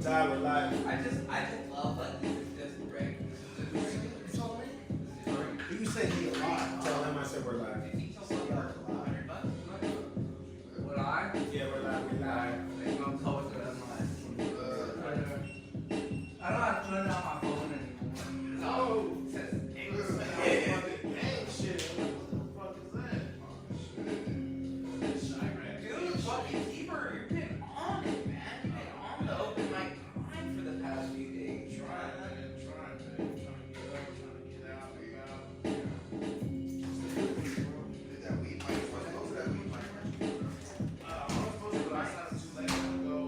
Ty, we're live. I just love like this is just regular. This is just regular. You say he alive. Tell him I said we're live. Would I? Yeah, we're live. We're live. I'm close to that live. I don't have to turn it on my phone anymore. No. It says Shit. What the fuck is that? dude, fucking keeper, you've been on it, man. You've been on the open mic grind for the past few days. Trying to get out. Did that weed mic? Was I supposed to that weed mic? I was supposed to, but I signed too late. I'm gonna go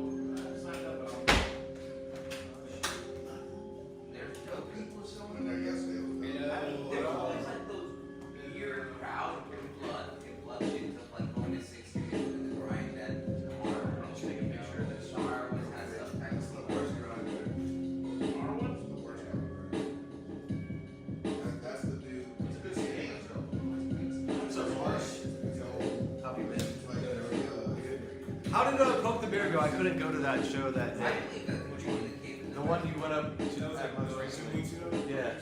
sign up, but There's no people showing there yesterday. There's always like those weird crowd and blood shit of like going to 6 years with the grind that or just take a picture that Star always has some type of The worst grind. Our one's the worst grind. That's the dude. It's a good skate. What's up, Marsh? Copy, man. How did Poke the Bear go? I couldn't go to that show that I day. believe that the one that came in The one you went up to That was like most recently. 2 weeks ago? Yeah.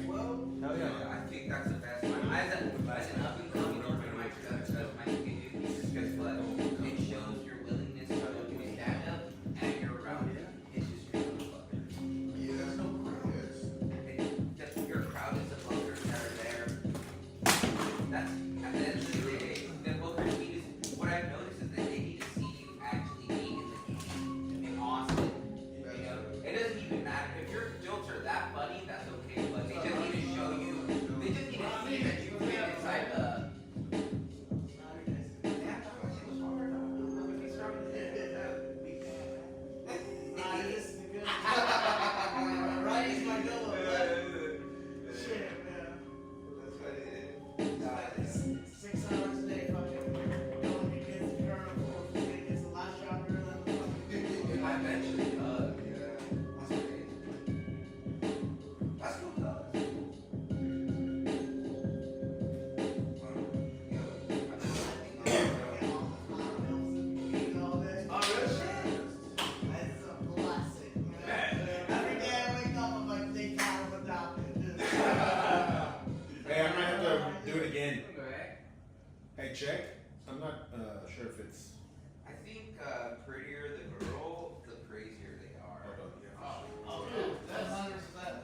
Well, Hell yeah. I think that's the best one. As an up and coming open mic, that's my opinion. Because like it shows your willingness to do stand up and you're around it. It's just your motherfucker. yeah, that's no crowd. Just your crowd is the bookers that are there. That's at the end of the day, the bookers need to, what I've noticed is that they need to see you actually being in the game in Austin. You know, it doesn't even matter if your jokes are that funny. That's okay, but they just need to show you. They just need to see that you fit inside the. Yeah, that was hard. If you start with it, that would be Right, it's my goal. Shit, man. That's what it is. 6 hours a day, fucking going against the girl, against the last shot girl, and the fucking. I eventually, yeah, that's crazy. That's cool though. Oh, real shit? That's a classic, man. Every day I wake up, I'm like, thank God I'm adopted. Hey, I might have to do it again. Okay. Hey, check. I'm not sure if it's. I think prettier the girl, the crazier they are. Hold on. Oh, that's 100%.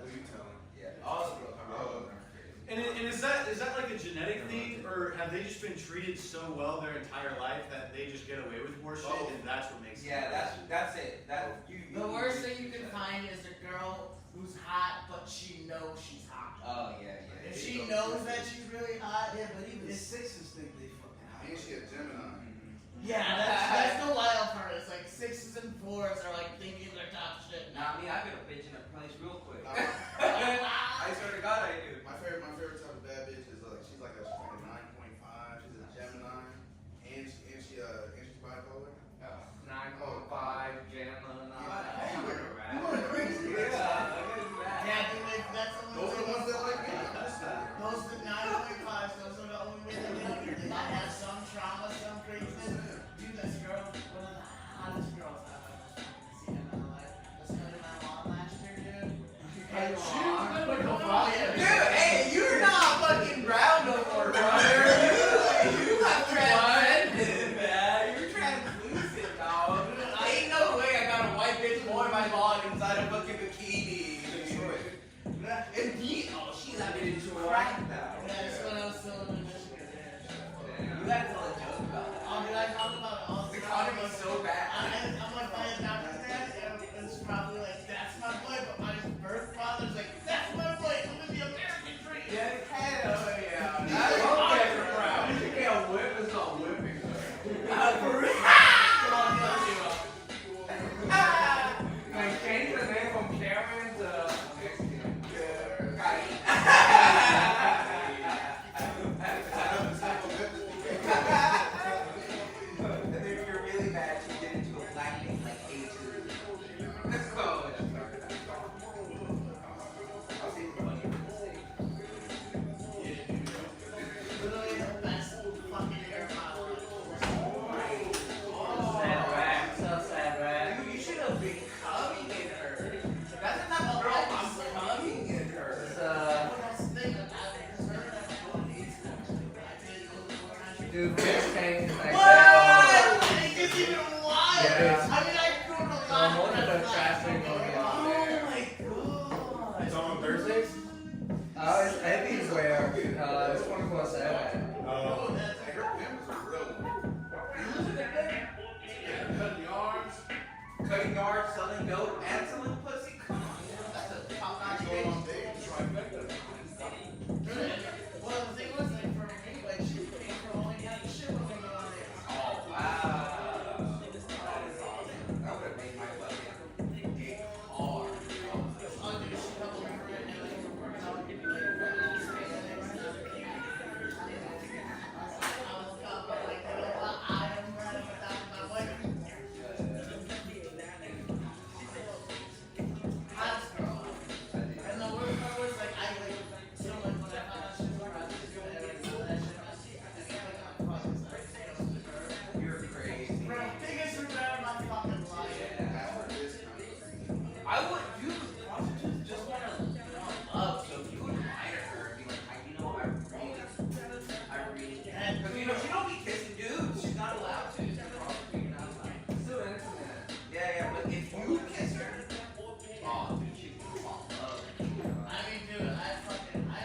Who you telling? Yeah, all the girls are crazy. And is that like a genetic thing, or have they just been treated so well their entire life that they just get away with more shit, and that's what makes Yeah, that's it. That you. The worst thing you can find is a girl who's hot, but she knows she's hot. Oh yeah, yeah. If she knows that she's really hot, Yeah, but even it's- sixes think they fucking hot. Ain't she a Gemini? yeah, that's the wild part. It's like 6s and 4s are like thinking they're top shit. Nah, me, I get a bitch in a place real quick. Nah. I swear to God, I do. My favorite type of bad bitch is she's like a 9.5. She's a Gemini, and she's bipolar. 9.5, Gemini. You are crazy. Yeah, look at that. Yeah, I think that's the Those are the ones that like me. I'm just saying. Those are the 9.5s, those are the only way they get it. They might have some trauma, some craziness. Dude, this girl, one of the hottest girls I've ever seen in my life. Was cutting my lawn last year, dude. Hey, Dude, hey, you're not fucking brown no more, brother. You have transcended, man. You're translucent, dog. Ain't no way I got a white bitch mowing my lawn inside a fucking bikini. And she's not getting cracked now. That's when I was still in Michigan. You had to tell a joke about that. Oh, dude, I talk about it all The the time. economy's so bad. I'm like, my adopted dad, and it's probably like, that's my boy, but my birth father's like, that's my boy, I'm in the American dream. last thing going on Oh there. my god. It's on Thursdays? It's everywhere. It's 24/7. Oh, that's I heard them was a real one. Yeah, cutting yards. Cutting yards, selling dope, and selling pussy. Come on, that's a top-notch Going bitch. on dates, trifecta. Well, the thing was, like, for me, like, she was paying for all the other shit when we go on there. Oh, wow. That is awesome. That would have made my fucking dick hard. Oh, dude, she told me right now, like, we're working out, like, all straight and everything. I look up, I'm like, you know what, I am running without my wife. Hottest girl. And the worst part was, like, I, like, so, like, when I found out she was around, she was doing everything, all that shit, I was like, oh, fuck, it's like, it was with her. You're crazy. Bro, biggest regret of my fucking life. I would, dude, prostitutes just want to love. So if you admire her and be like, you know, I really can. Because, you know, she don't be kissing dudes. She's not allowed to. She's a prostitute. You're not like, still innocent. Yeah, but if you kiss her, oh, dude, she's gonna fall in love. I mean, dude, I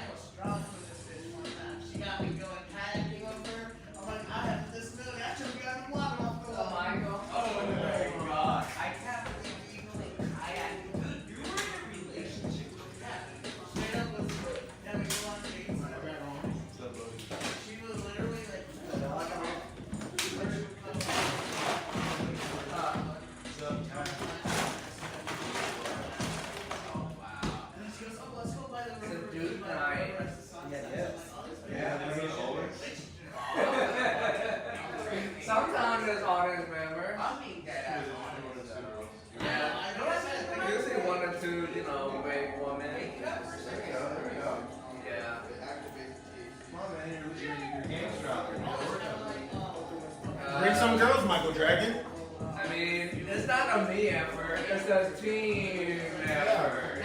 was strong with this bitch one time. She got me going kayaking over. I'm like, I have this million. I took you out of the water off the wall. Oh my god. I can't believe you even like kayaking. Dude, you were in a relationship with that. Straight up was, then we go on dates. She was literally like, Oh wow. and then she goes, oh, let's go by the It's a river. dude by the night. river, rest of sunset. Yeah, I'm like, oh, this bitch Yeah, is that's always. Sometimes it's honest, remember? I mean, that Yeah. I know I said, Usually one or two, you know, great women. Yeah. Come on, man, your game's dropping. Uh, Bring some girls, Michael Dragon. I mean, it's not a me effort, it's a team effort.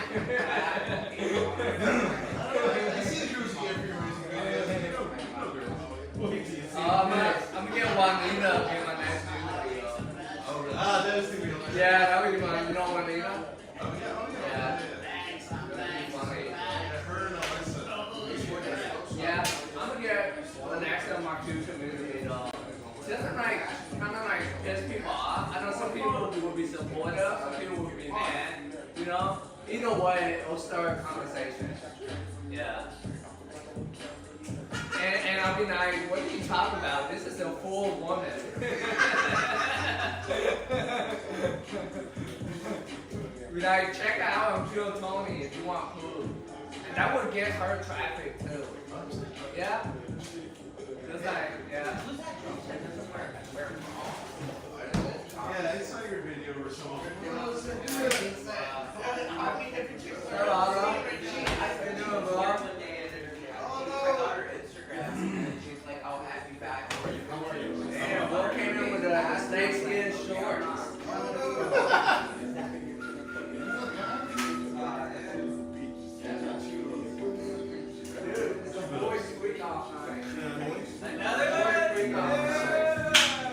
I see the Cruise here for your music videos. I'm gonna get Juanita in my next music video. Oh, really? Ah, that was the real. Yeah, that would be fun. You know Juanita? Oh, yeah. Yeah. thanks, I'm thanks. Funny. Her and Alyssa. Yeah, I'm gonna get the next of my future music video. Doesn't like, kind of like piss people off. I know some people will be supportive, some people will be mad. You know? Either way, it'll start a conversation. Yeah. And I'll be like, what are you talking about? This is a full woman. Be like, check out I'm Chill Tony if you want food. And that would get her traffic too. Yeah? Just like, yeah. Yeah, I saw your video or something. Damn, Will came in with the snakeskin shorts. Dude, it's a boys' week off night. Another boys' week off.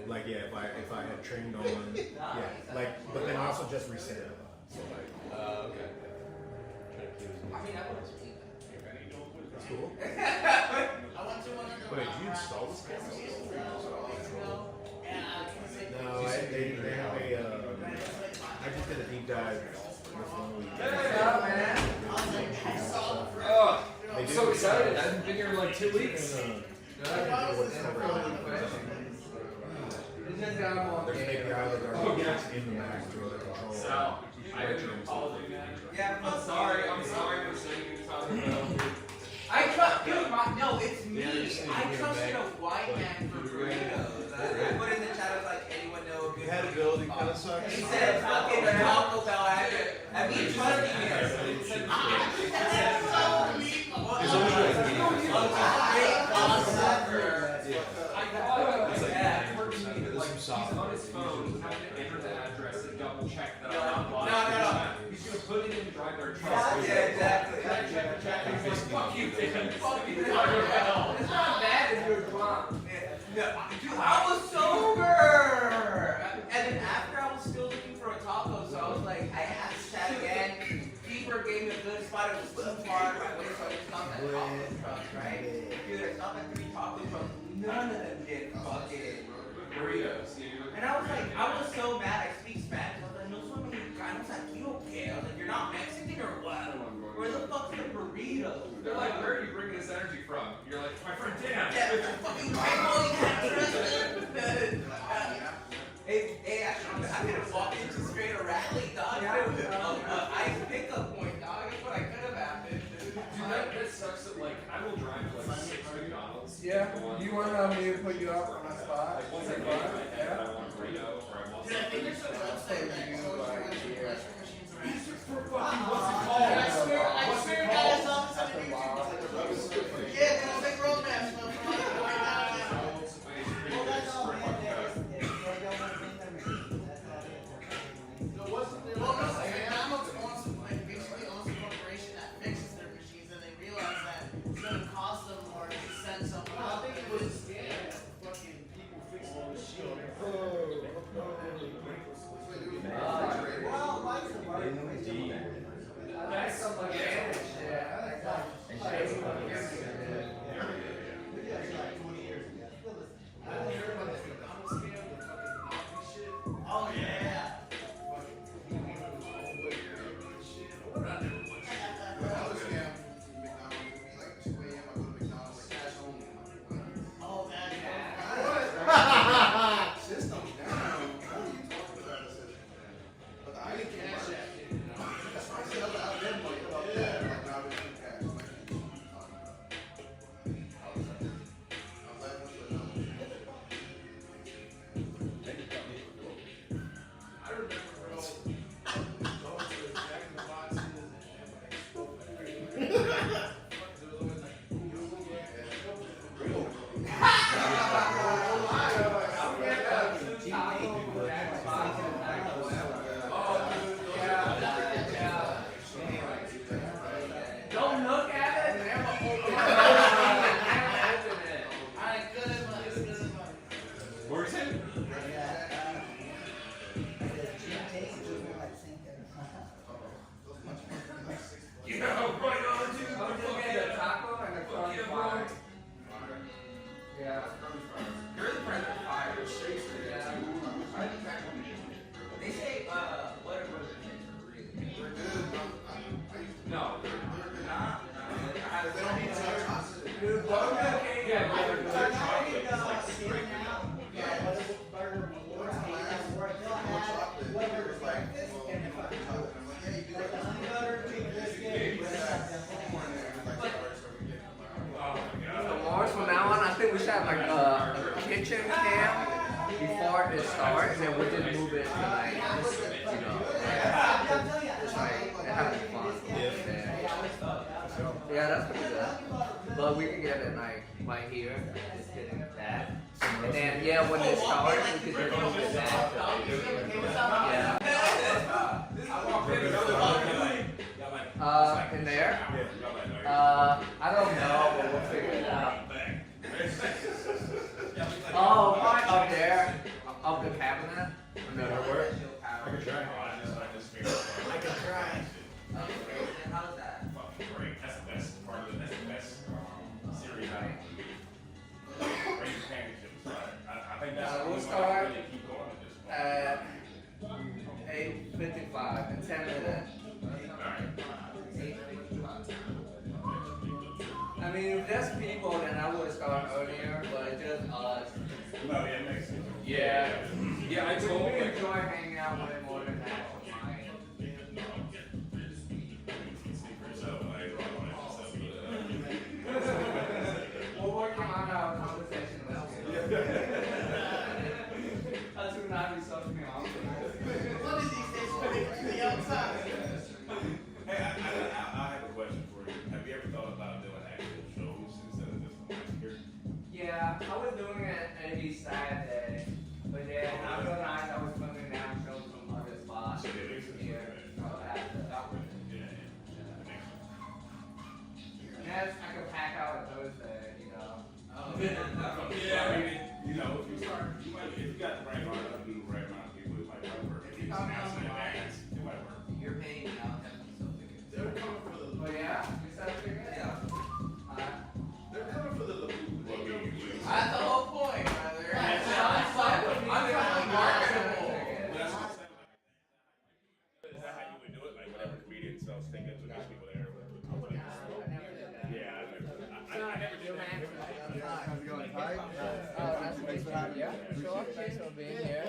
Like, yeah, if I had trained on, yeah, like, but then also just reset it. So like, Okay. that's cool. I went to one of the Wait, did you install this camera? No, I they have a, I just did a deep dive this one week. What's up, man? was like, I saw the excited. I haven't been here in like 2 weeks. Why was this a problem? It's just got them all There's there. maybe either Oh, yeah. in the max to the control. So, I apologize. Yeah, I'm sorry for saying you talking about. I trust, dude, no, it's me. I trusted a white man for burritos. I put in the chat, I was like, anyone know a good Compatibility kind of sucks. He said fucking Taco Bell after. I mean, trust me. He's on his phone, having to enter the address and double check that I'm not No. He's gonna put it in the driver truck. Yeah, exactly. He's like, fuck you, Dan. Fuck you, Taco Bell. It's not bad if you're drunk. Dude, I was sober! And then after I was still looking for a taco, so I was like, I asked Chad again. Fever gave me a good spot, it was too far my way, so I just stopped at taco trucks, right? Dude, I stopped at 3 taco trucks, none of them did fucking Burritos. and I was like, I was so mad, I speak Spanish, I was like, no soy mexicano, taquito, okay? I was like, you're not Mexican or what? Where the fuck's the burrito? They're like, where are you bringing this energy from? You're like, my friend Dan. Yeah, fucking rival, you can't trust him. Hey, I could have walked into straight a rally, dog. Ice pickup point, dog. That's what I could have happened. Dude, that sucks that, like, I will drive to, like, 6 McDonald's. Yeah, you want me to put you up on a spot? Like, once I get in my head that I want a burrito, or I want Dude, I think there's a website that You, shows like, you here. pressure machines around. For fucking, what's it I called? swear, guys, I saw this on YouTube. Yeah, they don't make road maps, but from like going down. Well, that's all man, they don't want to bring their machines. That's all it is. Well, no, McDonald's owns, like, basically owns a corporation that fixes their machines, and they realize that it's gonna cost them more to send someone out. think it was a scam. Fucking people fixing the machine. Well, mine's the market. That's some like damage. Yeah. Oh, yeah. Oh, that, yeah. System down. What are you talking about? I said, but I didn't cash that. That's why I said I've been like, yeah, like now it's in cash. Like, I was like, no. I remember bro, going to Jack in the Boxes and like there was always like, Don't look at it. Never open it. Alright, good advice, good advice. Where's it? You know, right on to the taco and the curly fries. Yeah. Curly fries are fire. Yeah. They say, what are burger shakes are really good. No. They don't need to. Dude, Burger King. Yeah, but they're They're chocolate. It's like not straight. burger One time I asked for more chocolate. It was like, well, and the fucking chocolate. I'm like, yeah, you do like the that. honey butter, chicken biscuit, What's like that? that. More in there. It was like, sorry, so we get it. I'm like, Oh my god. So Mars, from now on, I think we should have like a kitchen cam before it starts, and then we'll just move it to like, you know, like, have fun. Yeah, that's pretty good. But we can get it like right here, just hitting that. And then, yeah, when it starts, we can just move it back. Yeah. In there? I don't know, but we'll figure it out. Oh, up there, up the cabinet. No, where? I can try. I can try. How's that? Fucking great. That's the best part of it. That's the best series I Raise championships. I think that's We'll what start really keep going at this point. at 8:55 in 10 minutes. Alright. I mean, if there's people, then I would start earlier, but it's just us. No, yeah, it makes sense. Yeah. Yeah, I told We him. enjoy hanging out way more than that. Speak for yourself, like, I don't want to We're working on our conversation with you. That's who not be sucking me off. One of these days, we'll be to the outside. Hey, I have a question for you. Have you ever thought about doing actual shows instead of just like here? Yeah, I was doing it every Saturday, but then I realized I was putting down shows from other spots So it makes sense. here. So I had to stop with it. Yeah, that makes sense. And that's, I could pack out a Thursday, you know. Yeah, I mean, you know, if you start, if you got the right amount of people, the right amount of people, it might work. If you announce in advance, it might work. You're paying me now, that's so good. They're coming for the. But yeah, you said it again? They're coming for the. That's the whole point, brother. I'm trying to marketable. That's what I'm saying. Is that how you would do it? Like, whatever comedian sells tickets with these people there? Yeah, I never did that. How's it going, Ty? Nice to meet you. Yeah, sure. Thanks for being here.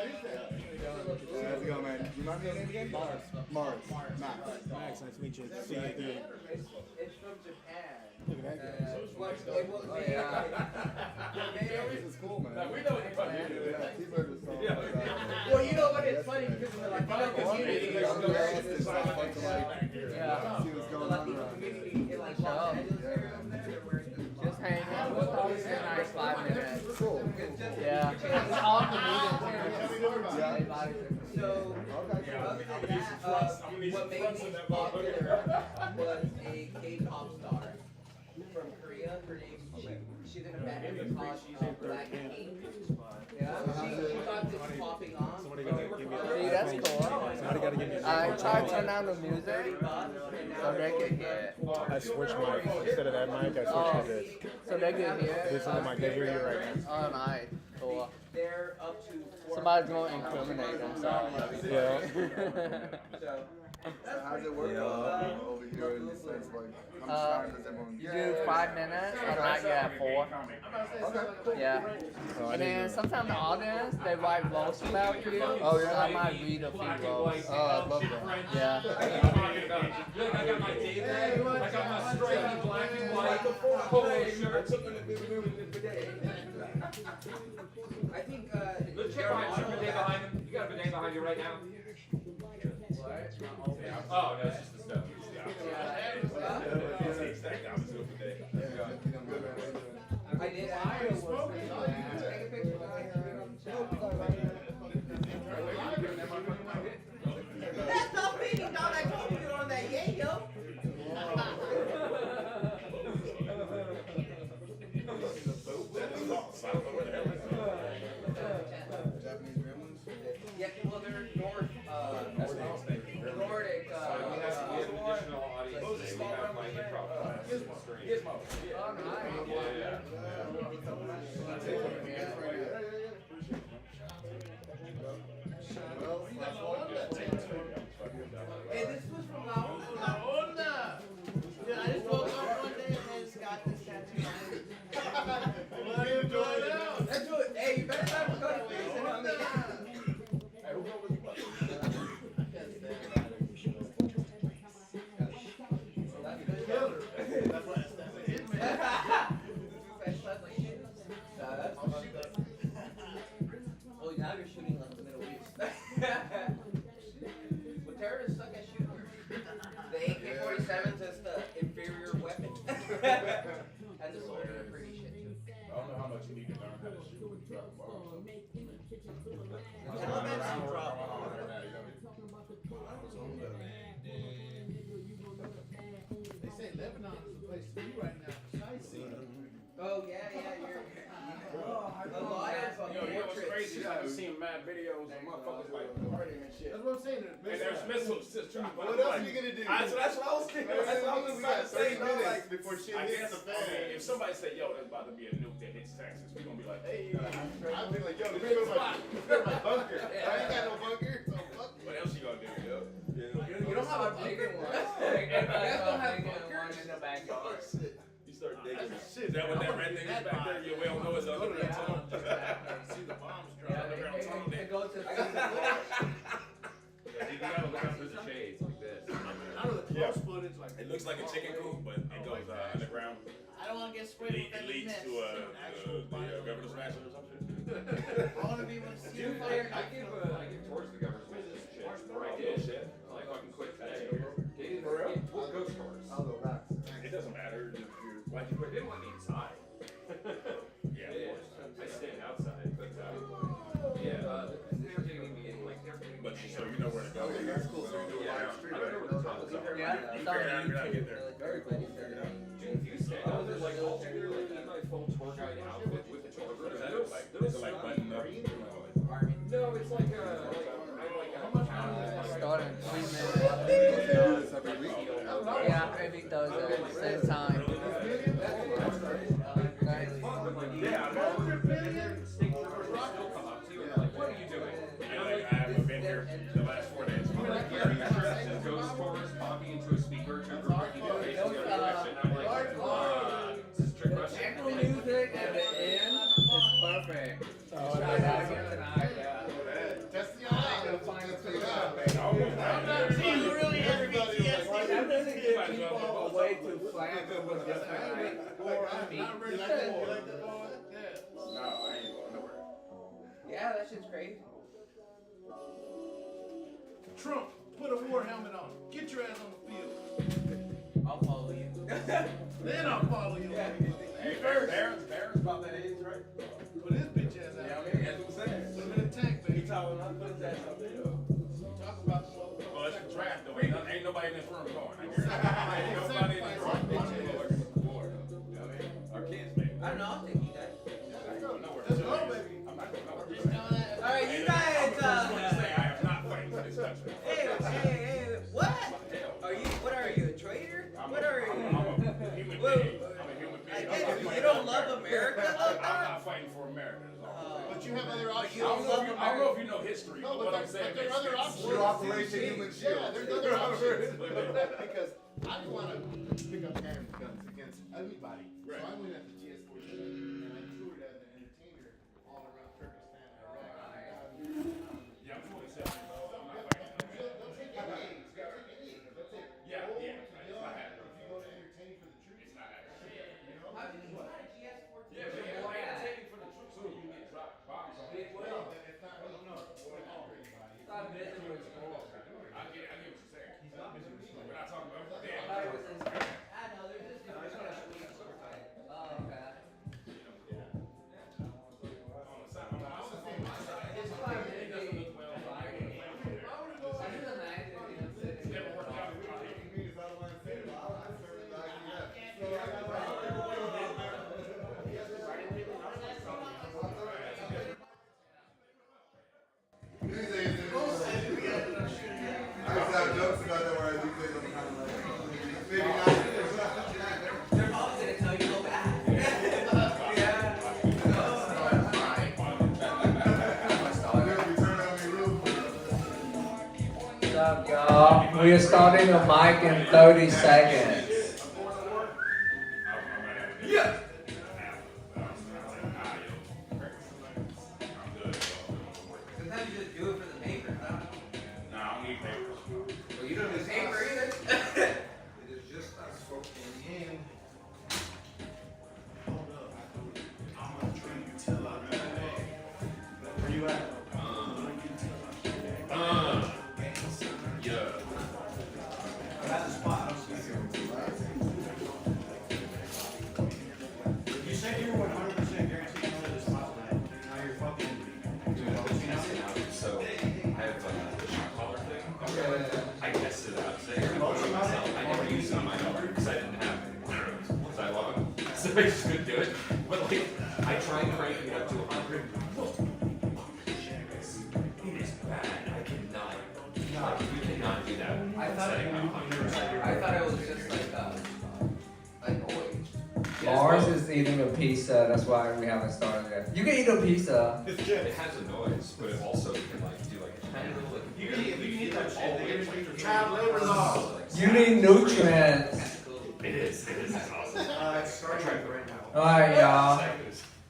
How's it going, man? You mind me again? Mars. Max. Max, nice to meet you. See you again. It's from Japan. Look at that guy. This is cool, man. We know what you're talking about. Yeah, T-Bird was so Well, you know what? It's funny because in the Latino community, it's so fun to like yeah, see what's the going on Latino around here. community in like Los Angeles area over there, they're wearing just hang out. We'll probably spend the next 5 minutes. Cool. Yeah, it's all comedians here. Yeah. So, what made me popular was a K-pop star from Korea. Her name, she's in a band called Black Ink. Yeah, she got this popping on. See, that's cool. I tried to turn down the music so they could hear it. I switched mic. Instead of that mic, I switched to this. So they could hear it. This is the mic. They hear you right now. Oh, nice. Cool. They're up to Somebody's going to incriminate themselves. Yeah. So, How's it work over here in the sense, like, how much time does everyone you do 5 minutes, or not yet, 4. Okay, cool. Yeah. And then sometimes the audience, they write roasts about you. Oh, yeah? So I might read a few roasts. Oh, I love that. Yeah. I got my day bag, I got my straight black and white polo shirt. I think, Let's check my bidet behind him. You got a bidet behind you right now? Oh, no, it's just the stuff. I did actually take a picture of that. That's not feeding, dog. I told you on that yayo. Japanese gremlins? Yeah, well, they're Nordic, We have additional audience today. We have my improv class. Oh, nice. Hey, this was from Laos. Dude, I just woke up one day and I just got this tattoo. What are you doing now? Let's do it. Hey, you better not go to face and I'm Oh, now you're shooting like the Middle East. Well, terrorists suck at shooting. The AK-47 is just an inferior weapon. And the soldier are pretty shit too. I don't know how much you need to learn how to shoot with the drop bars. Elementary drop. They say Lebanon is the place to be right now. Sightseeing. Oh yeah, you're. A lot of Yo, you know what's crazy? I've been seeing mad videos of motherfuckers like partying and shit. That's what I'm saying. And there's missiles just dropping. What else are you gonna do? That's what I was thinking. That's what I was about to say. Like before shit I hits guess the fan. if somebody say, yo, there's about to be a nuke that hits Texas, we're gonna be like, hey, I'd be like, yo, this feels like bunker. I ain't got no bunker, so fuck it. what else you gonna do, yo? You don't have a bigger one. You guys don't have bunkers. in the backyard. You start digging. shit. Is that what I that wanna red be thing that is back there? vibe. Yeah, we all know it's Go to underground that tunnel. tunnel. See the bombs drop. Yeah, underground tunnel it goes to You gotta look out through the shades like this. Out of the close footage, like It looks like a chicken coop, but it goes underground. I don't want to get sprayed It with any leads mist. to the governor's mansion or something. I want to be able to see Dude, the fire. I give towards the governor's mansion shit. Right, Oh, yeah. shit. I fucking quit today. What ghost tours? I'll go back. It doesn't matter. Why'd you quit? They didn't want me inside. Yeah, of course. I stayed outside, but yeah, they're taking me in like they're taking me. But so you know where to go. That's cool. So we do a Yeah, live stream. I don't know what the tunnels are. Yeah, You it's on figure it out, you're not YouTube. getting there. Very cool. Dude, if you stay out there, like all together, like in my full tour guide outfit with the tour group, What does that look like? Is it like button up? No, it's like Starting 3 minutes. Every week. Yeah, every Thursday, same time. yeah, state troopers will still come up to you and they're like, what are you doing? And like I haven't been here the last 4 days. I'm like, yeah, your shirt says ghost tours, talking into a speaker, to a group of people facing the other direction. I'm like, this is a trick question. Techno music at the end is perfect. Try that again tonight, yeah. Test the eye. You'll find it pretty I'm good. You really have PTSD. That doesn't get people away to flank with different like Not really. You like that? You like that boy? Yeah. No, I ain't going nowhere. Yeah, that shit's crazy. Trump, put a war helmet on. Get your ass on the field. I'll follow you. Then I'll follow you. Hey, Barron's about that age, right? Put his bitch ass out. Yeah, I mean, that's what I'm saying. Put him in a tank, baby. He told him put his ass up there. Talk about the Well, it's a draft though. Ain't nobody in this room going. I guarantee. Ain't nobody in this room going. Our kids, maybe. I don't know, I'll take you guys. I ain't going nowhere. Let's go, baby. I'm not going nowhere. Just know that. Alright, you I'm guys, the first one to say I am not fighting for this country. hey, what? What are you, a traitor? What are you? I'm a human Whoa. being. I'm a human I being. guess you don't love America like I'm that? not fighting for America. That's all. But you have other I options. don't know if you know history, No, but what I'm saying there are makes other sense. options. Through Operation Human Shield. Yeah, there's other options. Because I didn't want to pick up handguns against anybody. Right. So I went at the GS-14 and I toured as an entertainer all around Turkestan and Iraq. Yeah, I'm 27 years old. I'm not fighting. They'll take any age. They'll take any age. They'll take Yeah, old yeah. to It's young. not happening. If you go to entertain for the troops. It's not happening. You know? How did you not a GS-14? Yeah, but you're entertaining for the troops so you can get dropped bombs on. Well, it's not really going on for anybody. It's not busy with school. I get what you're saying. He's not busy with school. We're not talking about I damn. thought it was in school. I know, there's just different weeks. Oh, okay. On the side, I'm also saying my side. It's fine, It doesn't look well. I just imagine, you know, sitting It's never worked out. I used to have jokes about that where I do things I'm kind of like, maybe not. They're probably gonna tell you to go back. What's up, y'all? We are starting the mic in 30 seconds. Yeah. Sometimes you just do it for the paper, huh? No, I don't need papers. Well, you don't do paper either. It is just us folks in the end. Hold up. I'm gonna treat you till I'm dead. Where you at? Yeah. That's the spot. You said you were 100% guaranteed to go to the spot tonight. Now you're fucking. So I have a shot collar thing. I tested it out today. I never used it on my own because I didn't have arrows. So I love them. So I just couldn't do it. But like, I try and crank it up to 100. It is bad. I cannot. Like, you cannot do that. I thought Setting up 100. I thought it was just like orange. Mars is eating a pizza, that's why we haven't started yet. You can eat a pizza. It has a noise, but it also can like do like a tiny little like. You can eat that all the way shit. through. Child labor law. You need nutrients. It is. It's awesome. It's starting right now. Alright, y'all.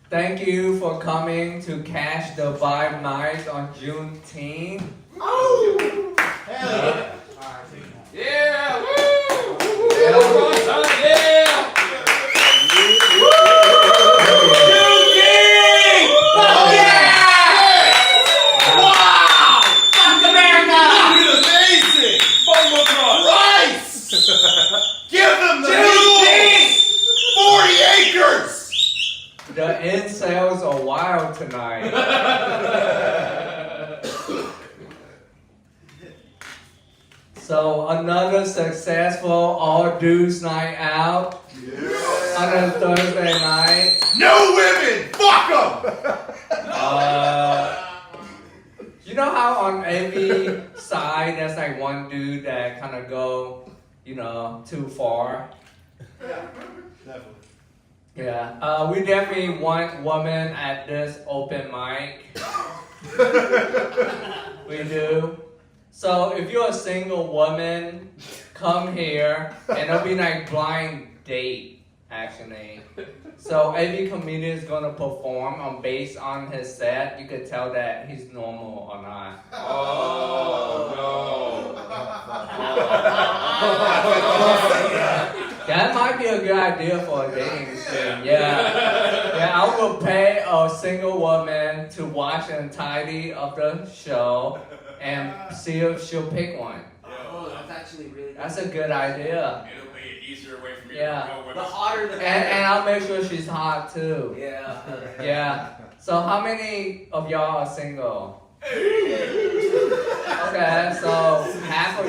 Thank you for coming to Cash the Vibe Night on Juneteenth. Oh! Hell yeah! Yeah! Woo! Yeah. Yeah! Oh yeah! Wow! Fuck America! Amazing! Rice! Give them the mules! 40 acres! The incels are wild tonight. So another successful all dudes night out on a Thursday night. No women! Fuck them! You know how on every side there's like one dude that kind of go, too far. Definitely. Yeah, we definitely want women at this open mic. We do. So if you're a single woman, come here, and it'll be like blind date, actually. So every comedian is gonna perform on based on his set. You could tell that he's normal or not. Oh, That might be a good idea for a dating thing. Yeah, I will pay a single woman to watch the entirety of the show and see if she'll pick one. Oh, that's actually really good. That's a good idea. It'll make it easier way for me Yeah. to go with The us. hotter the And better. I'll make sure she's hot too. Yeah. Yeah. So how many of y'all are single? Okay, so half of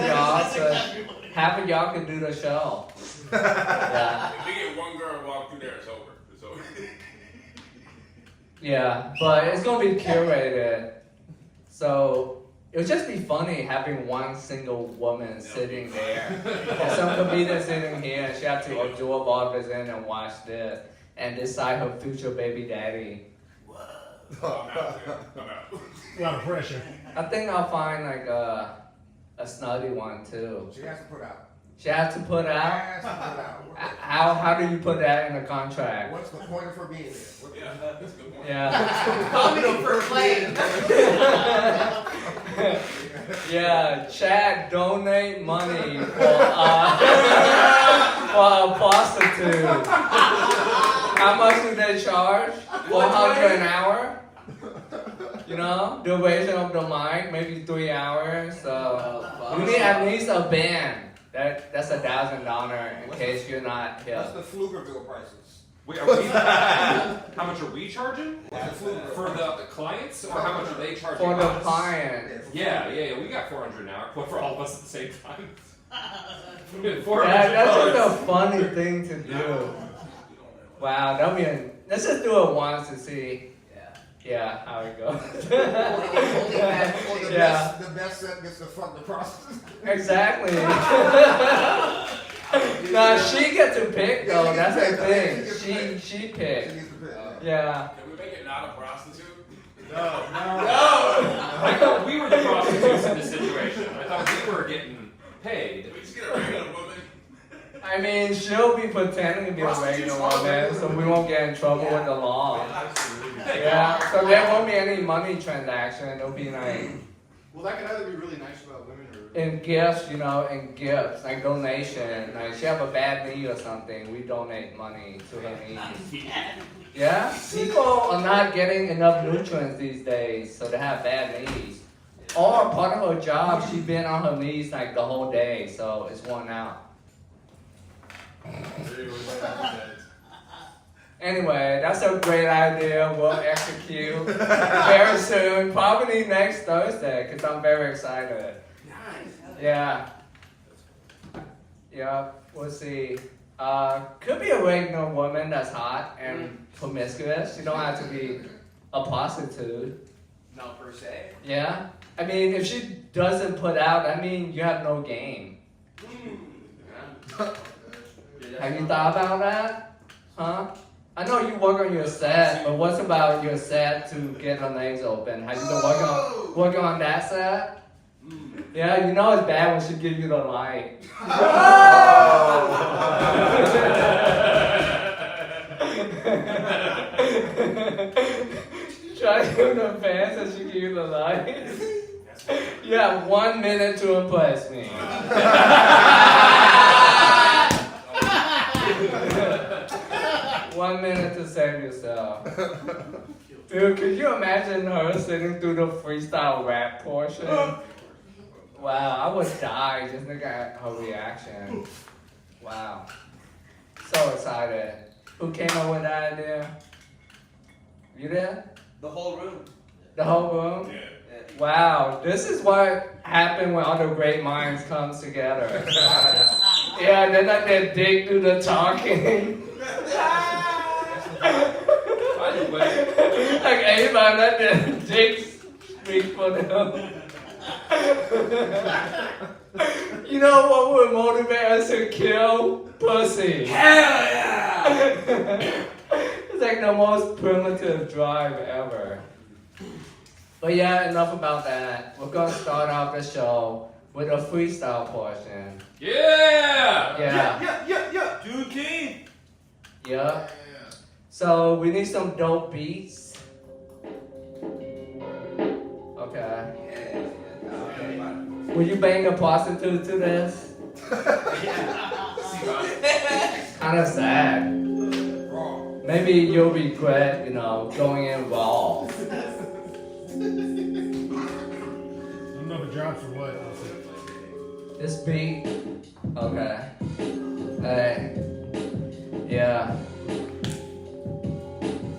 y'all could do the show. Yeah. If we get one girl walk through there, it's over. It's over. Yeah, but it's gonna be curated. So it would just be funny having one single woman sitting there. And some comedian sitting here and she have to absorb all this in and watch this and decide her future baby daddy. I'm out. A lot of pressure. I think I'll find like a snotty one too. She has to put out. She has to put out. Has to put out. How do you put that in the contract? What's the point of her being there? Yeah, that's a good point. Yeah. Comedy for play. Yeah, Chad, donate money for a prostitute. How much do they charge? 400 an hour? Duration of the mic, maybe 3 hours. So you need at least a band. That's $1,000 in case you're not hip. What's the Pflugerville prices? Wait, how much are we charging? What's the Pflugerville? For the clients? Or how much are they charging For the us? client. Yeah, we got 400 an hour. What, for all of us at the same time? $400. That's just a funny thing to do. Wow, let's just do it once to see. Yeah, how it goes. Or Yeah. the best set gets to fund the process. Exactly. No, she gets to pick though. That's the thing. She She picked. gets to pick. Yeah. Can we make it not a prostitute? I thought we were the prostitutes in this situation. I thought we were getting paid. Can we just get a regular woman? I mean, she'll be pretending to be a regular woman, so we won't get in trouble with the law. Yeah. So there won't be any money transaction. It'll be like Well, that could either be really nice about women or. in gifts, like donation. Like she have a bad knee or something, we donate money to her knee. Yeah, people are not getting enough nutrients these days, so they have bad knees. Or part of her job, she's been on her knees like the whole day, so it's worn out. Anyway, that's a great idea. We'll execute very soon, probably next Thursday, because I'm very excited. Yeah. Yeah, we'll see. Could be a regular woman that's hot and promiscuous. You don't have to be a prostitute. Not per se. Yeah? I mean, if she doesn't put out, I mean, you have no game. Have you thought about that? Huh? I know you work on your set, but what's about your set to get her legs open? Have you been working on that set? Yeah, you know it's bad when she gives you the light. Try to give the fans so she can use the lights. You have 1 minute to impress me. 1 minute to save yourself. Dude, could you imagine her sitting through the freestyle rap portion? Wow, I would die just looking at her reaction. Wow. So excited. Who came up with that idea? You there? The whole room. The whole room? Yeah. Wow, this is what happened when all the great minds comes together. Yeah, and then I did dig through the talking. By the way, Like everybody let the dick speak for them. You know what would motivate us to kill? Pussy. Hell yeah! It's like the most primitive drive ever. But yeah, enough about that. We're gonna start off the show with a freestyle portion. yeah! Yeah. Dude King. Yeah. So we need some dope beats. Okay. Will you bang a prostitute to this? Kind of sad. Maybe you'll regret, going in raw. I don't know if it drops or what. This beat, okay. Hey, yeah.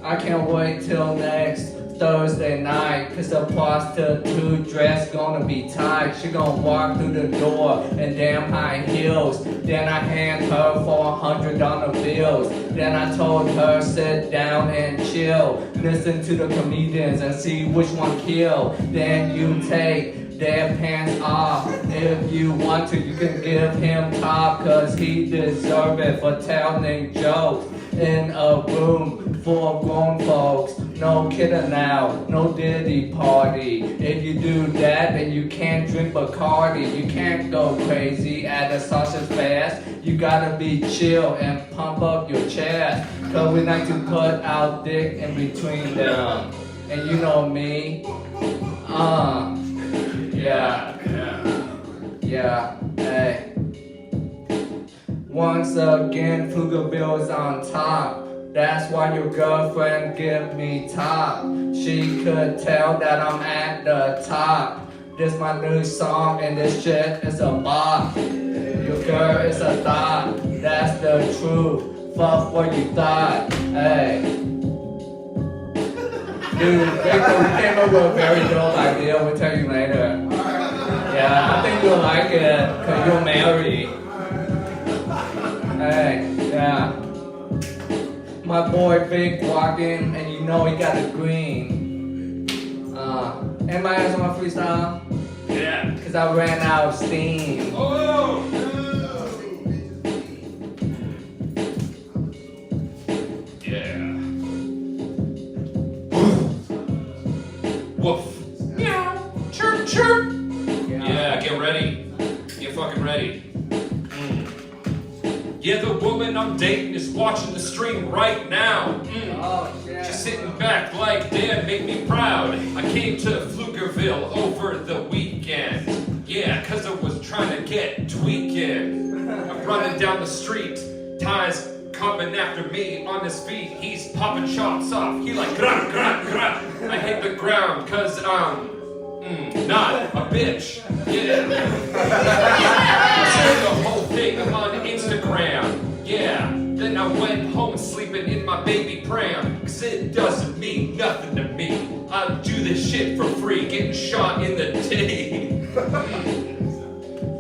I can't wait till next Thursday night, cause the prostitute dress gonna be tight. She gonna walk through the door in damn high heels. Then I hand her $400 bills. Then I told her sit down and chill. Listen to the comedians and see which one kill. Then you take their pants off. If you want to, you can give him top, cause he deserve it for telling jokes in a room full of grown folks. No kidding now, no Diddy party. If you do that, then you can't drink Bacardi. You can't go crazy at a sausage fast. You gotta be chill and pump up your chest, cause we like to put our dick in between them. And you know me, yeah, hey. Once again, Pflugerville's on top. That's why your girlfriend give me top. She could tell that I'm at the top. This my new song and this shit is a bop. Your girl is a thought. That's the truth. Fuck what you thought. Hey. Dude, Victor, we came up with a very dope idea. We'll tell you later. Yeah, I think you'll like it, cause you're married. Hey, yeah. My boy Vic walked in, and you know he got a green. Anybody else want to freestyle? Yeah. Cause I ran out of steam. Oh! Yeah. Woof. Meow. Chirp, chirp. Yeah, get ready. Get fucking ready. Yeah, the woman I'm dating is watching the stream right now. Oh, shit. She's sitting back like, damn, make me proud. I came to Pflugerville over the weekend. Yeah, cause I was trying to get tweaking. I'm running down the street. Ty's coming after me on his feet. He's popping shots off. He like, grah, grah, grah. I hit the ground cause not a bitch. Yeah. I shared the whole thing on Instagram. Yeah. Then I went home sleeping in my baby pram. Cause it doesn't mean nothing to me. I do this shit for free, getting shot in the titty.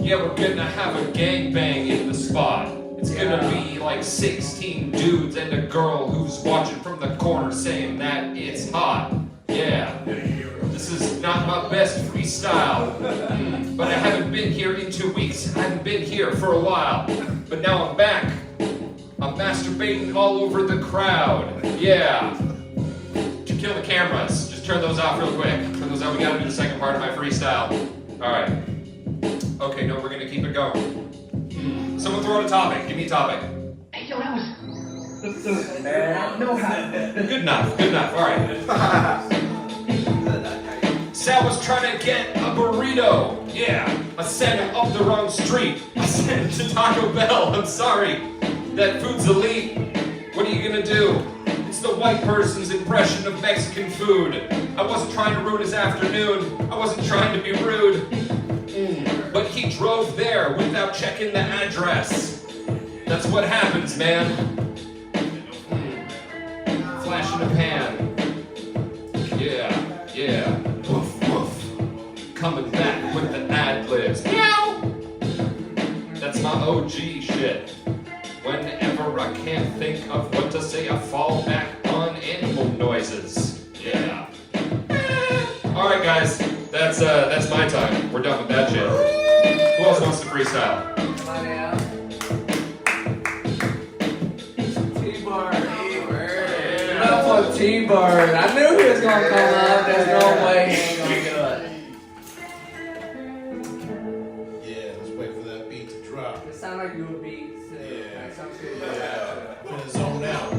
Yeah, we're gonna have a gangbang in the spot. It's gonna be like 16 dudes and a girl who's watching from the corner saying that it's hot. Yeah. This is not my best freestyle, but I haven't been here in 2 weeks. I haven't been here for a while, but now I'm back. I'm masturbating all over the crowd. Yeah. To kill the cameras. Just turn those off real quick. Turn those off. We gotta do the second part of my freestyle. All right. Okay, no, we're gonna keep it going. Someone throw out a topic. Give me a topic. Hey, yo, that was the Look, man, I know how. Good enough, alright. Sal was trying to get a burrito. Yeah, I sent him up the wrong street. I sent him to Taco Bell. I'm sorry. That food's elite. What are you gonna do? It's the white person's impression of Mexican food. I wasn't trying to ruin his afternoon. I wasn't trying to be rude. But he drove there without checking the address. That's what happens, man. Flash in a pan. Yeah. Woof, woof. Coming back with the ad-libs. Meow! That's my OG shit. Whenever I can't think of what to say, I fall back on animal noises. Yeah. Alright guys, that's my time. We're done with that shit. Who else wants to freestyle? Somebody else? T-Bird. Enough for T-Bird. I knew he was gonna come up. There's no way he ain't gonna do it. Yeah, let's wait for that beat to drop. It sounded like you were beat too. Yeah. Like some shit. Finna zone out.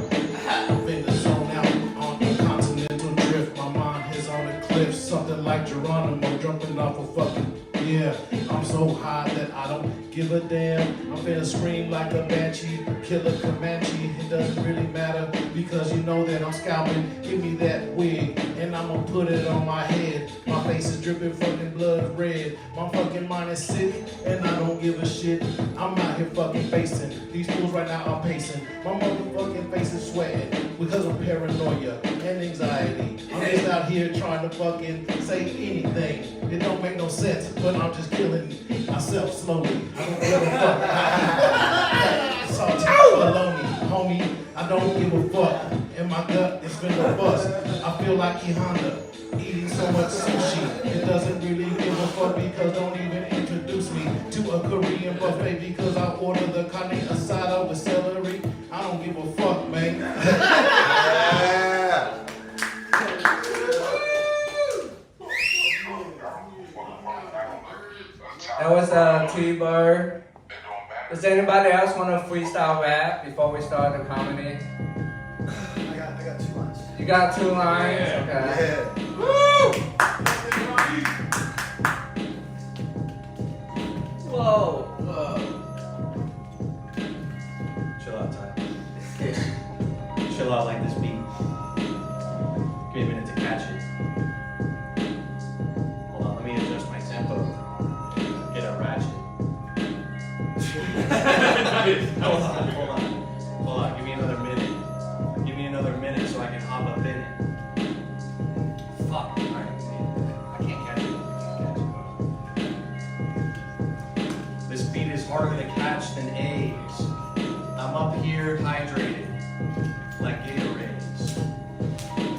Finna zone out on the continental drift. My mind is on the cliff. Something like Geronimo jumping off a fucking. Yeah, I'm so high that I don't give a damn. I'm finna scream like a banshee, killer Comanche. It doesn't really matter because you know that I'm scalping. Give me that wig and I'm gonna put it on my head. My face is dripping fucking blood red. My fucking mind is sick and I don't give a shit. I'm out here fucking facing. These fools right now are pacing. My motherfucking face is sweating because of paranoia and anxiety. I'm just out here trying to fucking say anything. It don't make no sense, but I'm just killing myself slowly. I don't give a fuck. Salty baloney, homie. I don't give a fuck. And my gut is finna bust. I feel like E Honda eating so much sushi. It doesn't really give a fuck because don't even introduce me to a Korean buffet because I order the carne asada with celery. I don't give a fuck, man. That was T-Bird. Does anybody else want to freestyle rap before we start the comedy? I got 2 lines. You got 2 lines? Yeah. Okay. Yeah. Woo! Whoa. Chill out, Ty. Chill out like this beat. Give me a minute to catch it. Hold on, let me adjust my tempo. Get a ratchet. Hold on. Give me another minute. Give me another minute so I can hop up in it. Fuck. Alright, I can't catch it. This beat is harder to catch than A's. I'm up here hydrated, like Gatorades.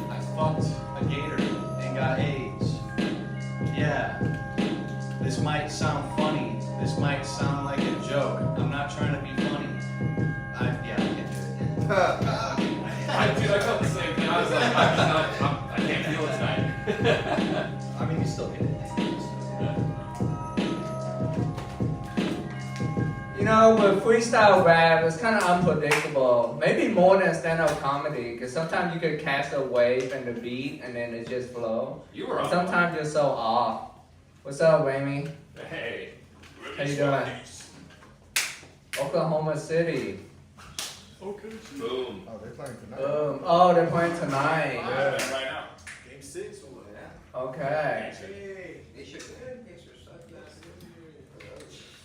I fucked a gator and got AIDS. Yeah, this might sound funny. This might sound like a joke. I'm not trying to be funny. I can't do it. I felt the same thing. I was like, I can't feel it tonight. I mean, you still get it. You know, with freestyle rap, it's kind of unpredictable. Maybe more than stand-up comedy, because sometimes you could catch a wave and the beat, and then it just flow. You were And on. sometimes you're so off. What's up, Remy? Hey. How you doing? Oklahoma City. Boom. Oh, they're playing tonight. Oh, they're playing tonight. Yeah, right now. Game 6 or what? Okay. They should exercise that.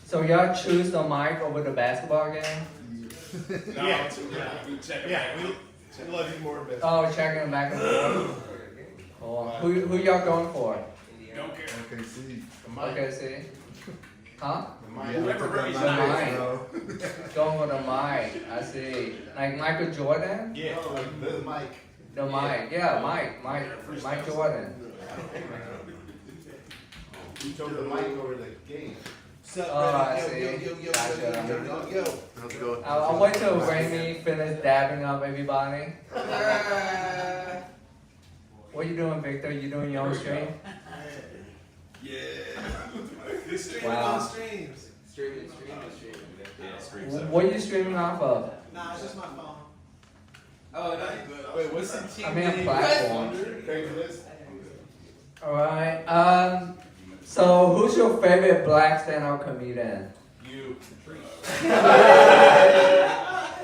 So y'all choose the mic over the basketball game? No, Yeah. we check it Yeah, out. we love you more best. Oh, checking them back and forth. Cool. Who y'all going for? Don't care. Okay, see. Okay, see? Huh? Whoever Remy The Swice. mic. Going for the mic. I see. Like Michael Jordan? Yeah, like the mic. The mic. Yeah, Mike Jordan. You told the mic over the game. What's Oh, I see. Gotcha. How's it going? I'll wait till Remy finish dabbing up everybody. What you doing, Victor? You doing your own stream? Wow. Streaming. Yeah, stream What are you streaming off of? Nah, it's just my phone. Oh, no. Wait, what's the team I mean, a name? platform. Craigslist? Alright, so who's your favorite black stand-up comedian? You.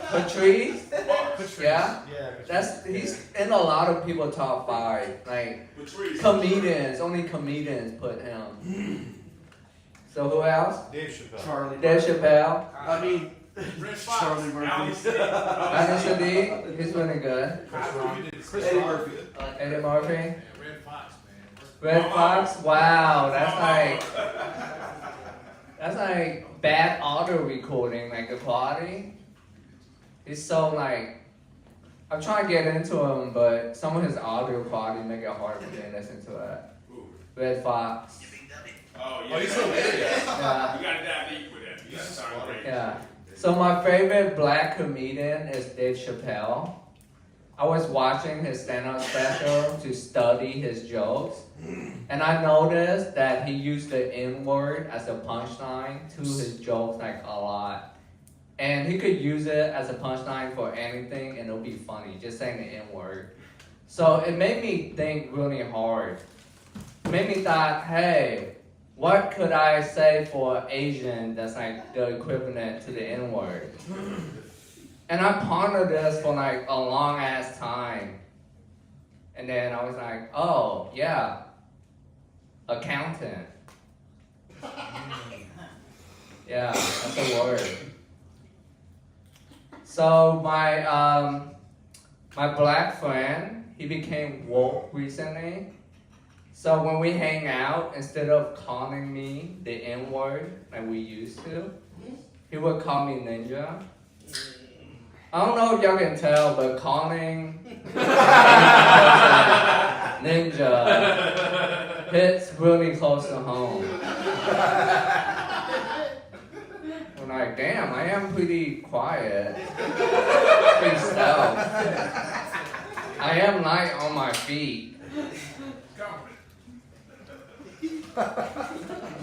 Patrice? Yeah? Yeah. He's in a lot of people top 5. Like, comedians, only comedians put him. So who else? Dave Chappelle. Charlie. Dave Chappelle. I mean, Charlie Murphy. Alan Sadiq, he's really good. Eddie Murphy. Eddie Murphy. Red Fox, man. Red Fox, wow, that's like bad audio recording, like the quality. He's so like, I'm trying to get into him, but some of his audio quality make it hard for me to listen to it. Red Fox. Oh, yeah. Oh, he's so weird. Yeah. You gotta dive deep with him. You gotta start great. Yeah. So my favorite black comedian is Dave Chappelle. I was watching his stand-up special to study his jokes, and I noticed that he used the N-word as a punchline to his jokes like a lot. And he could use it as a punchline for anything and it'll be funny, just saying the N-word. So it made me think really hard. It made me thought, hey, what could I say for Asian that's like the equivalent to the N-word? And I pondered this for like a long ass time. And then I was like, oh, yeah, accountant. Yeah, that's a word. So my black friend, he became woke recently. So when we hang out, instead of calling me the N-word like we used to, he would call me ninja. I don't know if y'all can tell, but calling ninja hits really close to home. I'm like, damn, I am pretty quiet, pretty stealth. I am light on my feet.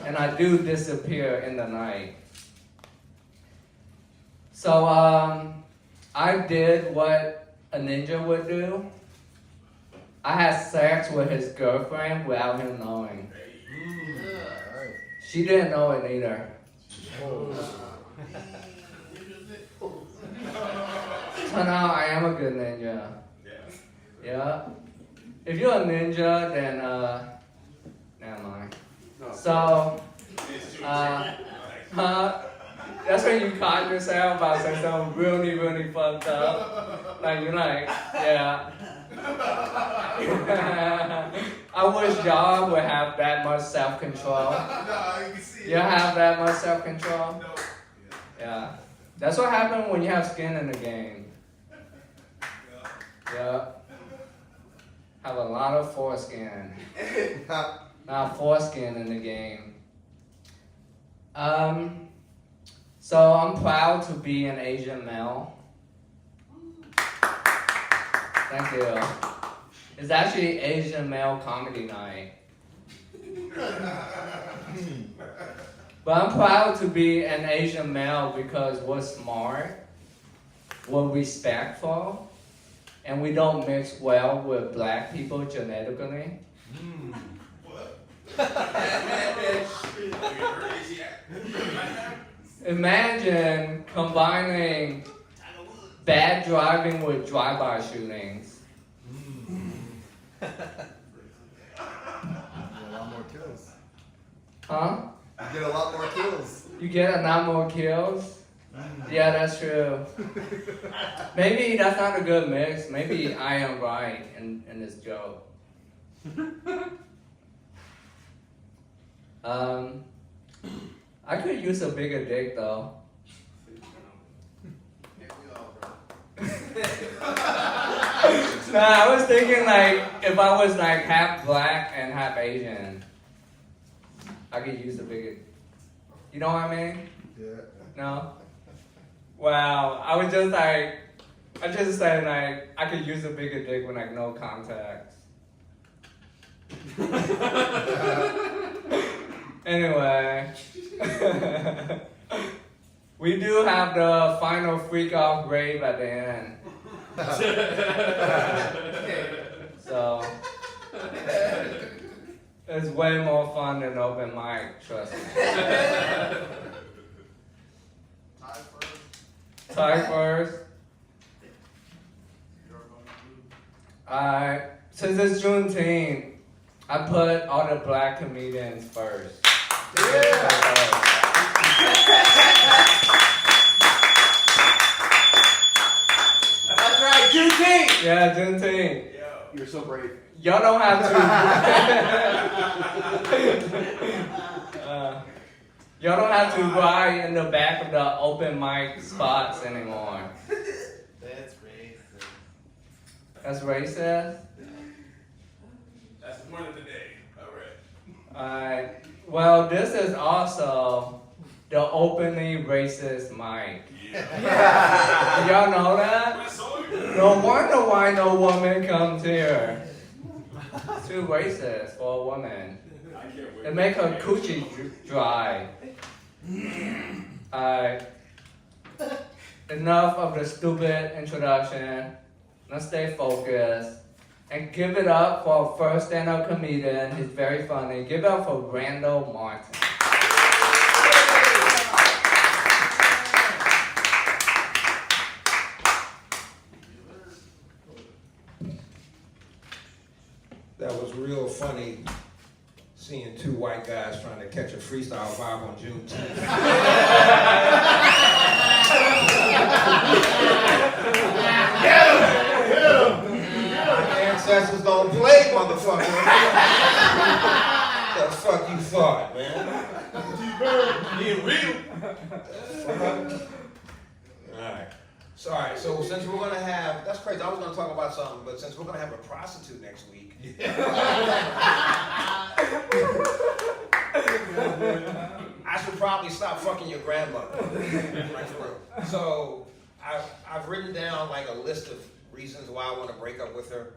And I do disappear in the night. So I did what a ninja would do. I had sex with his girlfriend without him knowing. She didn't know it either. Turned out I am a good ninja. Yeah. If you're a ninja, then never mind. So, that's when you caught yourself about saying something really, really fucked up. Like, you're like, yeah. I wish y'all would have that much self-control. You have that much self-control? Yeah. That's what happens when you have skin in the game. Yeah. Have a lot of foreskin. Not foreskin in the game. So I'm proud to be an Asian male. Thank you. It's actually Asian male comedy night. But I'm proud to be an Asian male because we're smart, we're respectful, and we don't mix well with black people genetically. Imagine combining bad driving with drive-by shootings. A lot more kills. Huh? You get a lot more kills. You get a lot more kills? Yeah, that's true. Maybe that's not a good mix. Maybe I am right in this joke. I could use a bigger dick though. Nah, I was thinking like if I was like half black and half Asian, I could use a bigger. You know what I mean? Yeah. No? Wow, I was just like, I just said like I could use a bigger dick with like no contacts. Anyway, we do have the final freak off grave at the end. So it's way more fun than open mic, trust me. Tie first. Since it's Juneteenth, I put all the black comedians first. That's right, Juneteenth! Yeah, Juneteenth. You're so brave. Y'all don't have to. Y'all don't have to ride in the back of the open mic spots anymore. That's racist. That's racist? That's the point of the day. Alright. Alright. Well, this is also the openly racist mic. Yeah. Y'all know that? No wonder why no woman comes here. Too racist for a woman. I can't wait. It make her coochie dry. Enough of the stupid introduction. Let's stay focused. And give it up for our first stand-up comedian. He's very funny. Give it up for Randall Martin. That was real funny, seeing two white guys trying to catch a freestyle vibe on Juneteenth. My ancestors don't play, motherfucker. The fuck you thought, man? Being real. Alright. So since we're gonna have, that's crazy, I was gonna talk about something, but since we're gonna have a prostitute next week. I should probably stop fucking your grandmother. Like for real. So I've written down like a list of reasons why I want to break up with her.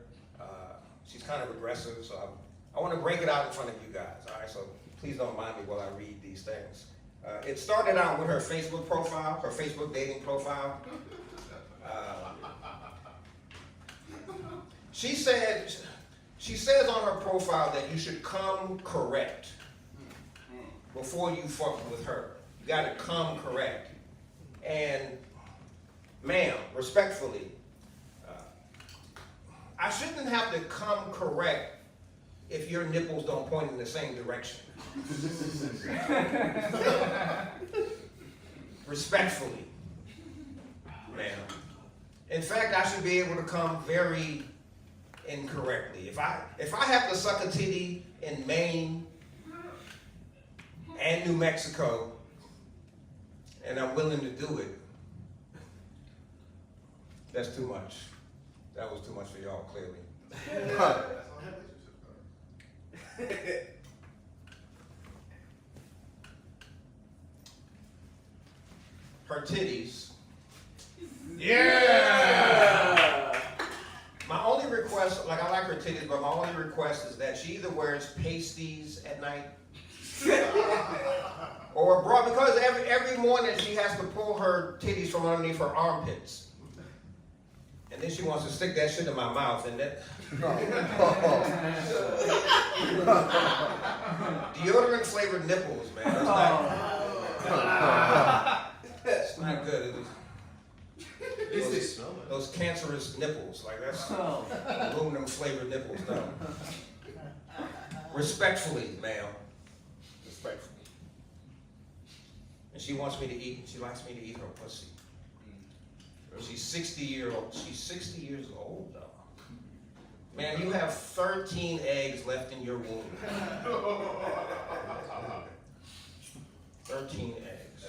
She's kind of aggressive, so I want to break it out in front of you guys. All right, so please don't mind me while I read these things. It started out with her Facebook profile, her Facebook dating profile. She says on her profile that you should come correct before you fuck with her. You gotta come correct. And ma'am, respectfully, I shouldn't have to come correct if your nipples don't point in the same direction. Respectfully, ma'am. In fact, I should be able to come very incorrectly. If I have to suck a titty in Maine and New Mexico, and I'm willing to do it, that's too much. That was too much for y'all, clearly. Her titties. Yeah! My only request, like I like her titties, but my only request is that she either wears pasties at night or a bra, because every morning she has to pull her titties from underneath her armpits. And then she wants to stick that shit in my mouth, and that deodorant flavored nipples, man. That's not good. Those cancerous nipples, like that's aluminum flavored nipples. No. Respectfully, ma'am. Respectfully. And she wants me to eat. She likes me to eat her pussy. She's 60 years old. She's 60 years old, though. Man, you have 13 eggs left in your womb. 13 eggs.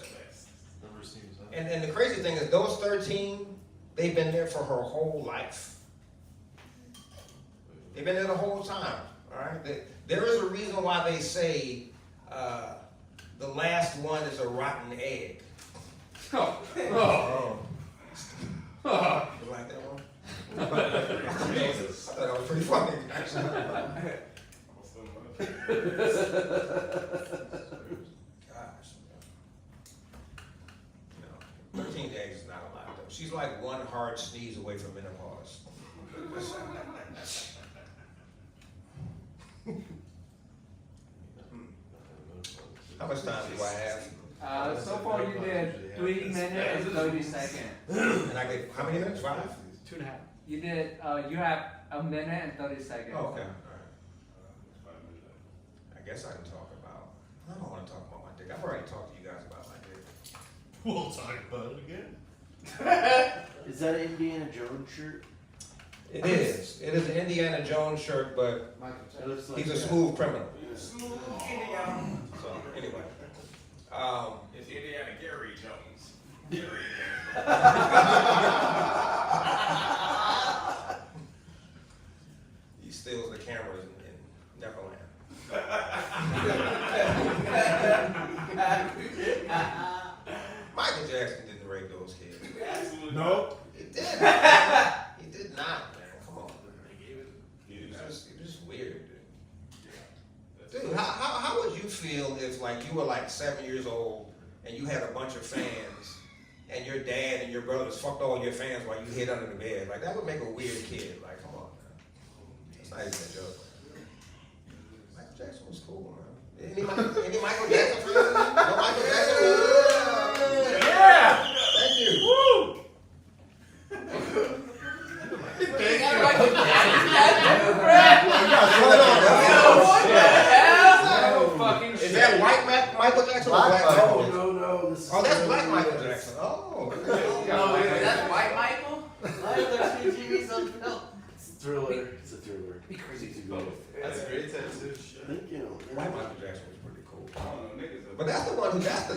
And the crazy thing is, those 13, they've been there for her whole life. They've been there the whole time. All right. There is a reason why they say the last one is a rotten egg. Oh. You like that one? Jesus. I thought that was pretty funny, actually. Gosh. No. 13 eggs is not a lot, though. She's like one hard sneeze away from menopause. How much time do I have? So far you did 3 minutes and 30 seconds. And I get how many minutes? 5? 2.5. You did, you have a minute and 30 seconds. Oh, okay. All right. I guess I can talk about. I don't want to talk about my dick. I've already talked to you guys about my dick. We'll talk about it again. Is that an Indiana Jones shirt? It is. It is an Indiana Jones shirt, but It looks like he's a smooth criminal. Smooth Indiana. So anyway, It's Indiana Gary Jones. Gary. he steals the cameras in Neverland. Michael Jackson didn't rape those kids. No. He did. He did not, man. Come on. It was just weird, dude. Dude, how would you feel if like you were like 7 years old and you had a bunch of fans and your dad and your brothers fucked all your fans while you hid under the bed? Like that would make a weird kid. Like, come on, man. That's not even a joke. Michael Jackson was cool, man. Any Michael Jackson fans? No Michael Jackson fans? Yeah! Thank you. Woo! Is that white Michael Jackson or black Michael? No. This is Oh, that's black Michael Jackson. Oh. That's White Michael? There's TV's on film. It's a thriller. It's a thriller. Be crazy to go. That's a great tattoo. Thank you. White Michael Jackson was pretty cool. I don't know, niggas. But that's the one who really got.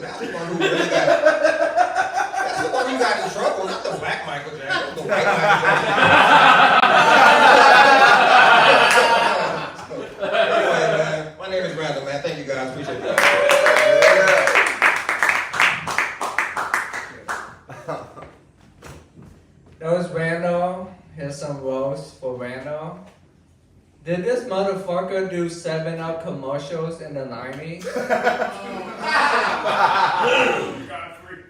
That's the one who got in trouble, not the black Michael Jackson, the white Michael Jackson. Anyway, man, my name is Randall, man. Thank you guys. Appreciate it. That was Randall. Here's some roast for Randall. Did this motherfucker do 7-Up commercials in the 90s? Godfrey.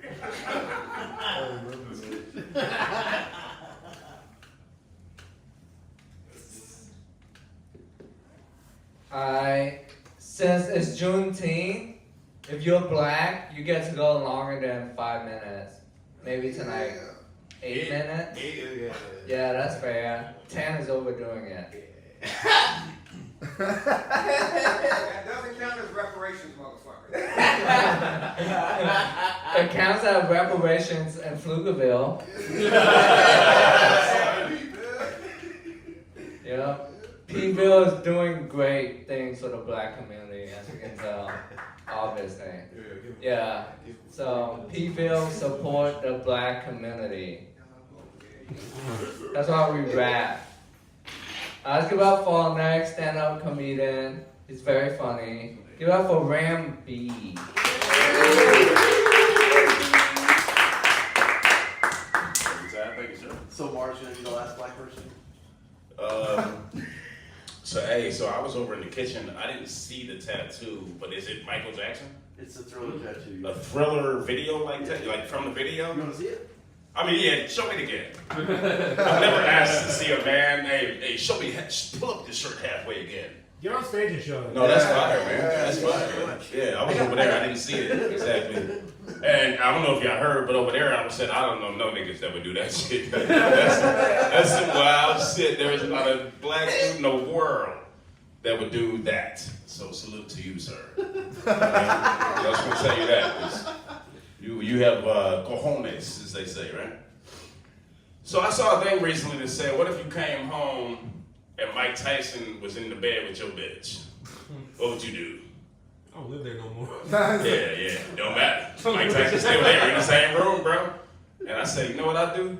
Since it's Juneteenth, if you're black, you get to go longer than 5 minutes. Maybe tonight, 8 minutes? Yeah, that's fair. 10 is overdoing it. That doesn't count as reparations, motherfucker. It counts as reparations in Pflugerville. Yeah. P-Ville is doing great things for the black community, as you can tell, obviously. Yeah. So P-Ville support the black community. That's why we rap. Let's give up for our next stand-up comedian. He's very funny. Give up for Ram B. Thank you, sir. So Mars gonna be the last black person? So I was over in the kitchen. I didn't see the tattoo, but is it Michael Jackson? It's a thriller tattoo. A thriller video like that, like from the video? You wanna see it? I mean, yeah, show me it again. I've never asked to see a man. Hey, show me, pull up this shirt halfway again. Get on stage and show it. No, that's fire, man. That's fire. Yeah, I was over there. I didn't see it exactly. And I don't know if y'all heard, but over there I said, I don't know no niggas that would do that shit. That's some wild shit. There is not a black dude in the world that would do that. So salute to you, sir. I was gonna tell you that. You have cojones, as they say, right? So I saw a thing recently that said, what if you came home and Mike Tyson was in the bed with your bitch? What would you do? I don't live there no more. Yeah, don't matter. Mike Tyson still there in the same room, bro. And I say, you know what I do?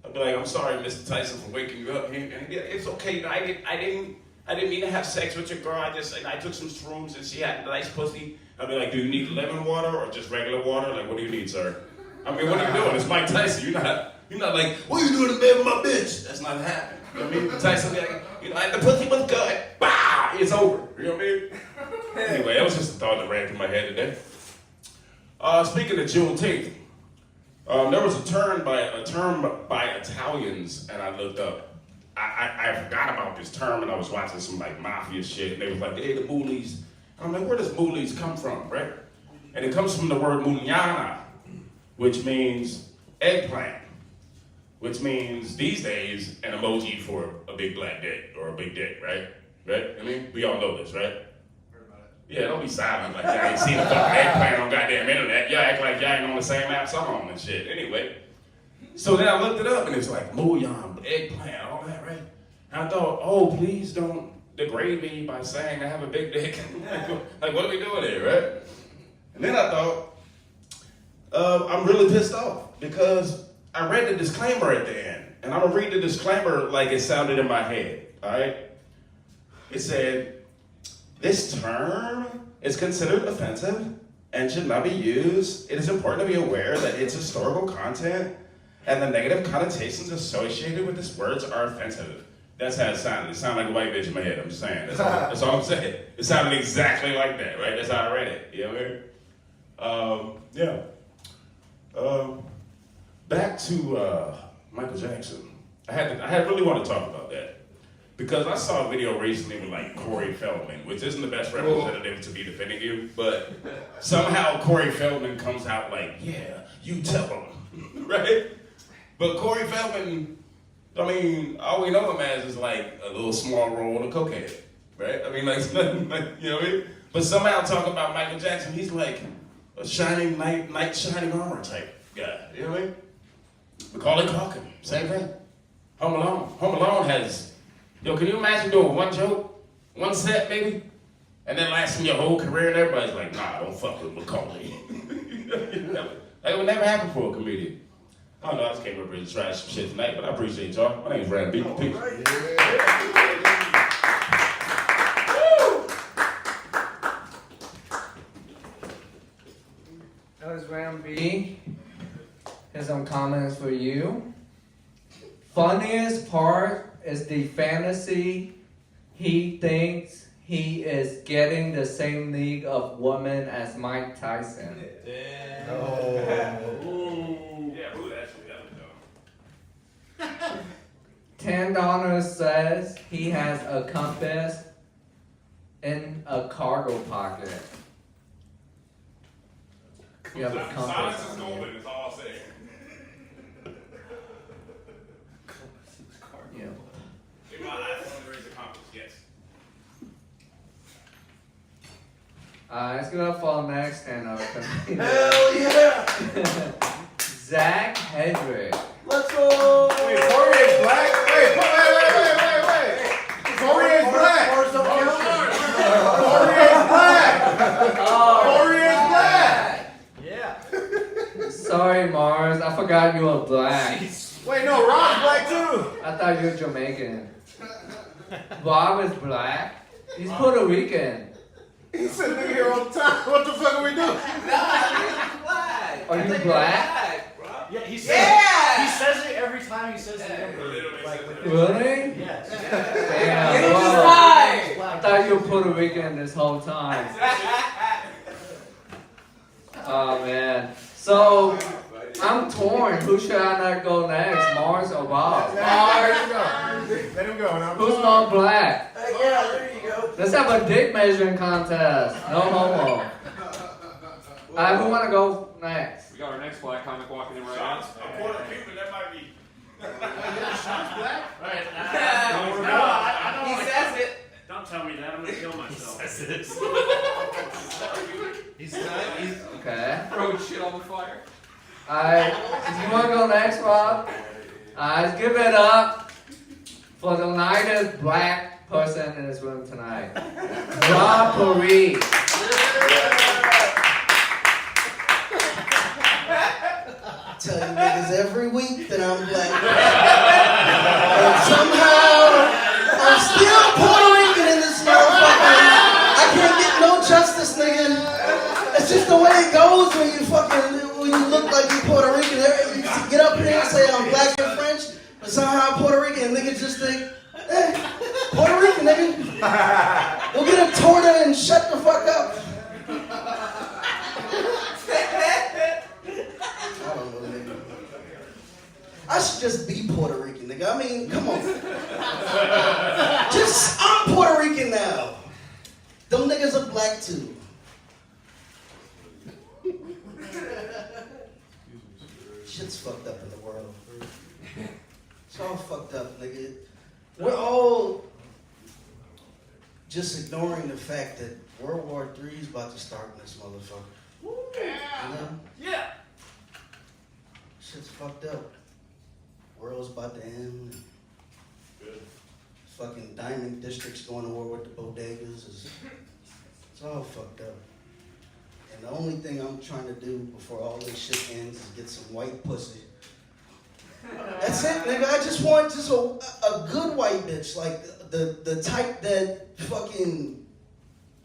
I'd be like, I'm sorry, Mr. Tyson, for waking you up. And yeah, it's okay. You know, I didn't mean to have sex with your girl. I took some shrooms and she had a nice pussy. I'd be like, do you need lemon water or just regular water? Like, what do you need, sir? I mean, what are you doing? It's Mike Tyson. You're not like, what are you doing in bed with my bitch? That's not happening. You know what I mean? Tyson be like, the pussy was good. Bah! It's over. You know what I mean? Anyway, that was just a thought that ran through my head today. Speaking of Juneteenth, there was a term by Italians, and I looked up. I forgot about this term, and I was watching some like mafia shit, and they was like, hey, the moolies. I'm like, where does moolies come from, right? And it comes from the word muliana, which means eggplant, which means these days an emoji for a big black dick or a big dick, right? Right? I mean, we all know this, right? Yeah, don't be silent like y'all ain't seen a fucking eggplant on goddamn internet. Y'all act like y'all ain't on the same apps I'm on and shit. Anyway, so then I looked it up and it's like bouillon, eggplant, all that, right? And I thought, oh, please don't degrade me by saying I have a big dick. Like, what are we doing here, right? And then I thought, I'm really pissed off because I read the disclaimer at the end. And I'm gonna read the disclaimer like it sounded in my head, all right? It said, this term is considered offensive and should not be used. It is important to be aware that its historical content and the negative connotations associated with its words are offensive. That's how it sounded. It sounded like a white bitch in my head, I'm just saying. That's all I'm saying. It sounded exactly like that, right? That's how I read it, you know what I mean? Back to Michael Jackson. I really want to talk about that. Because I saw a video recently with like Corey Feldman, which isn't the best representative to be defending you, but somehow Corey Feldman comes out like, yeah, you tell him, right? But Corey Feldman, I mean, all we know him as is like a little small roll of cocaine, right? I mean, like, you know what I mean? But somehow talking about Michael Jackson, he's like a shining knight shining armor type guy, you know what I mean? Macaulay Culkin, same thing. Home Alone has, yo, can you imagine doing one joke, one set maybe, and then lasting your whole career and everybody's like, nah, don't fuck with Macaulay. That would never happen for a comedian. I don't know, I just came up here to try some shit tonight, but I appreciate y'all. My name's Randall Martin. Peace. That was round B. Here's some comments for you. Funniest part is the fantasy he thinks he is getting the same league of women as Mike Tyson. Yeah, who actually that $10 says he has a compass in a cargo pocket. You have a compass. Silence is golden, is all I'm saying. Yeah. In my iPhone, there is a compass, yes. Let's go up for next and Hell yeah! Zach Hedrick. Let's go! Wait, Poirier's black? Wait. Poirier's black! Poirier's black! Poirier's black! Yeah. Sorry, Mars. I forgot you were black. Wait, no, Rob's black too! I thought you were Jamaican. Bob is black. He's Puerto Rican. He's sitting in here all the time. What the fuck are we doing? Black. Are you black? Yeah, he says it every time he says the number. Really? Yes. Damn. Whoa. I thought you were Puerto Rican this whole time. Oh man. So I'm torn. Who should I not go next? Mars or Bob? Let him go. Now. Who's more black? Yeah, there you go. Let's have a dick measuring contest. No homo. Who wanna go next? We got our next black comic walking in right now. A quarter Cuban, that might be. Right. He says it. Don't tell me that. I'm gonna kill myself. He's not. He's Okay. Throwing shit on the fire. You wanna go next, Rob? Let's give it up for the lightest black person in this room tonight. Rob Rees. tell you niggas every week that I'm black. And somehow, I'm still Puerto Rican in this motherfucker. I can't get no justice, nigga. It's just the way it goes when you look like you're Puerto Rican. You get up here and say I'm black and French, but somehow I'm Puerto Rican. Niggas just think, Puerto Rican, nigga. Go get a torta and shut the fuck up. I should just be Puerto Rican, nigga. I mean, come on. black too. Shit's fucked up in the world. It's all fucked up, nigga. We're all just ignoring the fact that World War III is about to start in this motherfucker. You know? Yeah. Shit's fucked up. World's about to end. Good. Fucking diamond districts going to war with the bodegas. It's all fucked up. And the only thing I'm trying to do before all this shit ends is get some white pussy. That's it, nigga. I just want just a good white bitch, like the type that fucking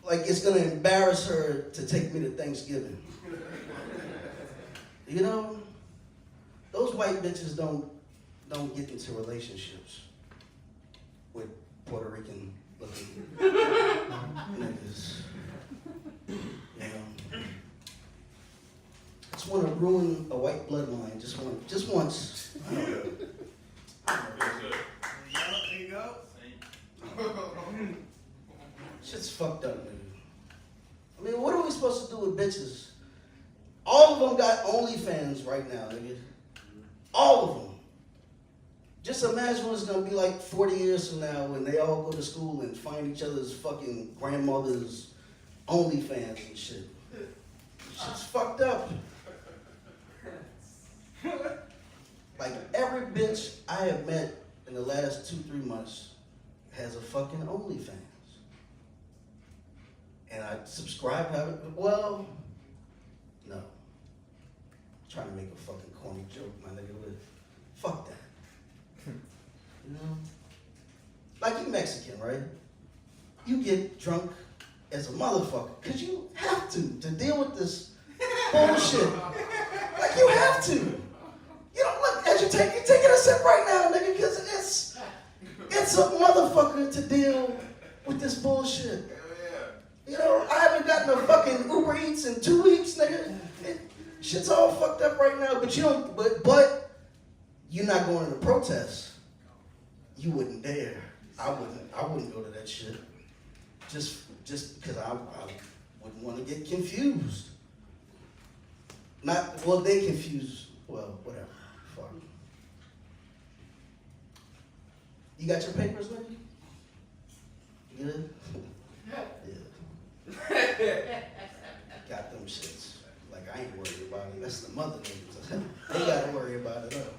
like it's gonna embarrass her to take me to Thanksgiving. You know, those white bitches don't get into relationships with Puerto Rican looking niggas. You know, I just want to ruin a white bloodline just once. I don't know. There you go. Shit's fucked up, nigga. I mean, what are we supposed to do with bitches? All of them got OnlyFans right now, nigga. All of them. Just imagine what it's gonna be like 40 years from now when they all go to school and find each other's fucking grandmother's OnlyFans and shit. Shit's fucked up. Like every bitch I have met in the last 2-3 months has a fucking OnlyFans. And I subscribe, well, no. I'm trying to make a fucking corny joke, my nigga, but fuck that. You know? Like you Mexican, right? You get drunk as a motherfucker, because you have to deal with this bullshit. Like you have to. You know, look, as you're taking a sip right now, nigga, because it's a motherfucker to deal with this bullshit. You know, I haven't gotten a fucking Uber Eats in 2 weeks, nigga. Shit's all fucked up right now, but you don't, but you're not going to the protest. You wouldn't dare. I wouldn't go to that shit. Just because I wouldn't want to get confused. They confuse, whatever. Fuck. You got your papers, nigga? You good? Yeah. Got them shits. Like, I ain't worried about it. That's the mother niggas. They gotta worry about it, though.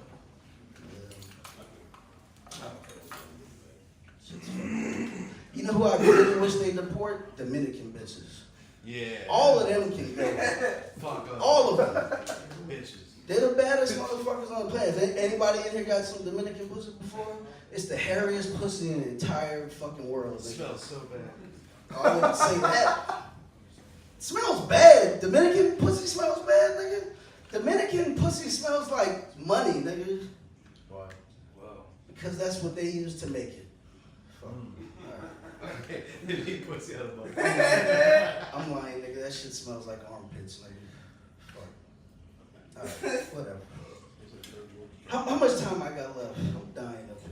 You know who I really wish they deport? Dominican bitches. Yeah. All of them can go. Fuck up. All of them. Bitches. They're the baddest motherfuckers on the planet. If anybody in here got some Dominican pussy before? It's the hairiest pussy in the entire fucking world. It smells so bad. I wouldn't say that. It smells bad. Dominican pussy smells bad, nigga. Dominican pussy smells like money, nigga. Why? Whoa. Because that's what they use to make it. Fuck. Okay. He pussy out of the I'm lying, nigga. That shit smells like armpits, nigga. Fuck. Alright, whatever. How much time I got left? I'm dying up here.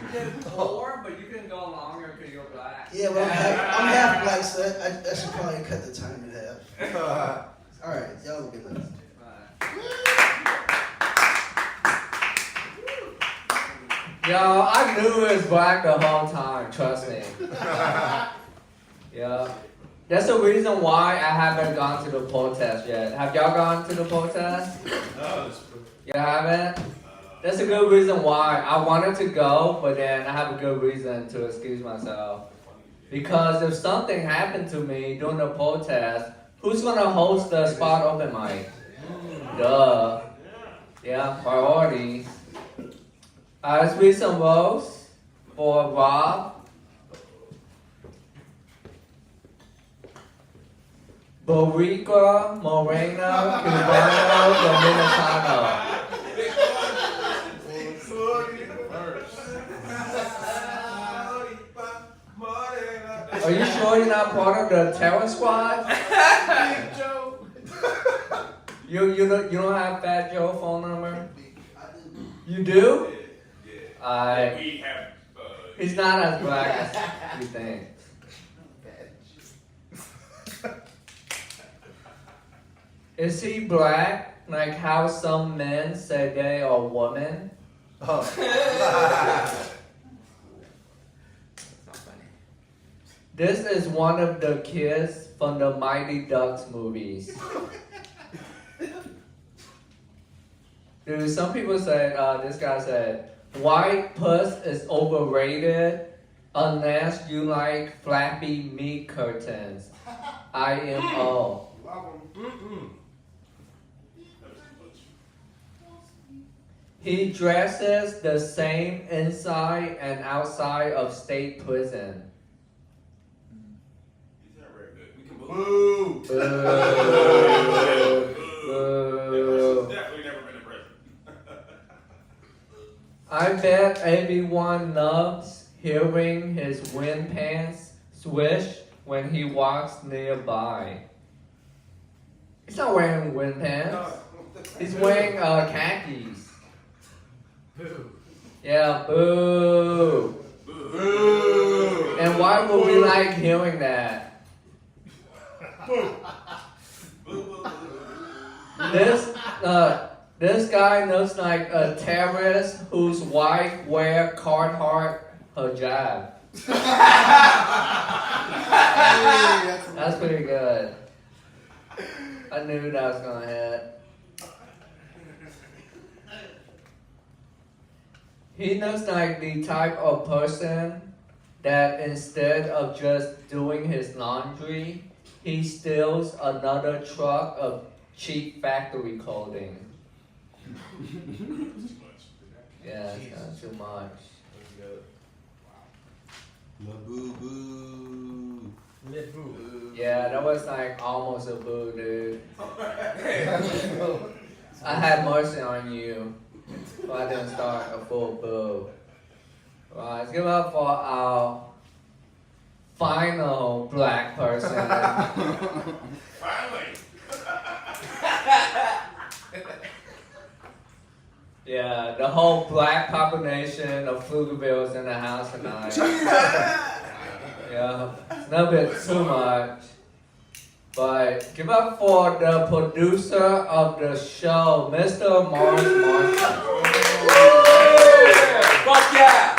You did 4, but you can go longer because you're black. Yeah, but I'm half black, so I should probably cut the time in half. Alright, y'all look at that. Yo, I knew it was black the whole time, trust me. Yeah. That's the reason why I haven't gone to the protest yet. Have y'all gone to the protest? No, You haven't? That's a good reason why. I wanted to go, but then I have a good reason to excuse myself. Because if something happened to me during the protest, who's gonna host the spot open mic? Duh. Yeah, priority. Let's read some votes for Rob. Borica Moreno Cubano Dominicano. Are you sure you're not part of the terror squad? You don't have Fat Joe phone number? You do? Yeah. We have. He's not as black as you think. Is he black? Like how some men say they are women? That's not funny. This is one of the kids from the Mighty Ducks movies. Dude, some people said, this guy said, white puss is overrated unless you like flappy meat curtains. IMO. He dresses the same inside and outside of state prison. He's not very good. We can Boo! Boo. Boo. Definitely never been in prison. I bet everyone loves hearing his wind pants swish when he walks nearby. He's not wearing wind pants. He's wearing khakis. Boo. Yeah, boo. Boo. And why would we like hearing that? This guy looks like a terrorist whose wife wear Carhartt hijab. That's pretty good. I knew that was gonna hit. He looks like the type of person that instead of just doing his laundry, he steals another truck of cheap factory clothing. Yeah, it's kind of too much. Boo boo. Yeah, that was like almost a boo, dude. I had mercy on you, but I didn't start a full boo. Right, let's give it up for our final black person. Finally. Yeah, the whole black population of Pflugerville's in the house tonight. Yeah, it's a little bit too much. But give up for the producer of the show, Mr. Morris Martin. Fuck yeah!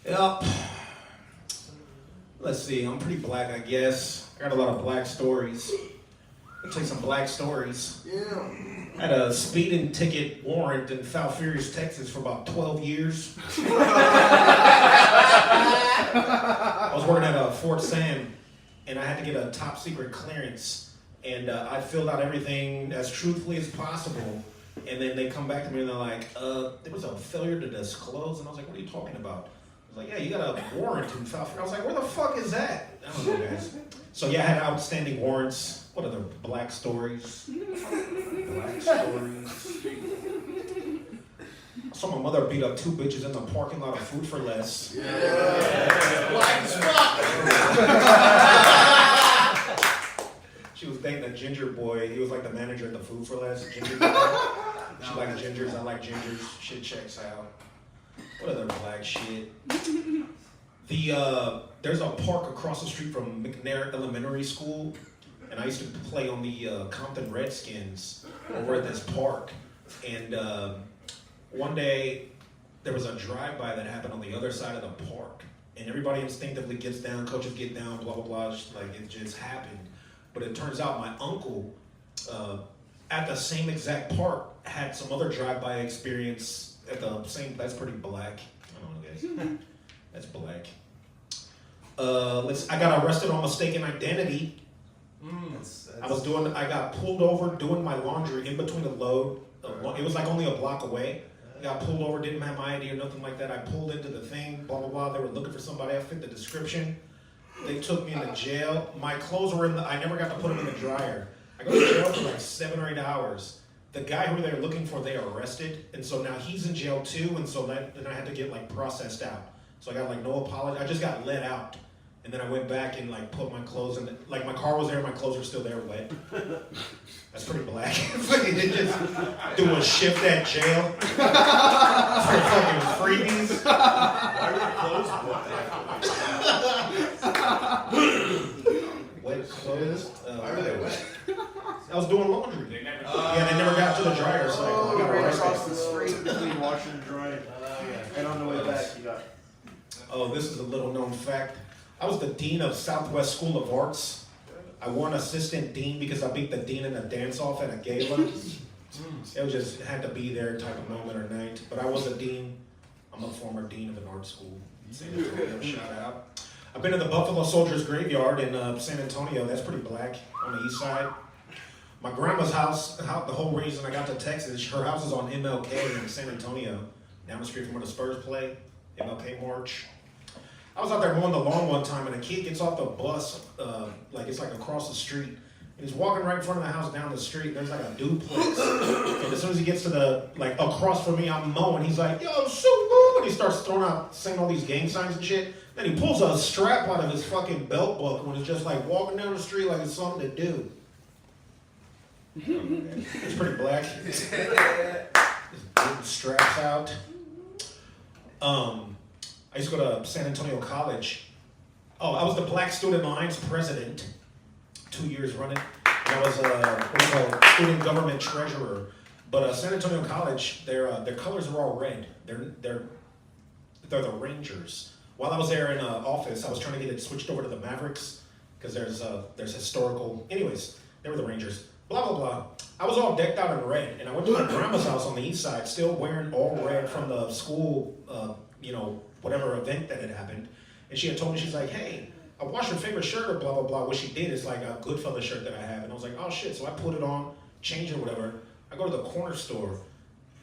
Yep. Let's see, I'm pretty black, I guess. I got a lot of black stories. I'll tell you some black stories. Yeah. I had a speeding ticket warrant in Falfurrias, Texas for about 12 years. I was working at Fort Sam, and I had to get a top secret clearance. And I filled out everything as truthfully as possible. And then they come back to me and they're like, there was a failure to disclose. And I was like, what are you talking about? I was like, yeah, you got a warrant in Falfurrias. I was like, where the fuck is that? I don't know, guys. So yeah, I had outstanding warrants. What other black stories? Black stories. I saw my mother beat up 2 bitches in the parking lot of Food for Less. Black as fuck. She was dating a ginger boy. He was like the manager at the Food for Less. Ginger boy. She likes gingers. I like gingers. Shit checks out. What other black shit? There's a park across the street from McNair Elementary School, and I used to play on the Compton Redskins over at this park. And one day there was a drive-by that happened on the other side of the park, and everybody instinctively gets down, coaches get down, blah blah blah. Like it just happened. But it turns out my uncle at the same exact park had some other drive-by experience at the same. That's pretty black. I don't know, guys. That's black. I got arrested on mistaken identity. I got pulled over doing my laundry in between a load. It was like only a block away. I got pulled over, didn't have my ID or nothing like that. I pulled into the thing, blah, blah, blah. They were looking for somebody. I fit the description. They took me into jail. My clothes were I never got to put them in the dryer. I go to jail for like 7 or 8 hours. The guy who they were looking for, they arrested. And so now he's in jail too. And so then I had to get like processed out. So I got like no apology. I just got let out. And then I went back and like put my clothes in. Like my car was there, my clothes were still there wet. That's pretty black. Just do a shift at jail. For fucking freebies. Why were your clothes wet? Wet clothes. Why were they wet? I was doing laundry. They never. Yeah, they never got to the dryer, so I got right arrested. across the street between washing and drying. And on the way back, you got. Oh, this is a little known fact. I was the dean of Southwest School of Arts. I won assistant dean because I beat the dean in a dance-off at a gala. It was just had to be there type of moment or night. But I was a dean. I'm a former dean of an art school in San Antonio. Shout out. I've been to the Buffalo Soldiers Graveyard in San Antonio. That's pretty black on the east side. My grandma's house, the whole reason I got to Texas, her house is on MLK in San Antonio, down the street from where the Spurs play, MLK March. I was out there mowing the lawn one time, and a kid gets off the bus, it's like across the street, and he's walking right in front of the house down the street. There's like a duplex, and as soon as he gets to across from me, I'm mowing. He's like, "Yo, shoot!" And he starts saying all these gang signs and shit. Then he pulls a strap out of his fucking belt buckle and is just like walking down the street like it's something to do. It's pretty black. Just getting straps out. I used to go to San Antonio College. Oh, I was the Black Student Alliance president, 2 years running. And I was student government treasurer. But San Antonio College, their colors are all red. They're the Rangers. While I was there in office, I was trying to get it switched over to the Mavericks because there's historical. Anyways, they were the Rangers. Blah blah blah. I was all decked out in red, and I went to my grandma's house on the east side, still wearing all red from the school, whatever event that had happened. And she had told me, she's like, "Hey, I washed your favorite shirt," or blah blah blah. What she did is like a Goodfellas shirt that I have, and I was like, "Oh shit!" So I put it on, changed it, whatever. I go to the corner store.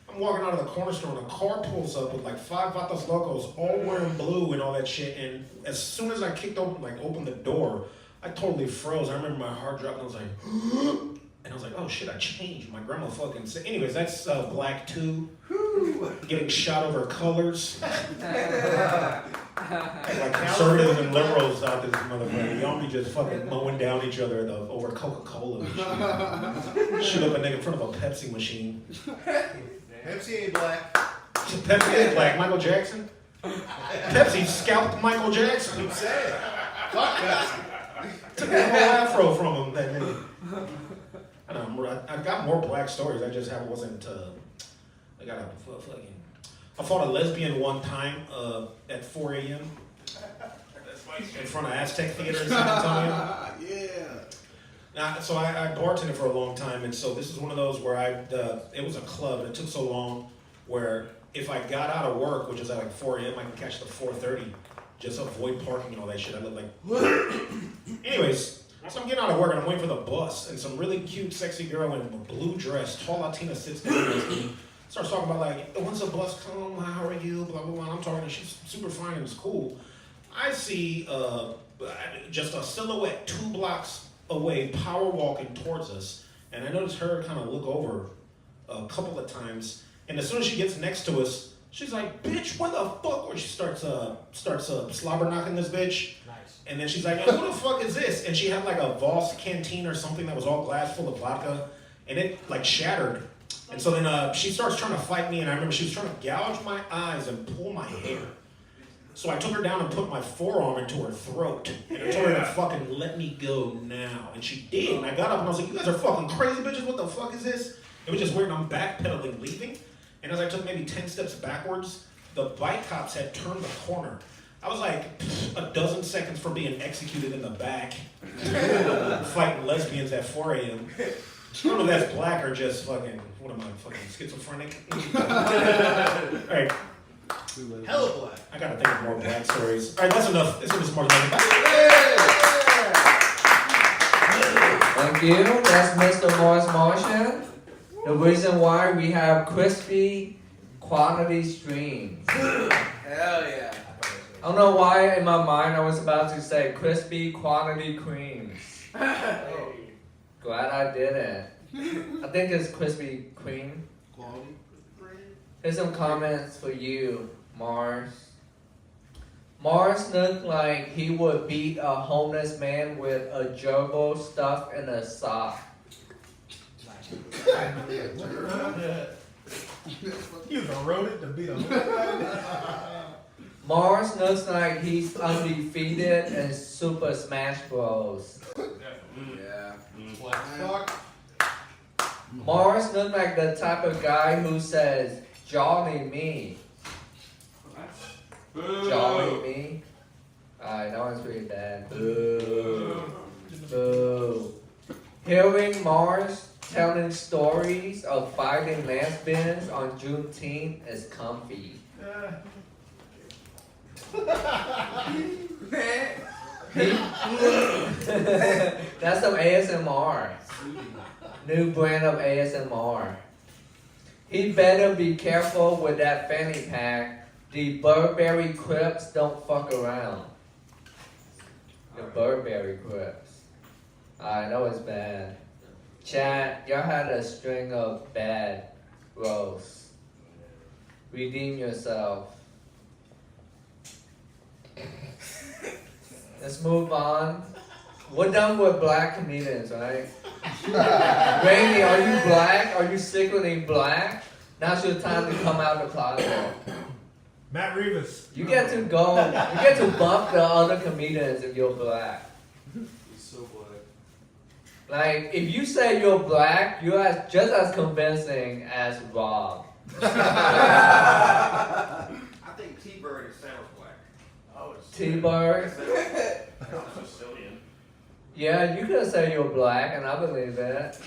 I'm walking out of the corner store, and a car pulls up with like 5 Vatos Locos, all wearing blue and all that shit. And as soon as I opened the door, I totally froze. I remember my heart dropped, and I was like, and I was like, "Oh shit, I changed." My grandma fucking said. Anyways, that's black too. Getting shot over colors. Like conservatives and liberals out this motherfucker. Y'all be just fucking mowing down each other over Coca-Cola and shit. Shoot up a nigga in front of a Pepsi machine. Pepsi ain't black. Pepsi is black. Michael Jackson? Pepsi scalped Michael Jackson. I'm saying. Fuck Pepsi. Took the whole afro from him that nigga. I got more black stories. I just wasn't. I fought a lesbian one time at 4 a.m. in front of Aztec Theater in San Antonio. Yeah. So I bartended for a long time, and so this is one of those where it was a club, and it took so long where if I got out of work, which is at like 4 a.m., I can catch the 4:30, just avoid parking and all that shit. I look like. Anyways, so I'm getting out of work and I'm waiting for the bus, and some really cute, sexy girl in a blue dress, tall Latina, sits down next to me, starts talking about like, "When's the bus come? How are you?" Blah blah blah. And I'm talking, and she's super fine and it's cool. I see just a silhouette 2 blocks away, power walking towards us, and I noticed her kind of look over a couple of times, and as soon as she gets next to us, she's like, "Bitch, what the fuck?" Or she starts slobber knocking this bitch. Nice. And then she's like, "Who the fuck is this?" And she had like a Voss canteen or something that was all glass full of vodka, and it like shattered. And so then she starts trying to fight me, and I remember she was trying to gouge my eyes and pull my hair. So I took her down and put my forearm into her throat, and I told her to fucking let me go now. And she did, and I got up and I was like, "You guys are fucking crazy bitches, what the fuck is this?" It was just weird, and I'm backpedaling, leaving. And as I took maybe 10 steps backwards, the bike cops had turned the corner. I was like a dozen seconds from being executed in the back, fighting lesbians at 4 a.m. I don't know if that's black or just fucking, what am I, fucking schizophrenic? All right. Hella black. I gotta think of more black stories. All right, that's enough. This is more than Thank you. That's Mr. Morris Martian. The reason why we have crispy quantity streams. Hell yeah. I don't know why in my mind I was about to say crispy quantity creams. Glad I did it. I think it's Krispy Kreme. Quality. Here's some comments for you, Mars. Mars looked like he would beat a homeless man with a gerbil stuffed in a sock. You was a rodent to be a Mars looks like he's undefeated in Super Smash Bros. Yeah. fuck. Mars looks like the type of guy who says, "Jolly me." Jolly me. Alright, that one's pretty bad. Boo. Boo. Hearing Mars telling stories of fighting lesbians on Juneteenth is comfy. That's some ASMR. New brand of ASMR. He better be careful with that fanny pack. The Burberry Crips don't fuck around. The Burberry Crips. I know it's bad. Chat, y'all had a string of bad roasts. Redeem yourself. Let's move on. We're done with black comedians, right? Rainy, are you black? Are you secretly black? Now's your time to come out of the closet. Matt Rivas. You get to go. You get to bump the other comedians if you're black. He's so black. Like, if you say you're black, you're just as convincing as Rob. I think T-Bird is sounds black. Oh, it's T-Bird. Sicilian. Yeah, you could say you're black, and I believe it.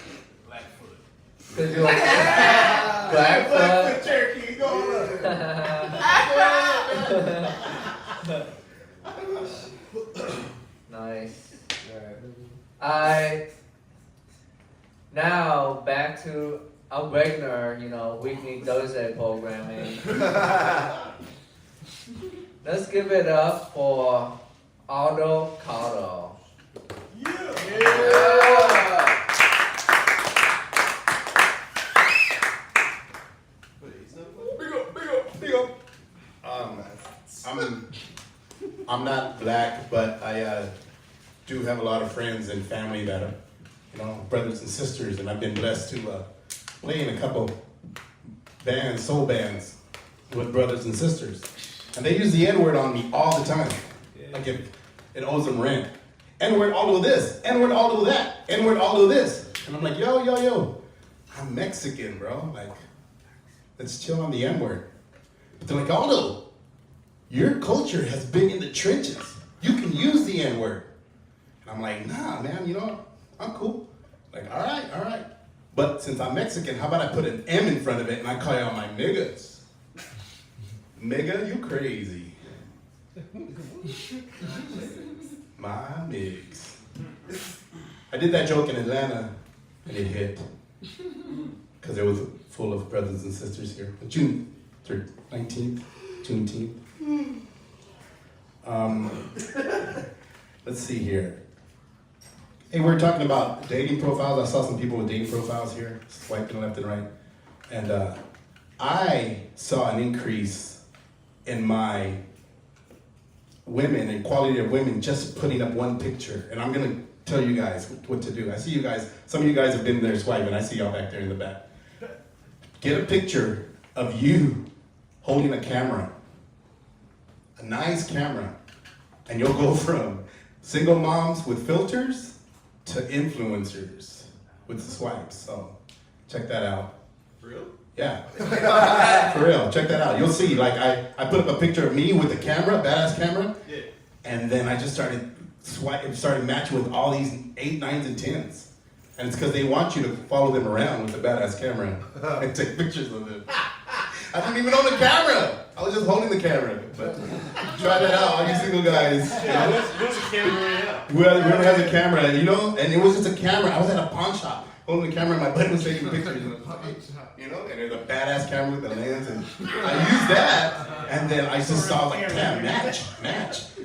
Blackfoot. Cause you're Blackfoot. Cherokee, go Nice. Now back to a regular, weekly Thursday programming. Let's give it up for Aldo Cardo. I'm not black, but I do have a lot of friends and family that are, brothers and sisters, and I've been blessed to play in a couple bands, soul bands, with brothers and sisters. And they use the N-word on me all the time. Like it owes them rent. N-word, I'll do this. N-word, I'll do that. N-word, I'll do this. And I'm like, yo. I'm Mexican, bro. Like, let's chill on the N-word. But they're like, Aldo, your culture has been in the trenches. You can use the N-word. And I'm like, nah, man, I'm cool. Like, all right. But since I'm Mexican, how about I put an M in front of it and I call y'all my niggas? Nigga, you crazy. My niggas. I did that joke in Atlanta and it hit. Because it was full of brothers and sisters here. June 19th, Juneteenth. Let's see here. Hey, we're talking about dating profiles. I saw some people with dating profiles here, swiping left and right. And I saw an increase in my women and quality of women just putting up one picture. And I'm going to tell you guys what to do. I see you guys, some of you guys have been there swiping. I see y'all back there in the back. Get a picture of you holding a camera, a nice camera, and you'll go from single moms with filters to influencers with swipes. So check that out. For real? Yeah. For real, check that out. You'll see, like I put up a picture of me with the camera, badass camera, Yeah. and then I just started matching with all these 8, 9s, and 10s. And it's because they want you to follow them around with the badass camera and take pictures of them. I didn't even own the camera. I was just holding the camera. But try that out, all you single guys. Yeah, where's the camera right now? Whoever has a camera, and it was just a camera. I was at a pawn shop holding the camera, and my buddy was taking pictures in the pocket, and there's a badass camera with the lens, and I used that, and then I just saw like, damn, match.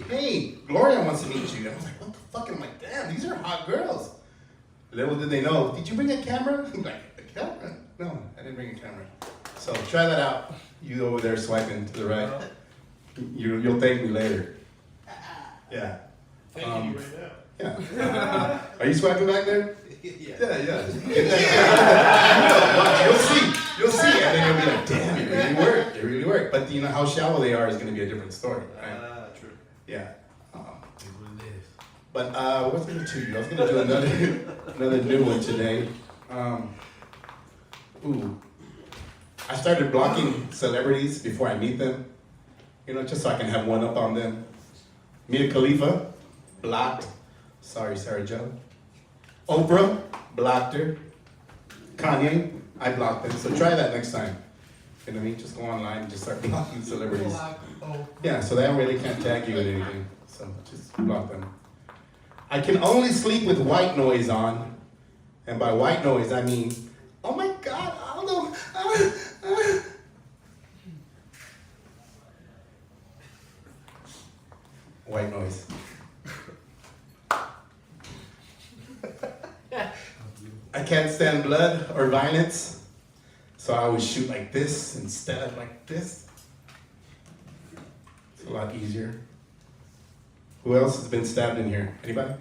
Hey, Gloria wants to meet you. And I was like, what the fuck? And I'm like, damn, these are hot girls. Little did they know, did you bring a camera? I'm like, a camera? No, I didn't bring a camera. So try that out. You over there swiping to the right. You'll thank me later. Yeah. Thank you right now. Yeah. Are you swiping back there? Yeah. Yeah. Get that. You'll see. And then you'll be like, damn. how shallow they are is going to be a different story, right? True. Yeah. But what's going to do you? I was going to do another new one today. I started blocking celebrities before I meet them, just so I can have one up on them. Mia Khalifa, blocked. Sorry, Sarah Jo. Oprah, blocked her. Kanye, I blocked them. So try that next time. You know what I mean? Just go online and just start blocking celebrities. Yeah, so that way they can't tag you in anything. So just block them. I can only sleep with white noise on. And by white noise, I mean, oh my God, Aldo. White noise. I can't stand blood or violence, so I always shoot like this instead of like this. It's a lot easier. Who else has been stabbed in here? Anybody?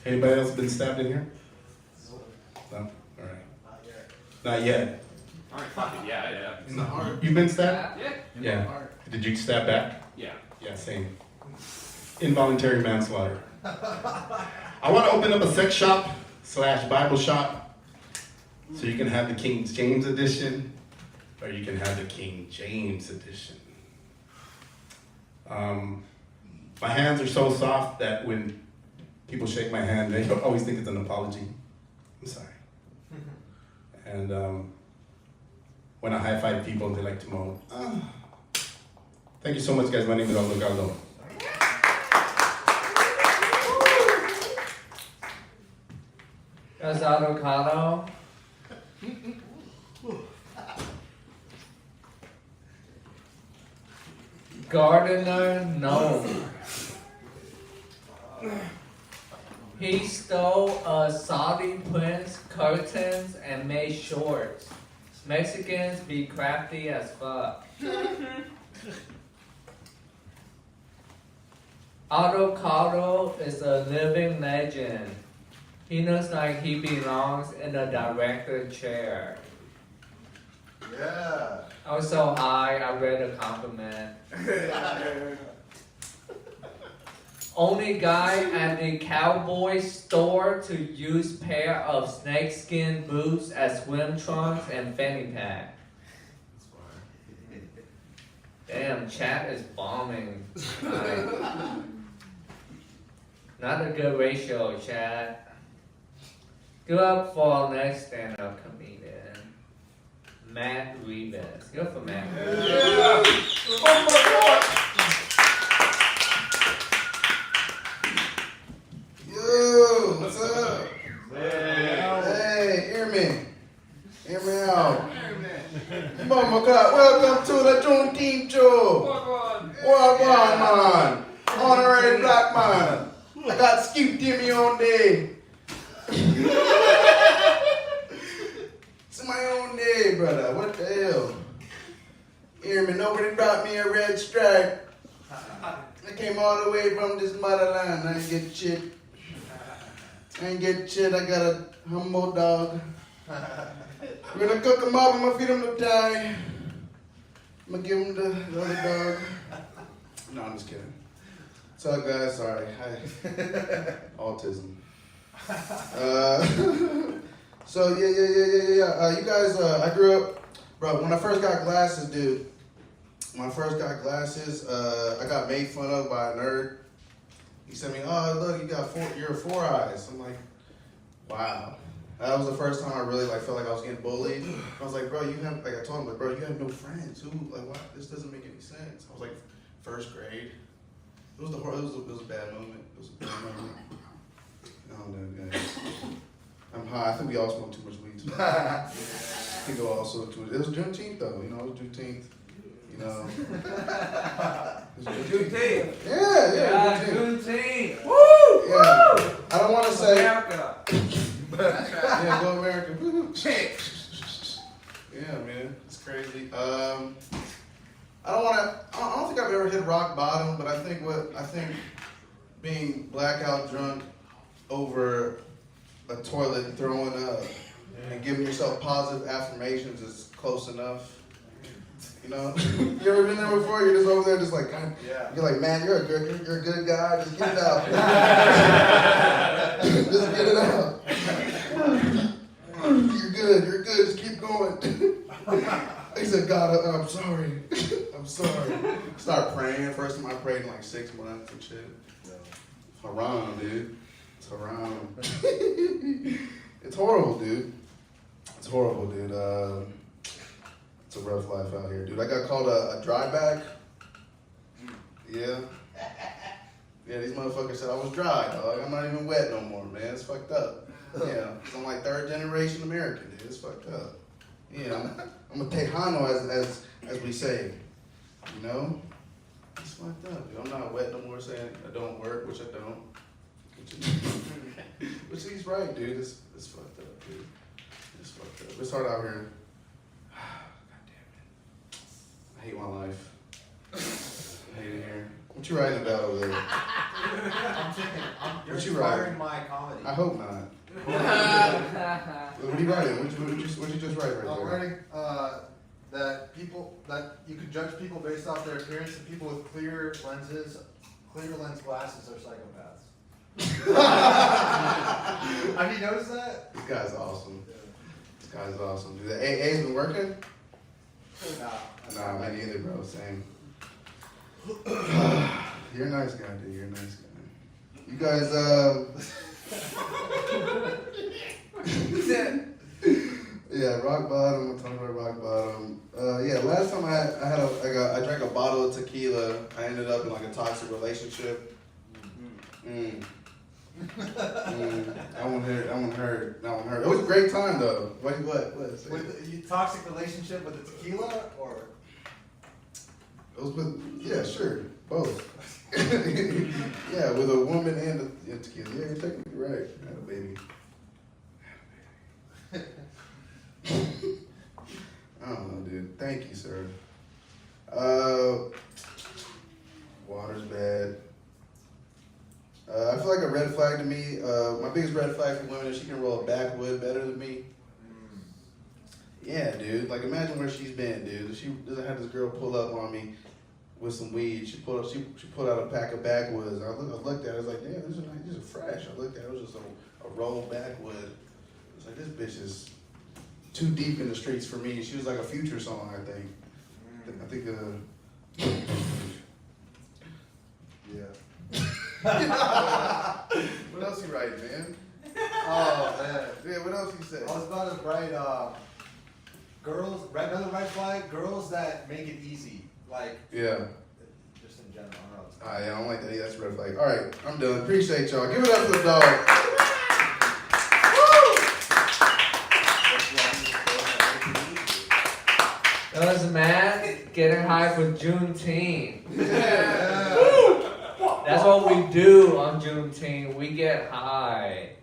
Anybody else been stabbed in here? No? All right. Not yet. All right, fuck it, yeah. In the heart. You've been stabbed? Yeah. Yeah. Did you stab back? Yeah. Yeah, same. Involuntary manslaughter. I want to open up a sex shop / Bible shop, so you can have the King James edition, or you can have the King James edition. My hands are so soft that when people shake my hand, they always think it's an apology. I'm sorry. And when I high five people, they like to moan. Thank you so much, guys. My name is Aldo Galdo. There's avocado. Gardener, no. He stole a Saudi prince curtains and made shorts. Mexicans be crafty as fuck. Avocado is a living legend. He looks like he belongs in the director chair. Yeah. I was so high, I read a compliment. Only guy at the cowboy store to use pair of snakeskin boots as swim trunks and fanny pack. Damn, chat is bombing. Not a good ratio, chat. Good up for next stand-up comedian, Matt Rees. Good for Matt. Yeah. Oh my God. Yo, what's up? Hey, hear me. Hear me out. Come on, my God. Welcome to the Juneteenth show. Wagwan, man. Honorary black man. I got Skip Timmy on day. It's my own day, brother. What the hell? Hear me, nobody brought me a red stripe. I came all the way from this motherland. I ain't get shit. I got a humble dog. We're gonna cook him up. I'm gonna feed him the tie. I'm gonna give him the other dog. No, I'm just kidding. What's up, guys? Sorry. Autism. So yeah. You guys, I grew up, bro. When I first got glasses, dude. When I first got glasses, I got made fun of by a nerd. He said to me, "Oh, look, you're 4 eyes." I'm like, wow. That was the first time I really felt like I was getting bullied. I was like, bro, I told him, bro, you have no friends. What? This doesn't make any sense. I was like, first grade. It was a bad moment. It was a bad moment. Oh no, guys. I'm high. I think we all smoked too much weed too. I think we all smoked too much. It was Juneteenth though. It was Juneteenth. It was Juneteenth. Yeah. Juneteenth. Woo! Yeah. I don't want to say. America. That's right. Yeah, go America. Yeah, man. It's crazy. I don't think I've ever hit rock bottom, but I think being blackout drunk over a toilet and throwing up and giving yourself positive affirmations is close enough. You know, you ever been there before? You're just over there, just like, God, you're like, man, you're a good guy. Just get it out. Just get it out. You're good. Just keep going. He said, God, I'm sorry. I'm sorry. Start praying. First time I prayed in like 6 months and shit. Haram, dude. It's haram. It's horrible, dude. It's horrible, dude. It's a rough life out here, dude. I got called a dry back. Yeah. Yeah, these motherfuckers said I was dry, dog. I'm not even wet no more, man. It's fucked up. Yeah, I'm like 3rd generation American, dude. It's fucked up. Yeah, I'm a Tejano, as we say. You know? It's fucked up, dude. I'm not wet no more saying I don't work, which I don't. Which he's right, dude. It's fucked up, dude. It's fucked up. It's hard out here. God damn it. I hate my life. I hate it here. What you writing about over there? You're What you writing? inspiring my comedy. I hope not. What are you writing? What you just write right I'm there? writing that you could judge people based off their appearance, and people with clear lens glasses are psychopaths. Have you noticed that? This guy's awesome. This guy's awesome. Dude, the AA's been working? Nah, me neither, bro. Same. You're a nice guy, dude. You're a nice guy. You guys, yeah, rock bottom. I'm talking about rock bottom. Yeah, last time I drank a bottle of tequila. I ended up in like a toxic relationship. That one hurt. It was a great time though. What? With the toxic relationship with the tequila, or? It was with, yeah, sure, both. Yeah, with a woman and a tequila. Yeah, you're technically right. I had a baby. I don't know, dude. Thank you, sir. Water's bad. I feel like a red flag to me. My biggest red flag for women is she can roll a backwood better than me. Yeah, dude. Like, imagine where she's been, dude. She doesn't have this girl pull up on me with some weed. She pulled out a pack of backwoods. I looked at it. I was like, damn, these are fresh. I looked at it. It was just a rolled backwood. I was like, this bitch is too deep in the streets for me. She was like a Future song, I think. Yeah. What else you writing, man? Oh, man. Yeah, what else you say? I was about to write another red flag, girls that make it easy. Like, yeah. Just in general. I don't know. Yeah, I don't like that. Yeah, that's a red flag. All right, I'm done. Appreciate y'all. Give it up for the dog. That was Matt getting high for Juneteenth. Yeah. That's what we do on Juneteenth. We get high.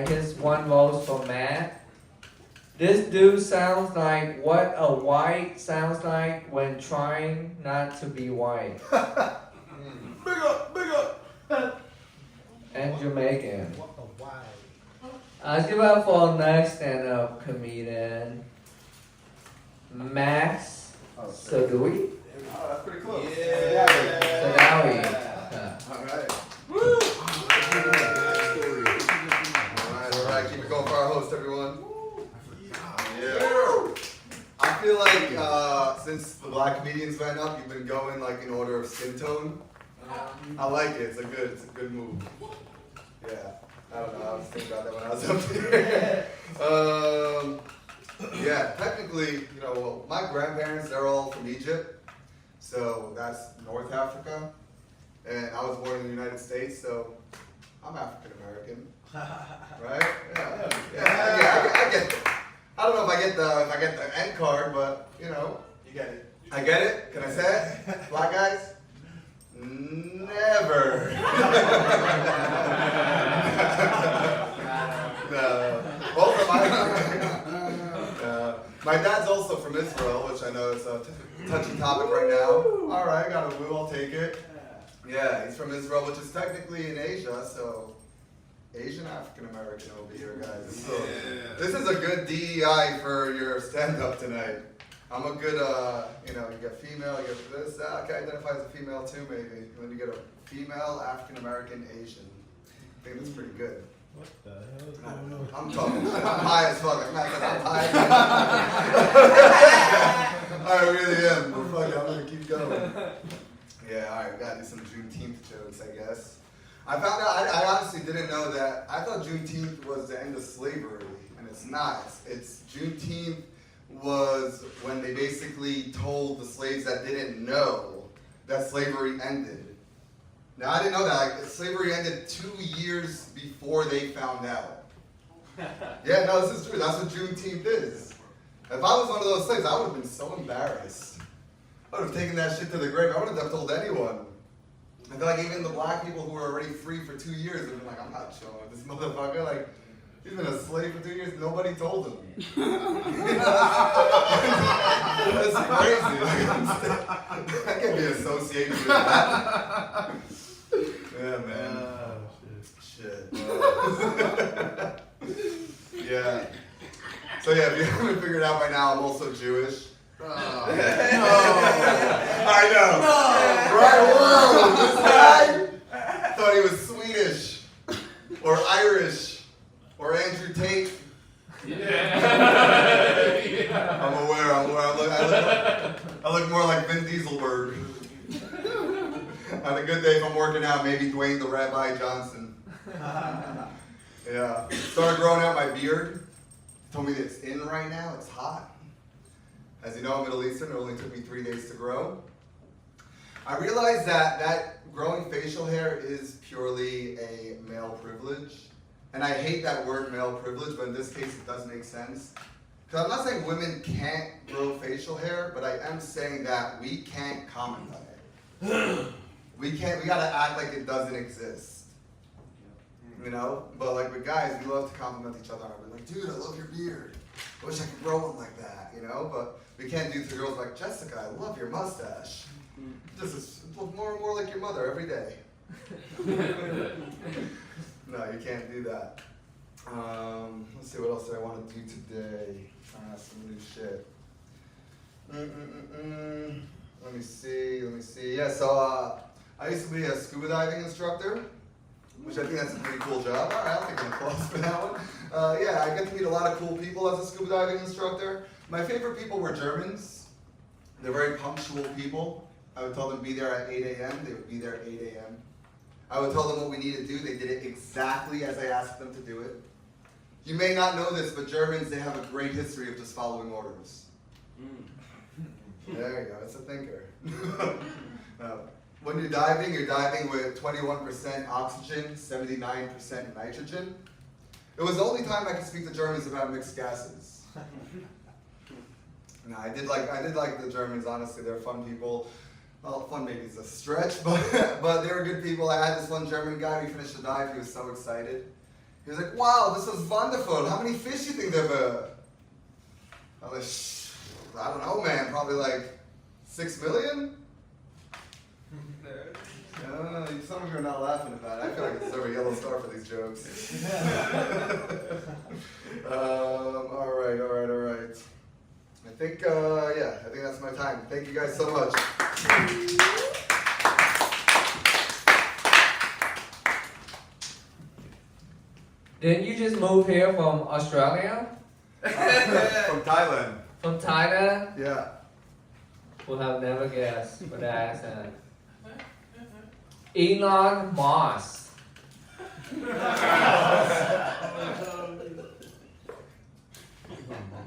Here's one vote for Matt. This dude sounds like what a white sounds like when trying not to be white. Big up. And Jamaican. Let's give it up for our next stand-up comedian, Max Sadoui. Oh, that's pretty close. Yeah. Sadawi. All right. Woo! All right. Keep it going for our host, everyone. Yeah. I feel like since the black comedians went up, you've been going like in order of skin tone. I like it. It's a good move. Yeah. I don't know. I was thinking about that when I was up there. Yeah. Technically, well, my grandparents, they're all from Egypt. So that's North Africa. And I was born in the United States, so I'm African American. Right? Yeah. I get it. I don't know if I get the end card, but you get it. I get it. Can I say it? Black guys? Never. No. Both of my dad's also from Israel, which I know is a touchy topic right now. All right, got a woo. I'll take it. Yeah, he's from Israel, which is technically in Asia, so. Asian African American over here, guys. So, this is a good DEI for your stand-up tonight. I'm a good, you know, you get female, you get this, I can identify as a female too, maybe. And then you get a female, African American, Asian. I think that's pretty good. What the hell is going on? I'm talking shit. I'm high as fuck. Like Matt said, I'm high. I really am. But fuck it, I'm gonna keep going. Yeah, alright, we gotta do some Juneteenth jokes, I guess. I found out, I honestly didn't know that. I thought Juneteenth was the end of slavery, and it's not. It's Juneteenth was when they basically told the slaves that didn't know that slavery ended. Now, I didn't know that. Like, slavery ended 2 years before they found out. Yeah, no, this is true. That's what Juneteenth is. If I was one of those slaves, I would have been so embarrassed. I would have taken that shit to the grave. I wouldn't have told anyone. I feel like even the black people who were already free for 2 years would have been like, I'm not chilling with this motherfucker. Like, he's been a slave for 2 years. Nobody told him. That's crazy. Like, I can't be associated with that. Yeah, man. Shit. Yeah. So yeah, if you haven't figured it out by now, I'm also Jewish. No. I know. No. Right? Whoa, this guy thought he was Swedish or Irish or Andrew Tate. Yeah. I'm aware. I look more like Vin Dieselberg. On a good day, if I'm working out, maybe Dwayne the Rabbi Johnson. Yeah. Started growing out my beard. Told me that it's in right now. It's hot. As you know, I'm Middle Eastern. It only took me 3 days to grow. I realized that growing facial hair is purely a male privilege. And I hate that word male privilege, but in this case it does make sense. Because I'm not saying women can't grow facial hair, but I am saying that we can't comment on it. We gotta act like it doesn't exist. You know? But like with guys, we love to compliment each other. We're like, dude, I love your beard. I wish I could grow one like that, you know? But we can't do to girls like, Jessica, I love your mustache. This is more and more like your mother every day. No, you can't do that. Let's see, what else do I want to do today? Some new shit. Let me see. Yeah, so I used to be a scuba diving instructor, which I think that's a pretty cool job. All right, I'll take an applause for that one. Yeah, I get to meet a lot of cool people as a scuba diving instructor. My favorite people were Germans. They're very punctual people. I would tell them be there at 8 a.m. They would be there at 8 a.m. I would tell them what we need to do. They did it exactly as I asked them to do it. You may not know this, but Germans, they have a great history of just following orders. There you go, it's a thinker. When you're diving with 21% oxygen, 79% nitrogen. It was the only time I could speak to Germans about mixed gases. No, I did like the Germans, honestly. They're fun people. Well, fun maybe is a stretch, but they were good people. I had this one German guy, we finished the dive, he was so excited. He was like, wow, this was wonderful. How many fish do you think there were? I was like, I don't know, man, probably like 6 million? Some of you are not laughing about it. I feel like I deserve a yellow star for these jokes. All right. I think that's my time. Thank you guys so much. Didn't you just move here from Australia? From Thailand. From Thailand? Yeah. Would have never guessed with that accent. Elon Musk.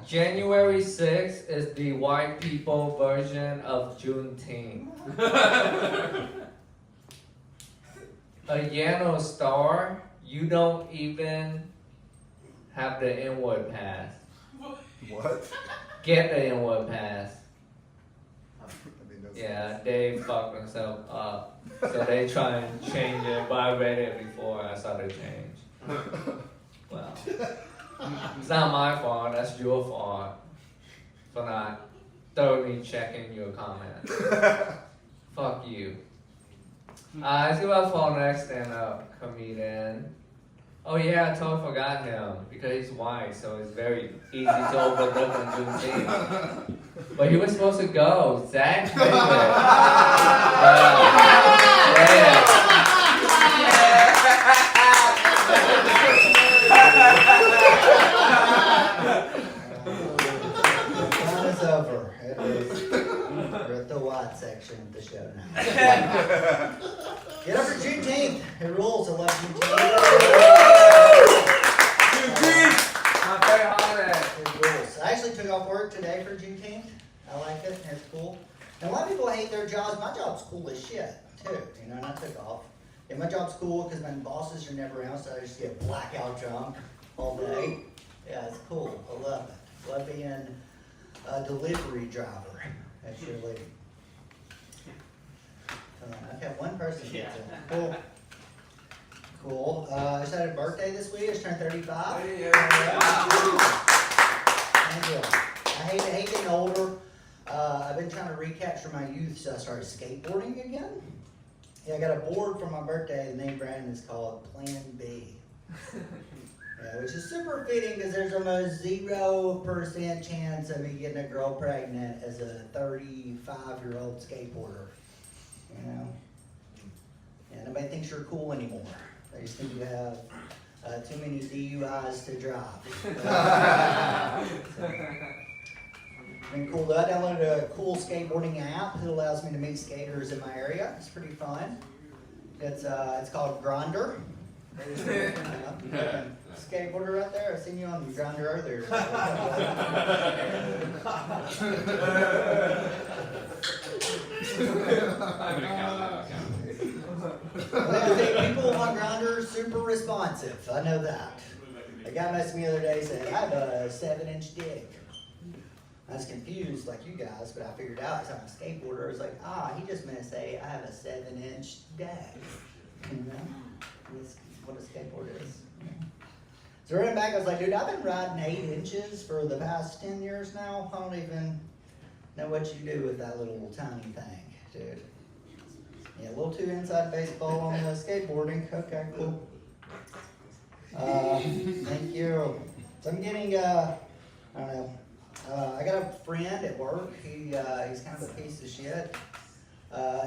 January 6th is the white people version of Juneteenth. A yellow star, you don't even have the inward pass. What? Get the inward pass. Yeah, they fucked themselves up. So they try and change it, but I read it before I saw the change. Well, it's not my fault, that's your fault for not thoroughly checking your comments. Fuck you. Let's go out for our next stand-up comedian. Oh yeah, I totally forgot him because he's white, so it's very easy to overlook on Juneteenth. But he was supposed to go. Zach's favorite. Time is over. We're at the white section of the show now. Get up for Juneteenth. It rules. I love Juneteenth. My favorite holiday. It rules. I actually took off work today for Juneteenth. I like it. It's cool. And a lot of people hate their jobs. My job's cool as shit, too. You know, and I took off. And my job's cool because my bosses are never around, so I just get blackout drunk all day. Yeah, it's cool. I love it. Love being a delivery driver at your living. I've had one person get it. Cool. Cool. I just had a birthday this week. I just turned 35. Thank you. I hate getting older. I've been trying to recapture my youth, so I started skateboarding again. Yeah, I got a board for my birthday. The name brand is called Plan B. Yeah, which is super fitting because there's almost 0% chance of me getting a girl pregnant as a 35-year-old skateboarder. You know? Yeah, nobody thinks you're cool anymore. They just think you have too many DUIs to drive. Been cool though. I downloaded a cool skateboarding app that allows me to meet skaters in my area. It's pretty fun. It's called Grindr. Skateboarder out there. I seen you on Grindr earlier. Well, I think people on Grindr are super responsive. I know that. A guy messaged me the other day and said, I have a 7-inch dick. I was confused like you guys, but I figured out because I'm a skateboarder. I was like, he just meant to say I have a 7-inch dick. You know? That's what a skateboard is. So running back, I was like, dude, I've been riding 8 inches for the past 10 years now. I don't even know what you do with that little tiny thing, dude. Yeah, a little too inside baseball on the skateboarding. Okay, cool. Thank you. So I'm getting, I don't know. I got a friend at work. He's kind of a piece of shit.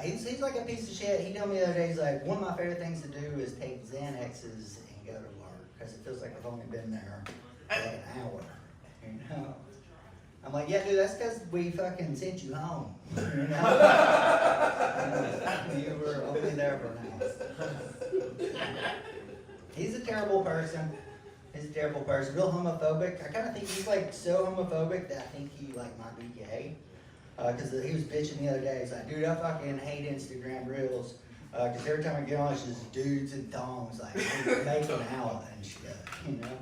He's like a piece of shit. He told me the other day, he's like, one of my favorite things to do is take Xanaxes and go to work because it feels like I've only been there like an hour. You know? I'm like, yeah, dude, that's because we fucking sent you home. You know? You were only there for an hour. He's a terrible person. He's a terrible person. Real homophobic. I kind of think he's like so homophobic that I think he like might be gay. Because he was bitching the other day. He's like, dude, I fucking hate Instagram Reels. Because every time I get on, it's just dudes and thongs like making out and shit. You know.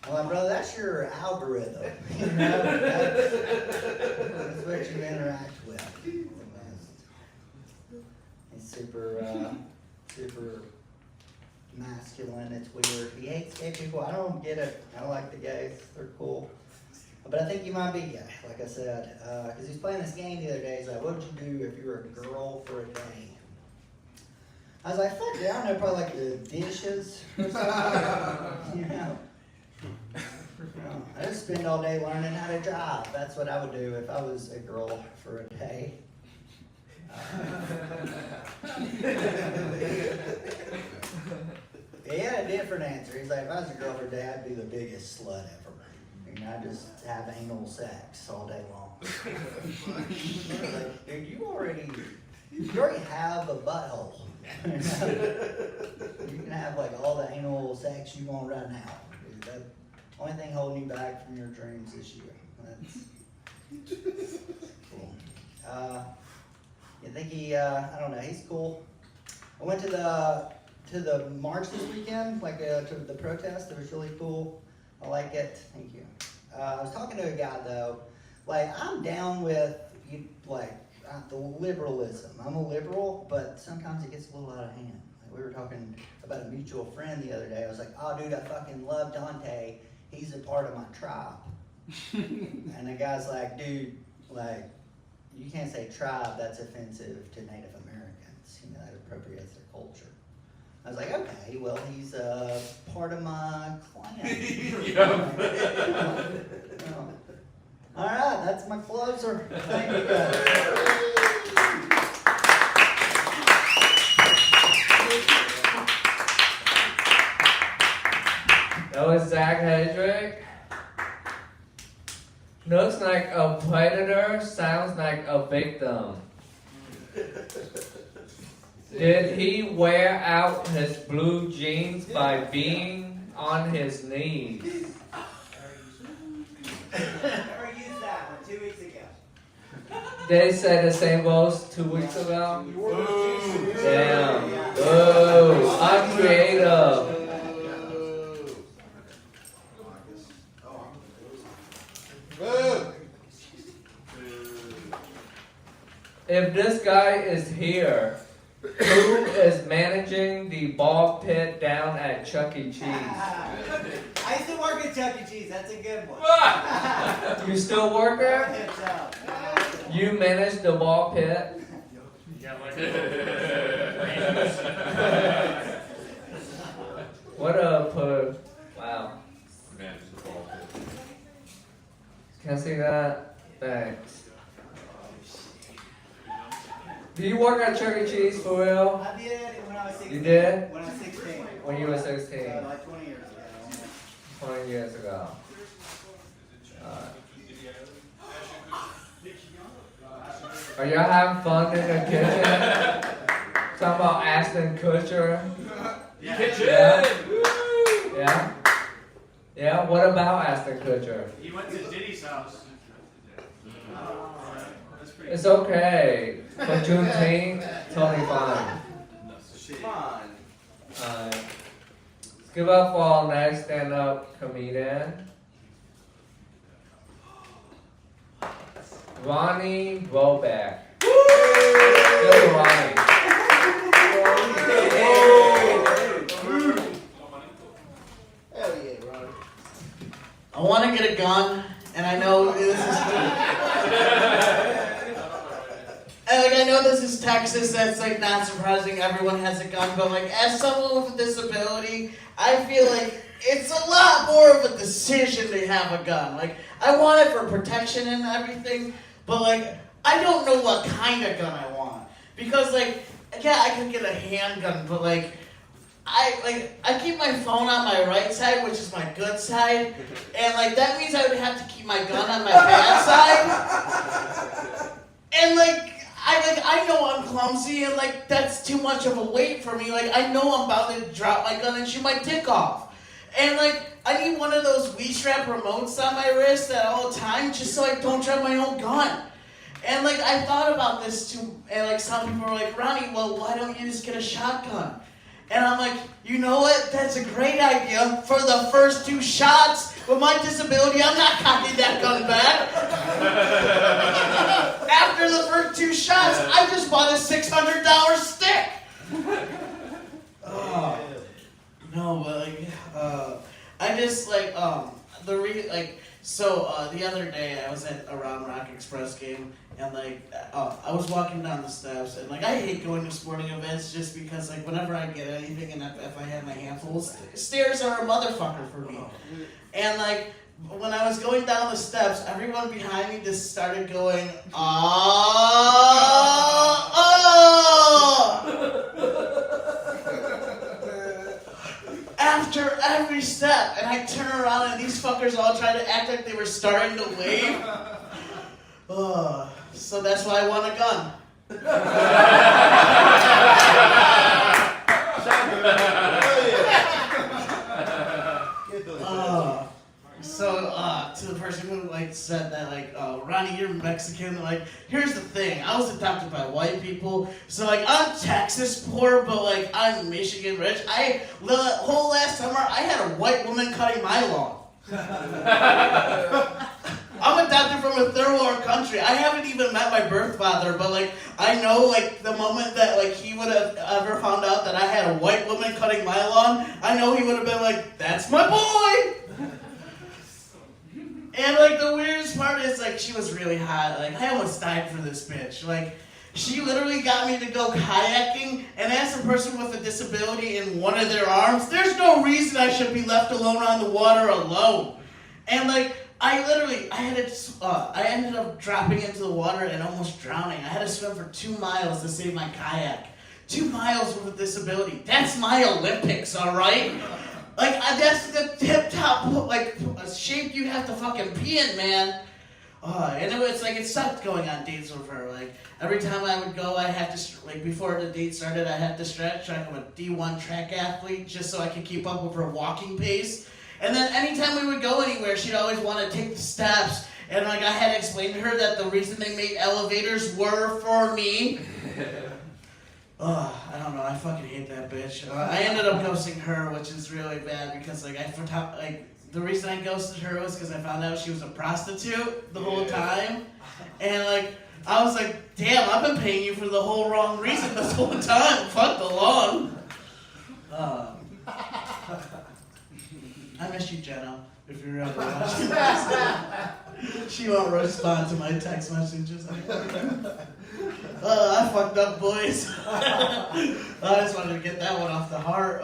I'm like, brother, that's your algorithm. You know, that's what you interact with. He's super masculine. It's weird. He hates gay people. I don't get it. I don't like the gays. They're cool. But I think you might be gay, like I said. Because he's playing this game the other day. He's like, what would you do if you were a girl for a day? I was like, fuck yeah, I don't know, probably like the dishes or something. You know. I just spend all day learning how to drive. That's what I would do if I was a girl for a day. He had a different answer. He's like, if I was a girl for a day, I'd be the biggest slut ever. I mean, I just have anal sex all day long. Like, dude, you already have a butthole. You can have like all the anal sex you want right now. Dude, the only thing holding you back from your dreams is you. That's cool. I think I don't know, he's cool. I went to the march this weekend, like to the protest. It was really cool. I like it. Thank you. I was talking to a guy though. Like, I'm down with the liberalism. I'm a liberal, but sometimes it gets a little out of hand. Like, we were talking about a mutual friend the other day. I was like, oh dude, I fucking love Dante. He's a part of my tribe. And the guy's like, dude, like, you can't say tribe, that's offensive to Native Americans. You know, that appropriates their culture. I was like, okay, well, he's part of my clan. All right, that's my closer. Thank you guys. That was Zach Hedrick. Looks like a predator, sounds like a victim. Did he wear out his blue jeans by being on his knees? Never used that one 2 weeks ago. They said the same goes 2 weeks ago? Damn. Oh, I'm creative. If this guy is here, who is managing the ball pit down at Chuck E. Cheese? I used to work at Chuck E. Cheese. That's a good one. You still work there? You manage the ball pit? What up, wow. Can I see that? Thanks. Do you work at Chuck E. Cheese for real? I did when I was 16. You did? When I was 16. When you were 16? Like 20 years ago. 20 years ago. Are y'all having fun in the kitchen? Talking about Ashton Kutcher? Kitchen! Yeah? Yeah? What about Ashton Kutcher? He went to Diddy's house. It's okay. For Juneteenth, totally fine. Fun. Let's give up for our next stand-up comedian. Ronnie Bob. Good Ronnie. Hell yeah, Ronnie. I want to get a gun, and I know this is. I know this is Texas, that's like not surprising, everyone has a gun, but like as someone with a disability, I feel like it's a lot more of a decision to have a gun. Like, I want it for protection and everything, but like, I don't know what kind of gun I want. Because like, yeah, I could get a handgun, but like, I keep my phone on my right side, which is my good side, and like that means I would have to keep my gun on my bad side. And like, I know I'm clumsy and like that's too much of a weight for me. Like I know I'm about to drop my gun and shoot my dick off. And like I need one of those Wii-strap remotes on my wrist at all times just so I don't drop my own gun. And like I thought about this too, and like some people were like, Ronnie, well why don't you just get a shotgun? And I'm like, you know what? That's a great idea for the first 2 shots. With my disability, I'm not cocking that gun back. After the first 2 shots, I just bought a $600 stick. No, but like, I just like the other day I was at a Round Rock Express game and like I was walking down the steps and like I hate going to sporting events just because like whenever I get anything and if I have my handfuls, stairs are a motherfucker for me. And like when I was going down the steps, everyone behind me just started going, after every step, and I turn around and these fuckers all try to act like they were starting to wave. So that's why I want a gun. To the person who like said that like Ronnie, you're Mexican, like here's the thing, I was adopted by white people, so like I'm Texas poor, but like I'm Michigan rich. The whole last summer I had a white woman cutting my lawn. I'm adopted from a third world country. I haven't even met my birth father, but like I know like the moment that like he would have ever found out that I had a white woman cutting my lawn, I know he would have been like, that's my boy. And like the weirdest part is like she was really hot. Like I almost died for this bitch. Like She literally got me to go kayaking, and as a person with a disability in one of their arms, there's no reason I should be left alone on the water alone. And like, I ended up dropping into the water and almost drowning. I had to swim for 2 miles to save my kayak. 2 miles with a disability. That's my Olympics, all right? Like, that's the tip-top, like, shape you have to fucking pee in, man. And it sucked going on dates with her. Like, every time I would go, I had to, like, before the date started, I had to stretch. I'm a D1 track athlete just so I could keep up with her walking pace. And then anytime we would go anywhere, she'd always want to take the steps. And, like, I had to explain to her that the reason they made elevators were for me. I don't know. I fucking hate that bitch. I ended up ghosting her, which is really bad because, like, the reason I ghosted her was because I found out she was a prostitute the whole time. And, like, I was like, damn, I've been paying you for the whole wrong reason this whole time. Fuck the lawn. I miss you, Jenna, if you're ever watching this. She won't respond to my text messages anymore. I fucked up, boys. I just wanted to get that one off the heart.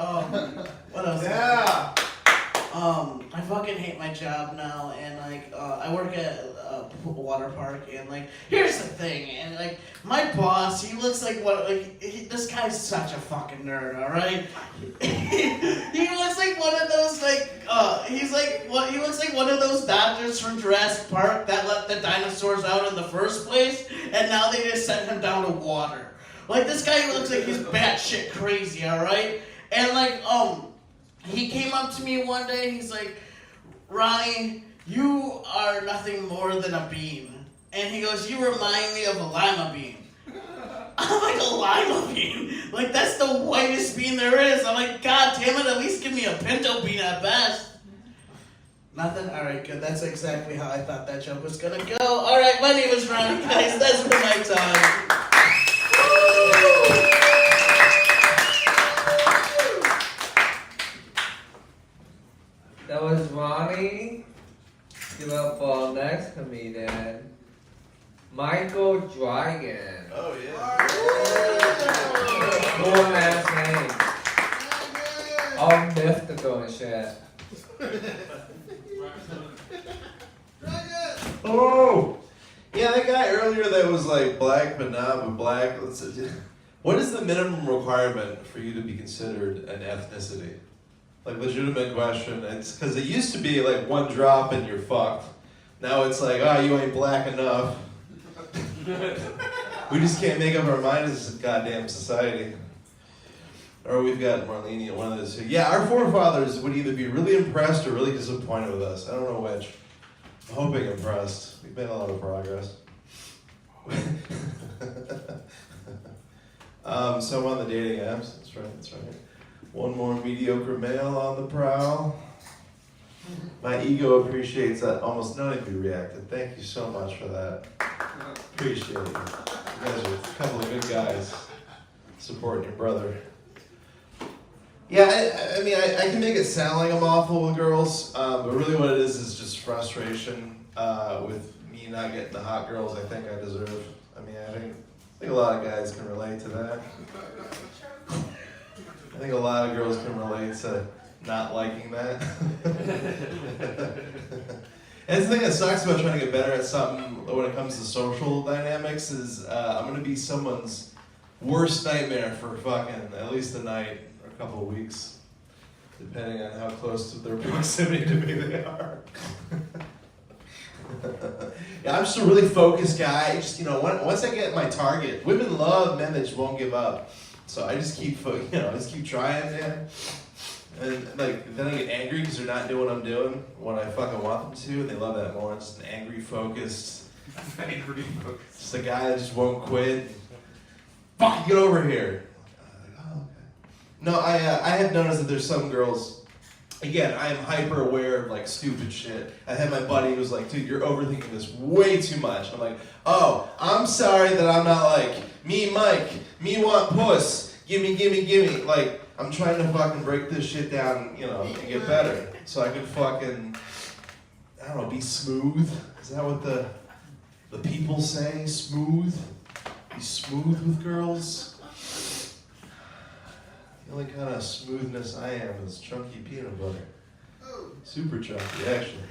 What else? Yeah. I fucking hate my job now, and like, I work at a water park, and like, here's the thing, and like, my boss, he looks like this guy's such a fucking nerd, all right? He looks like one of those he looks like one of those doctors from Jurassic Park that let the dinosaurs out in the first place, and now they just sent him down to water. Like, this guy looks like he's batshit crazy, all right? And like, he came up to me one day, he's like, Ronnie, you are nothing more than a bean. And he goes, you remind me of a lima bean. I'm like, a lima bean? Like, that's the whitest bean there is. I'm like, God damn it, at least give me a pinto bean at best. Nothing? Alright, good. That's exactly how I thought that joke was gonna go. Alright, my name is Ronnie, guys. That's been my time. That was Ronnie. Give up for our next comedian, Michael Dragon. Oh yeah. Cool ass name. All mythical and shit. Oh! Yeah, that guy earlier that was like black but not but black. What is the minimum requirement for you to be considered an ethnicity? Like, legitimate question. It's because it used to be like one drop and you're fucked. Now it's like, you ain't black enough. We just can't make up our mind as a goddamn society. Or we've got more lenient, one of those two. Yeah, our forefathers would either be really impressed or really disappointed with us. I don't know which. I'm hoping impressed. We've made a lot of progress. So I'm on the dating apps. That's right. One more mediocre male on the prowl. My ego appreciates that almost none of you reacted. Thank you so much for that. Appreciate it. You guys are a couple of good guys supporting your brother. Yeah, I mean, I can make it sound like I'm awful with girls, but really what it is just frustration with me not getting the hot girls I think I deserve. I mean, I think a lot of guys can relate to that. I think a lot of girls can relate to not liking that. And the thing that sucks about trying to get better at something when it comes to social dynamics is I'm going to be someone's worst nightmare for fucking at least a night or a couple of weeks, depending on how close to their proximity to me they are. Yeah, I'm just a really focused guy. Just, once I get my target, women love men that just won't give up. So I just keep, trying, man. And then I get angry because they're not doing what I'm doing when I fucking want them to, and they love that more. It's just an angry, focused. Just a guy that just won't quit. Fucking get over here. Oh, okay. No, I have noticed that there's some girls. Again, I am hyper aware of stupid shit. I had my buddy who was like, dude, you're overthinking this way too much. I'm like, oh, I'm sorry that I'm not me, Mike, me want puss, gimme. I'm trying to fucking break this shit down, and get better. So I could fucking, I don't know, be smooth. Is that what the people say? Smooth? Be be smooth with girls. The only kind of smoothness I am is chunky peanut butter. Super chunky, actually.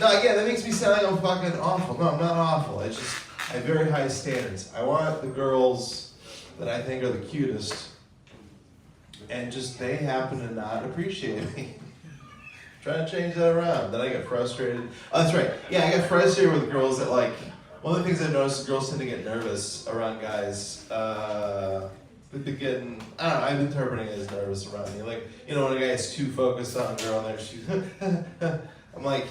No, again, that makes me sound like I'm fucking awful. No, I'm not awful. I have very high standards. I want the girls that I think are the cutest, and just they happen to not appreciate me. Trying to change that around. Then I get frustrated. Oh, that's right. Yeah, I get frustrated with girls that like. One of the things I've noticed is girls tend to get nervous around guys. They've been getting, I don't know, I'm interpreting it as nervous around me. Like, you know, when a guy is too focused on a girl and she's, I'm like,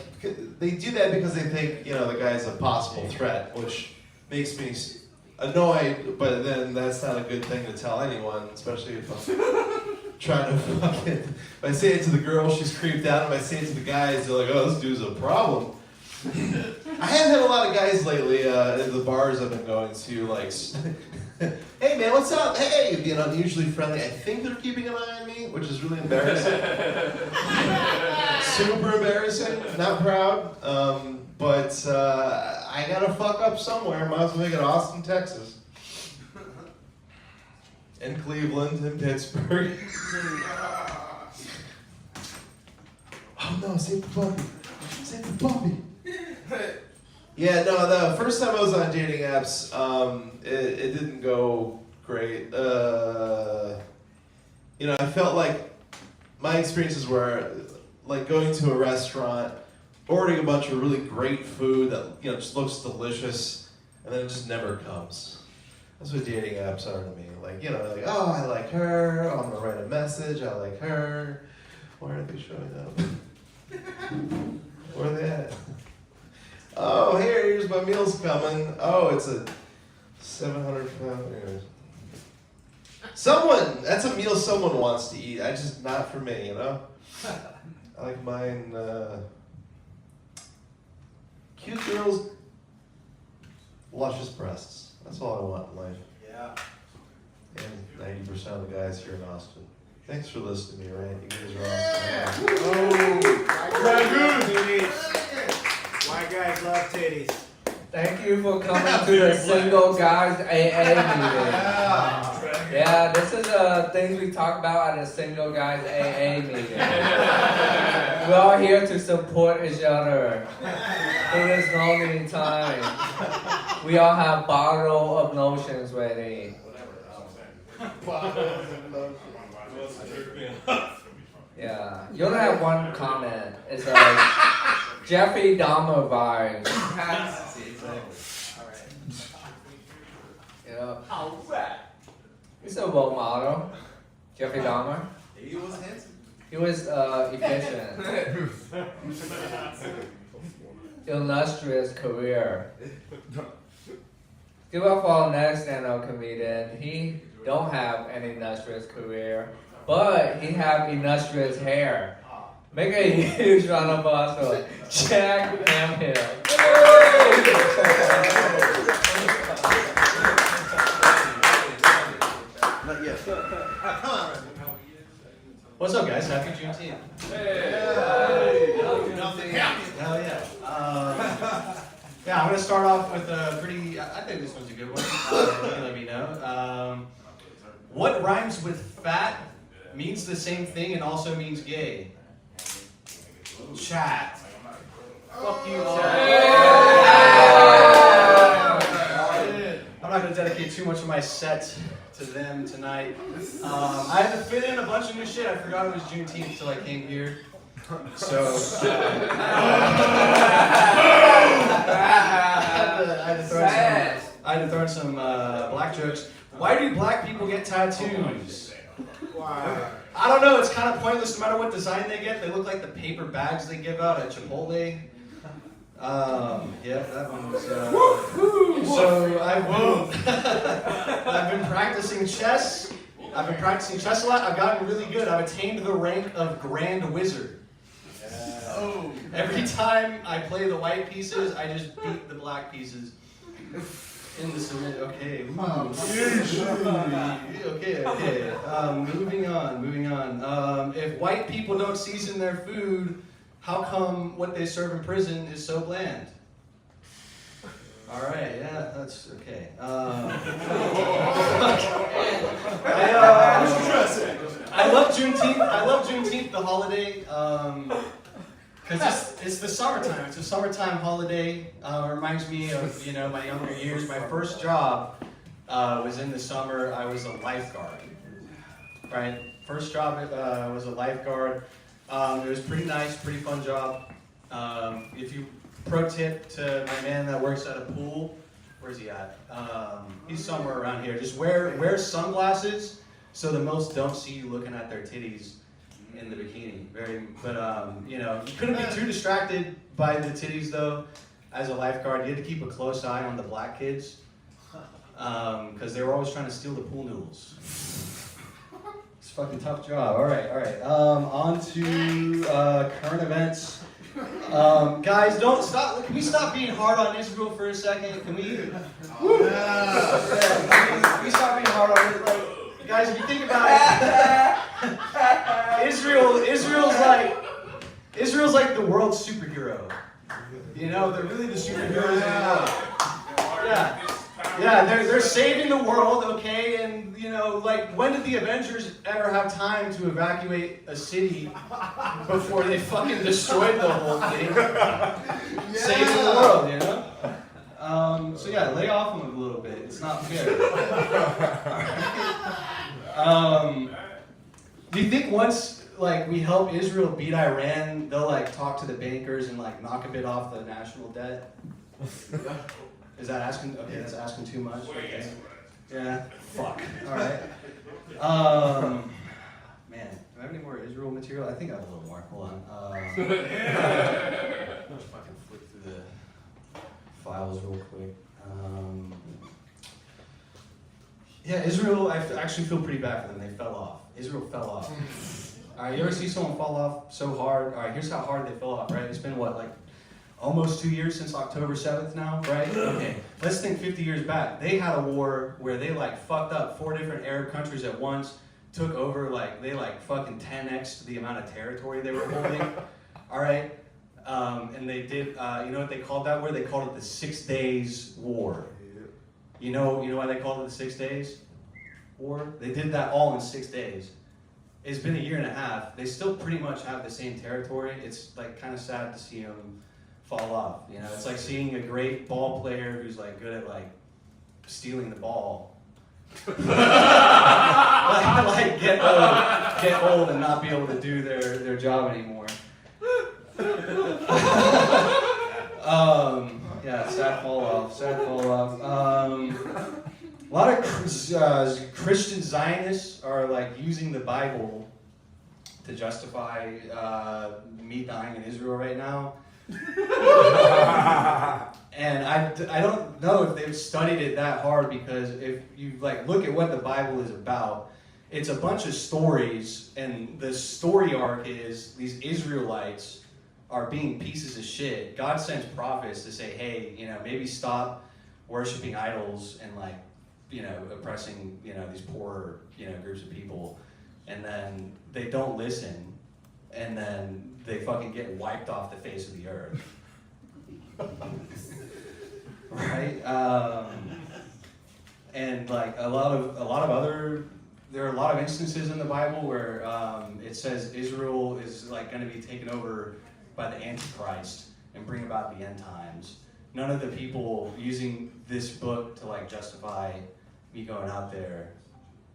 they do that because they think, you know, the guy's a possible threat, which makes me annoyed, but then that's not a good thing to tell anyone, especially if I'm trying to fucking, if I say it to the girl, she's creeped out. If I say it to the guys, they're like, oh, this dude's a problem. I have had a lot of guys lately in the bars I've been going to, like, hey man, what's up? Hey, being unusually friendly. I think they're keeping an eye on me, which is really embarrassing. Super embarrassing. Not proud. But I gotta fuck up somewhere. Might as well make it Austin, Texas. And Cleveland and Pittsburgh. Oh no, save the puppy. Save the puppy. Yeah, no, the first time I was on dating apps, it didn't go great. You know, I felt like my experiences were like going to a restaurant, ordering a bunch of really great food that, you know, just looks delicious, and then it just never comes. That's what dating apps are to me. Like, you know, like, oh, I like her, oh, I'm gonna write a message, I like her. Why aren't they showing up? Where are they at? Oh, here's my meal's coming. Oh, it's a 700-pound. Anyways. That's a meal someone wants to eat. Not for me, you know? I like mine, cute girls, luscious breasts. That's all I want in life. Yeah. And 90% of the guys here in Austin. Thanks for listening to me, right? You guys are awesome. White guys love titties. Thank you for coming to the Single Guys AA meeting. Yeah, this is things we talk about at the Single Guys AA meeting. We're all here to support each other through this lonely time. We all have bottle of lotions ready. Yeah, you only have one comment. It's like Jeffrey Dahmer vibes. Alright. He's a role model. Jeffrey Dahmer. He was handsome. He was efficient. Illustrious career. Give up for our next stand-up comedian. He don't have an illustrious career, but he have illustrious hair. Make a huge round of applause for Jack Hamhill. Not yet. What's up, guys? Happy Juneteenth. Hey. Hell yeah. Yeah, I'm going to start off with a pretty, I think this one's a good one. You can let me know. What rhymes with fat, means the same thing, and also means gay? Chat. Fuck you, chat. I'm not going to dedicate too much of my set to them tonight. I had to fit in a bunch of new shit. I forgot it was Juneteenth until I came here. So, I had to throw in some black jokes. Why do black people get tattoos? Why? I don't know. It's kind of pointless no matter what design they get. They look like the paper bags they give out at Chipotle. Yeah, that one was. So I've been practicing chess. I've been practicing chess a lot. I've gotten really good. I've attained the rank of Grand Wizard. Oh. Every time I play the white pieces, I just beat the black pieces. In the submit, okay. Okay. Moving on. If white people don't season their food, how come what they serve in prison is so bland? All right, yeah, that's okay. I love Juneteenth. I love Juneteenth, the holiday, because it's the summertime. It's a summertime holiday. It reminds me of my younger years. My first job was in the summer. I was a lifeguard. Right, first job was a lifeguard. It was pretty nice, pretty fun job. If you pro tip to my man that works at a pool, where's he at? He's somewhere around here. Just wear sunglasses so the most don't see you looking at their titties in the bikini. You couldn't be too distracted by the titties though. As a lifeguard, you had to keep a close eye on the black kids because they were always trying to steal the pool noodles. It's a fucking tough job. All right. On to current events. Guys, don't stop. Can we stop being hard on Israel for a second? Can we? Can we stop being hard on it? Like, guys, if you think about it, Israel's like the world's superhero. They're really the superheroes of the world. Yeah, they're saving the world, okay? And when did the Avengers ever have time to evacuate a city before they fucking destroyed the whole thing? Saving the world, lay off them a little bit. It's not fair. Do you think once we help Israel beat Iran, they'll talk to the bankers and knock a bit off the national debt? Is that asking? Okay, that's asking too much. Okay. Yeah. Fuck. All right. Man, do I have any more Israel material? I think I have a little more. Hold on. Let's fucking flip through the files real quick. Israel. I actually feel pretty bad for them. They fell off. Israel fell off. All right. You ever see someone fall off so hard? All right. Here's how hard they fell off. Right. It's been almost 2 years since October 7th now, right? Okay, let's think 50 years back. They had a war where they fucked up 4 different Arab countries at once, took over, they fucking 10x'd the amount of territory they were holding, all right? And they did, you know what they called that war? They called it the 6 Days War. You know why they called it the 6 Days War? They did that all in 6 days. It's been a year and a half. They still pretty much have the same territory. It's kind of sad to see them fall off. It's like seeing a great ball player who's good at stealing the ball. Get old and not be able to do their job anymore. Sad fall off. A lot of Christian Zionists are using the Bible to justify me dying in Israel right now. And I don't know if they've studied it that hard, because if you look at what the Bible is about, it's a bunch of stories, and the story arc is these Israelites are being pieces of shit. God sends prophets to say, hey, maybe stop worshiping idols and oppressing these poor groups of people, and then they don't listen, and then they fucking get wiped off the face of the earth. Right? And there are a lot of instances in the Bible where it says Israel is going to be taken over by the Antichrist and bring about the end times. None of the people using this book to justify me going out there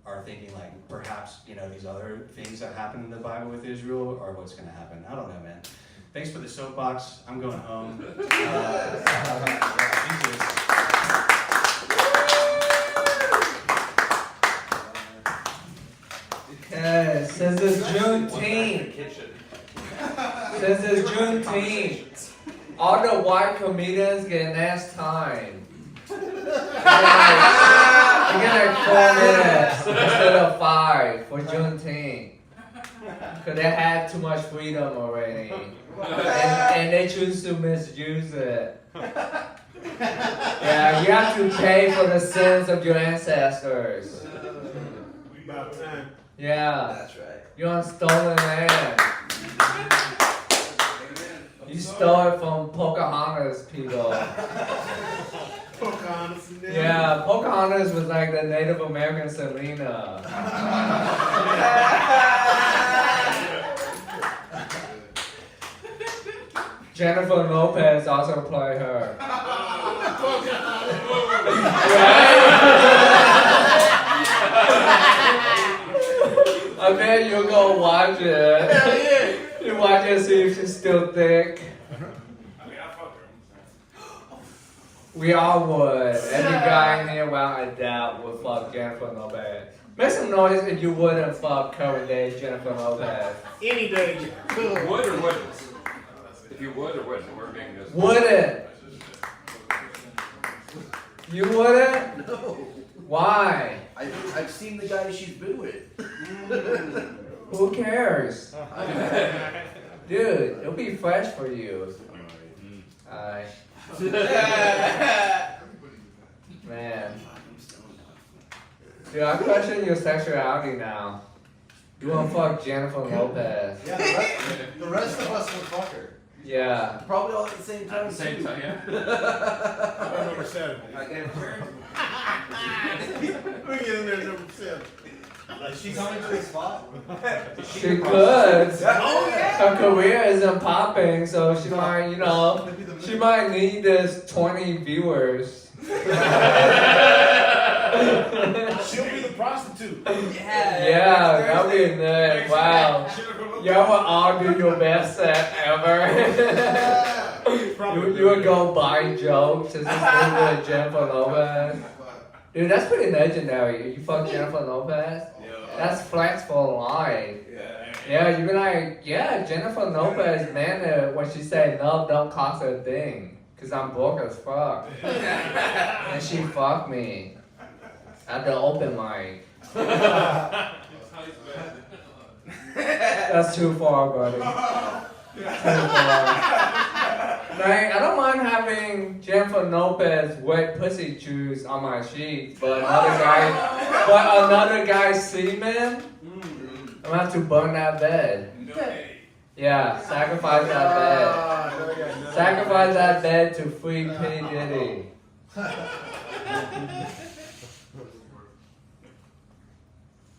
are thinking perhaps these other things that happen in the Bible with Israel are what's going to happen. I don't know, man. Thanks for the soapbox. I'm going home. Okay, since it's Juneteenth. Since it's Juneteenth, all the white comedians get next time. You get 4 minutes instead of 5 for Juneteenth. Because they had too much freedom already. And they choose to misuse it. Yeah, you have to pay for the sins of your ancestors. About time. Yeah. That's right. You're on stolen land. You stole it from Pocahontas people. Pocahontas and them. Yeah, Pocahontas was like the Native American Selena. Jennifer Lopez also played her. I bet you'll go watch it. You watch it, see if she's still thick. We all would. Every guy in here, without a doubt, would fuck Jennifer Lopez. Make some noise if you wouldn't fuck current day Jennifer Lopez. Any day. Would or wouldn't? If you would or wouldn't, we're making this. Wouldn't. You wouldn't? No. Why? I've seen the guy she's been with. Who cares? Dude, it'll be fresh for you. Alright. Man. Dude, I'm questioning your sexuality now. You wanna fuck Jennifer Lopez? Yeah, the rest of us would fuck her. Yeah. Probably all at the same time. At the same time, yeah. Number 7. I get a turn. We get in there, number 7. She's coming to the spot. She could. Oh, yeah. Her career isn't popping, so she might, you know, she might need this 20 viewers. She'll be the prostitute. Yeah, that'll be good. Wow. Y'all will all do your best set ever. you would go buy jokes as this with Jennifer Lopez. Dude, that's pretty legendary. You fuck Jennifer Lopez? That's flex for life. Yeah, you be like, yeah, Jennifer Lopez, man, when she say love don't cost a thing. Cause I'm broke as fuck. And she fucked me. At the open mic. That's too far, buddy. Too far. Like, I don't mind having Jennifer Lopez wet pussy juice on my sheets, but another guy's semen, I'm gonna have to burn that bed. Yeah, sacrifice that bed. Sacrifice that bed to free P. Diddy.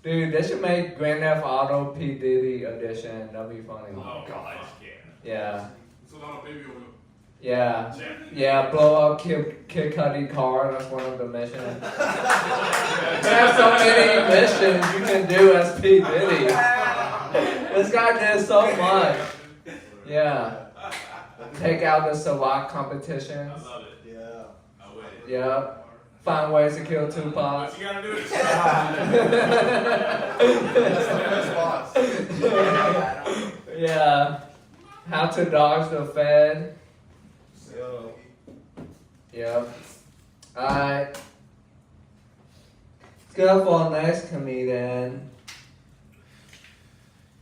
Dude, they should make Grand Theft Auto P. Diddy edition. That'd be funny. Oh, God. Yeah. So now baby will. Yeah. Yeah, blow up Kid Cudi car. That's one of the missions. They have so many missions you can do as P. Diddy. This guy did so much. Yeah. Take out the Ciroc competitions. I love it. Yeah. I would. Yep. Find ways to kill Tupac. What you gotta do is That's the best boss. Yeah. How to dodge the Fed. Yep. Alright. Let's go for the next comedian.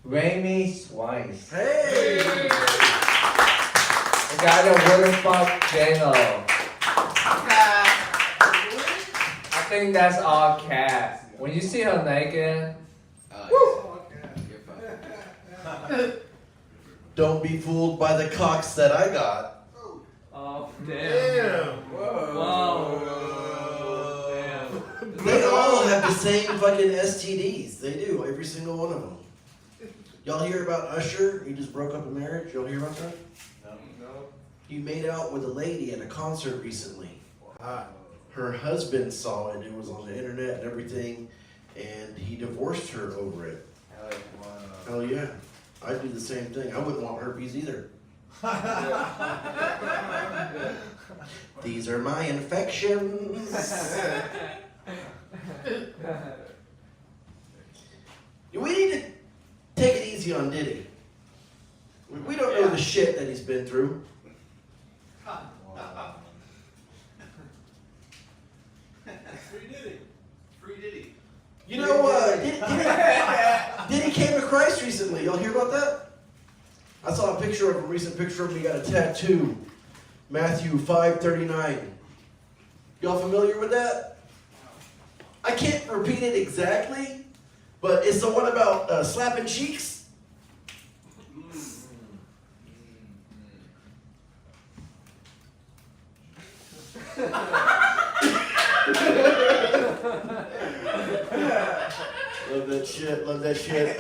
Remy Swice. Hey! The guy that wouldn't fuck J-Lo. I think that's all cat. When you see her naked, Don't be fooled by the cocks that I got. oh Damn. Whoa. They all have the same fucking STDs. They do, every single one of them. Y'all hear about Usher? He just broke up a marriage. Y'all hear about that? No. He made out with a lady at a concert recently. Her husband saw it. It was on the internet and everything, and he divorced her over it. Hell yeah. I'd do the same thing. I wouldn't want herpes either. These are my infections. We need to take it easy on Diddy. We don't know the shit that he's been through. Free Diddy. You know, Diddy came to Christ recently. Y'all hear about that? I saw a picture of him, a recent picture of him. He got a tattoo. Matthew 5:39. Y'all familiar with that? I can't repeat it exactly, but it's the one about slapping cheeks. Love that shit. Love that shit.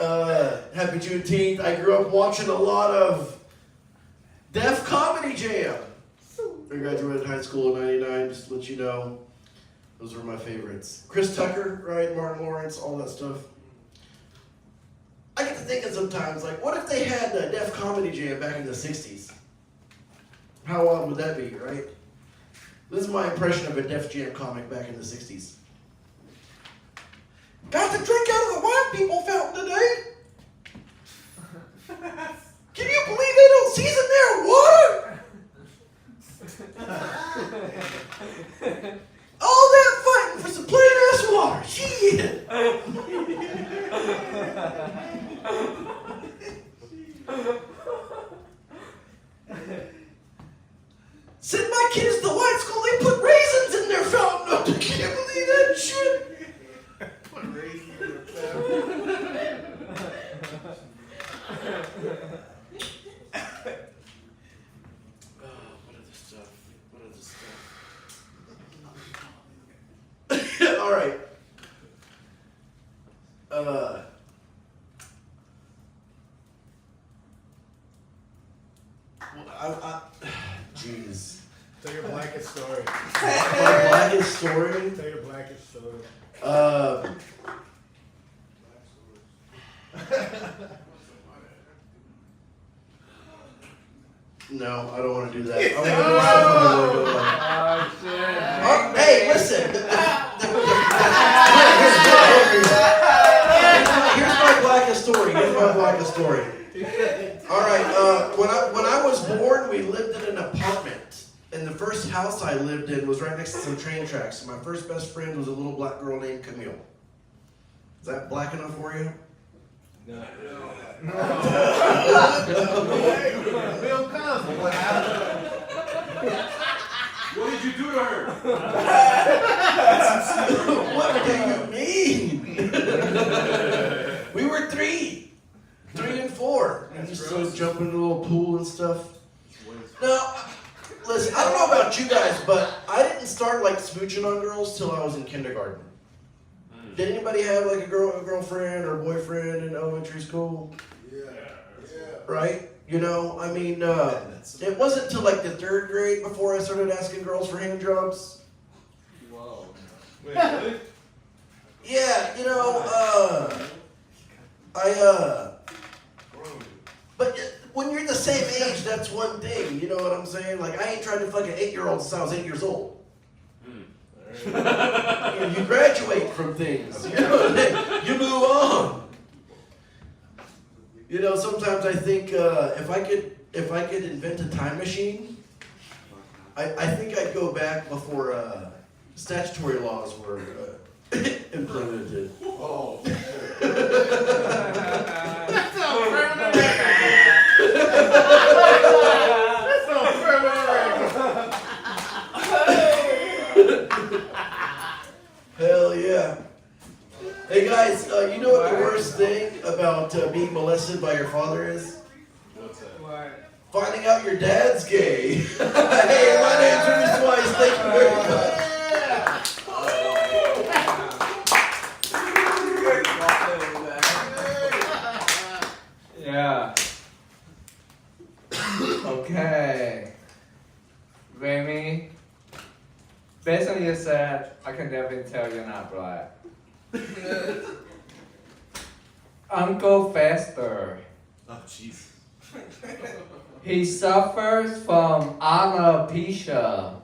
Happy Juneteenth. I grew up watching a lot of Def Comedy Jam. I graduated high school in '99. Just to let you know, those were my favorites. Chris Tucker, right? Martin Lawrence, all that stuff. I get to thinking sometimes, like, what if they had a Def Comedy Jam back in the '60s? How odd would that be, right? This is my impression of a Def Jam comic back in the '60s. Got to drink out of the white people fountain today. Can you believe they don't season their water? All that fighting for some plain ass water. Shit. Send my kids to white school, they put raisins in their fountain. Can you believe that shit? Put raisins in their fountain. What other stuff? All right. Jeez. Tell your blackest story. My blackest story? Tell your blackest story. No, I don't want to do that. I want to do something really Hey, listen. Here's my blackest story. All right. When I was born, we lived in an apartment. And the first house I lived in was right next to some train tracks. My first best friend was a little black girl named Camille. Is that black enough for you? No. Bill Cosby, what happened? What did you do to her? What do you mean? We were 3 and 4. And used to jump in a little pool and stuff. Now, listen, I don't know about you guys, but I didn't start like smooching on girls till I was in kindergarten. Did anybody have like a girlfriend or boyfriend in elementary school? Yeah. Right? You know, I mean, it wasn't till like the 3rd grade before I started asking girls for hand jobs. Whoa. Wait, really? Yeah, you know, but when you're the same age, that's one thing. You know what I'm saying? Like, I ain't trying to fuck an 8-year-old since I was 8 years old. You graduate from things. You know, you move on. You know, sometimes I think if I could invent a time machine, I think I'd go back before statutory laws were implemented. Oh. That's not permanent. That's not Hell yeah. Hey guys, you know what the worst thing about being molested by your father is? What's that? What? Finding out your dad's gay. Hey, my name's Remy Swice. Thank you very much. Yeah. Okay. Remy, based on your set, I can definitely tell you're not black. Uncle Fester. Oh, jeez. He suffers from alopecia.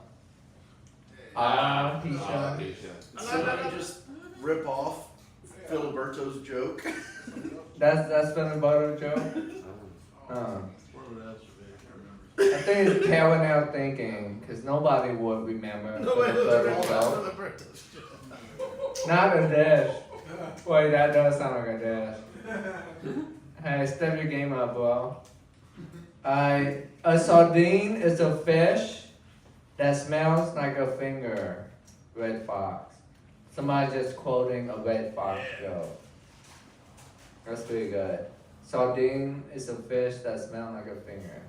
Alopecia. So let me just rip off Filiberto's joke. That's been about a joke? I think it's parallel thinking, because nobody would remember the joke. Not a dash. Wait, that does sound like a dash. Hey, step your game up, bro. A sardine is a fish that smells like a finger. Red Fox. Somebody just quoting a Red Fox joke. That's pretty good. Sardine is a fish that smells like a finger.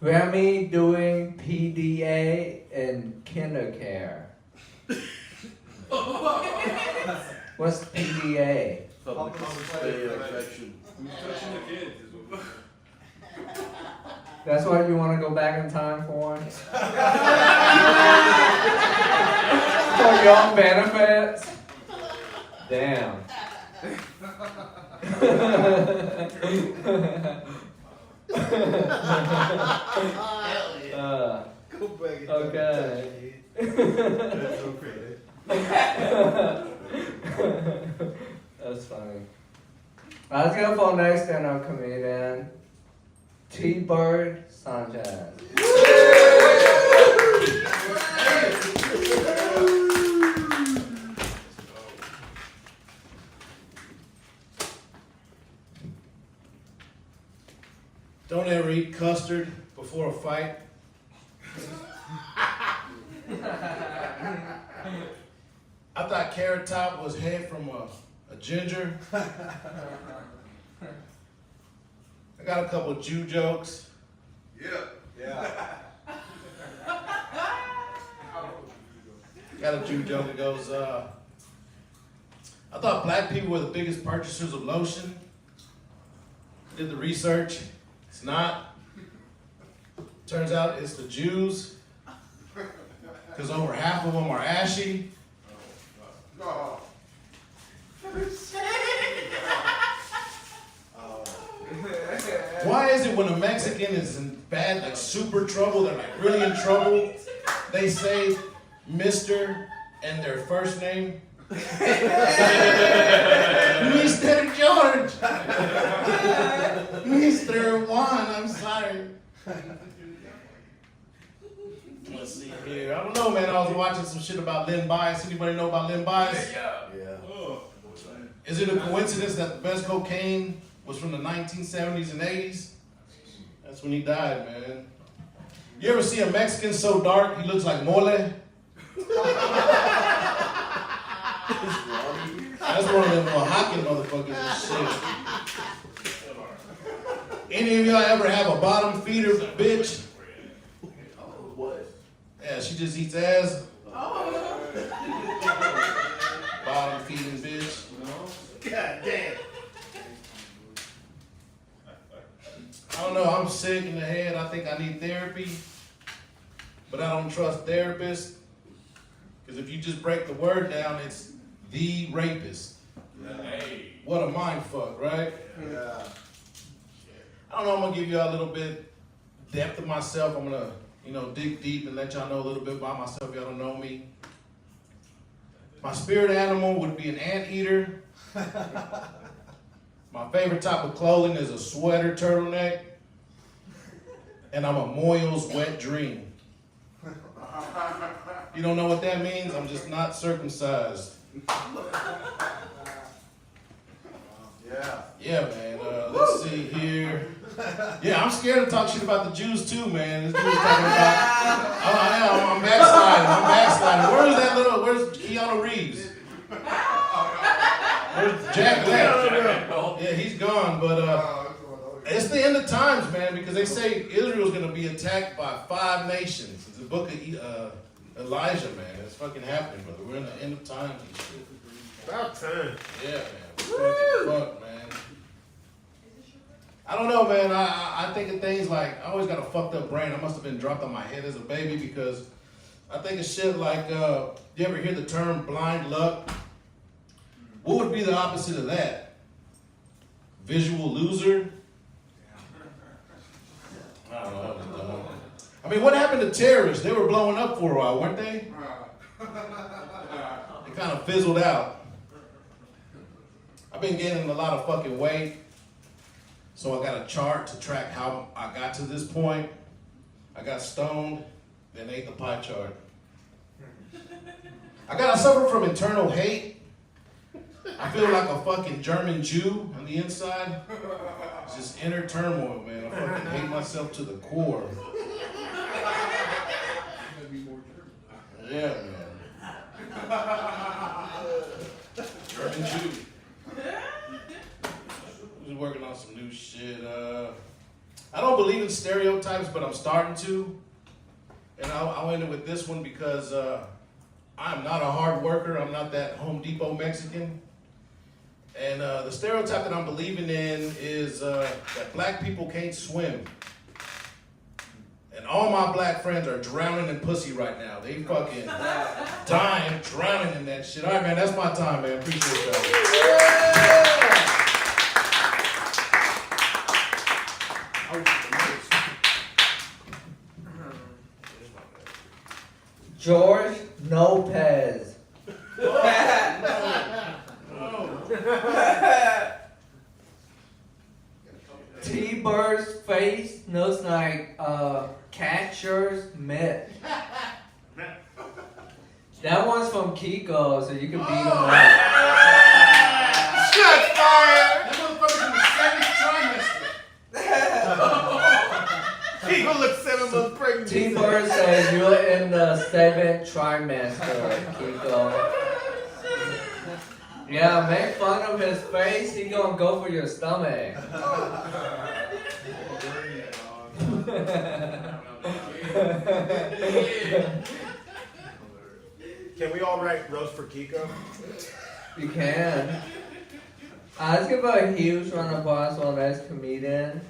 Remy doing PDA in kinder care. What's PDA? Public display of affection. Touching the kids is what. That's what you want to go back in time for? For your benefits? Damn. Go back and Okay. That's so crazy. That's funny. Let's go for next stand-up comedian, T-Bird Sanchez. Don't ever eat custard before a fight. I thought Carrot Top was head from a ginger. I got a couple Jew jokes. Yeah. Got a Jew joke that goes, I thought black people were the biggest purchasers of lotion. Did the research. It's not. Turns out it's the Jews. Because over half of them are ashy. No. Why is it when a Mexican is in bad, like super trouble, they're like really in trouble, they say Mr. and their first name? Mr. George! Mr. Juan, I'm sorry. Let's see here. I don't know, man. I was watching some shit about Lynn Bias. Anybody know about Lynn Bias? Yeah. Is it a coincidence that the best cocaine was from the 1970s and 80s? That's when he died, man. You ever see a Mexican so dark he looks like mole? That's one of them Oaxacan motherfuckers and shit. Any of y'all ever have a bottom feeder bitch? What? Yeah, she just eats ass. Bottom feeding bitch. God damn. I don't know, I'm sick in the head. I think I need therapy. But I don't trust therapists. Because if you just break the word down, it's the rapist. Hey. What a mind fuck, right? Yeah. I don't know, I'm gonna give you a little bit depth of myself. I'm gonna, dig deep and let y'all know a little bit about myself if y'all don't know me. My spirit animal would be an anteater. My favorite type of clothing is a sweater turtleneck. And I'm a Moyle's wet dream. You don't know what that means? I'm just not circumcised. Yeah. Yeah, man. Let's see here. Yeah, I'm scared to talk shit about the Jews too, man. This dude's talking about. I'm backsliding. Where's Keanu Reeves? Where's Jack Black? Yeah, he's gone, but it's the end of times, man, because they say Israel's gonna be attacked by 5 nations. It's the book of Elijah, man. It's fucking happening, brother. We're in the end of times and shit. About time. Yeah, man. Fuck, man. I don't know, man. I think of things like, I always got a fucked up brain. I must have been dropped on my head as a baby because I think of shit like, you ever hear the term blind luck? What would be the opposite of that? Visual loser? I don't know. I mean, what happened to terrorists? They were blowing up for a while, weren't they? They kind of fizzled out. I've been gaining a lot of fucking weight. So I got a chart to track how I got to this point. I got stoned, then ate the pie chart. I suffer from internal hate. I feel like a fucking German Jew on the inside. It's just inner turmoil, man. I fucking hate myself to the core. Yeah, man. German Jew. Just working on some new shit. I don't believe in stereotypes, but I'm starting to. And I went in with this one because I'm not a hard worker. I'm not that Home Depot Mexican. And the stereotype that I'm believing in is that black people can't swim. And all my black friends are drowning in pussy right now. They fucking dying, drowning in that shit. All right, man, that's my time, man. Appreciate y'all. George Lopez. T-Bird's face looks like catcher's mitt. That one's from Kiko, so you can beat him up. Shots fired! That motherfucker's in the 7th trimester. Kiko looks 7 months pregnant. T-Bird says you're in the 7th trimester, Kiko. Yeah, make fun of his face, he gonna go for your stomach. Can we all write roast for Kiko? You can. Let's give a huge round of applause for our next comedian,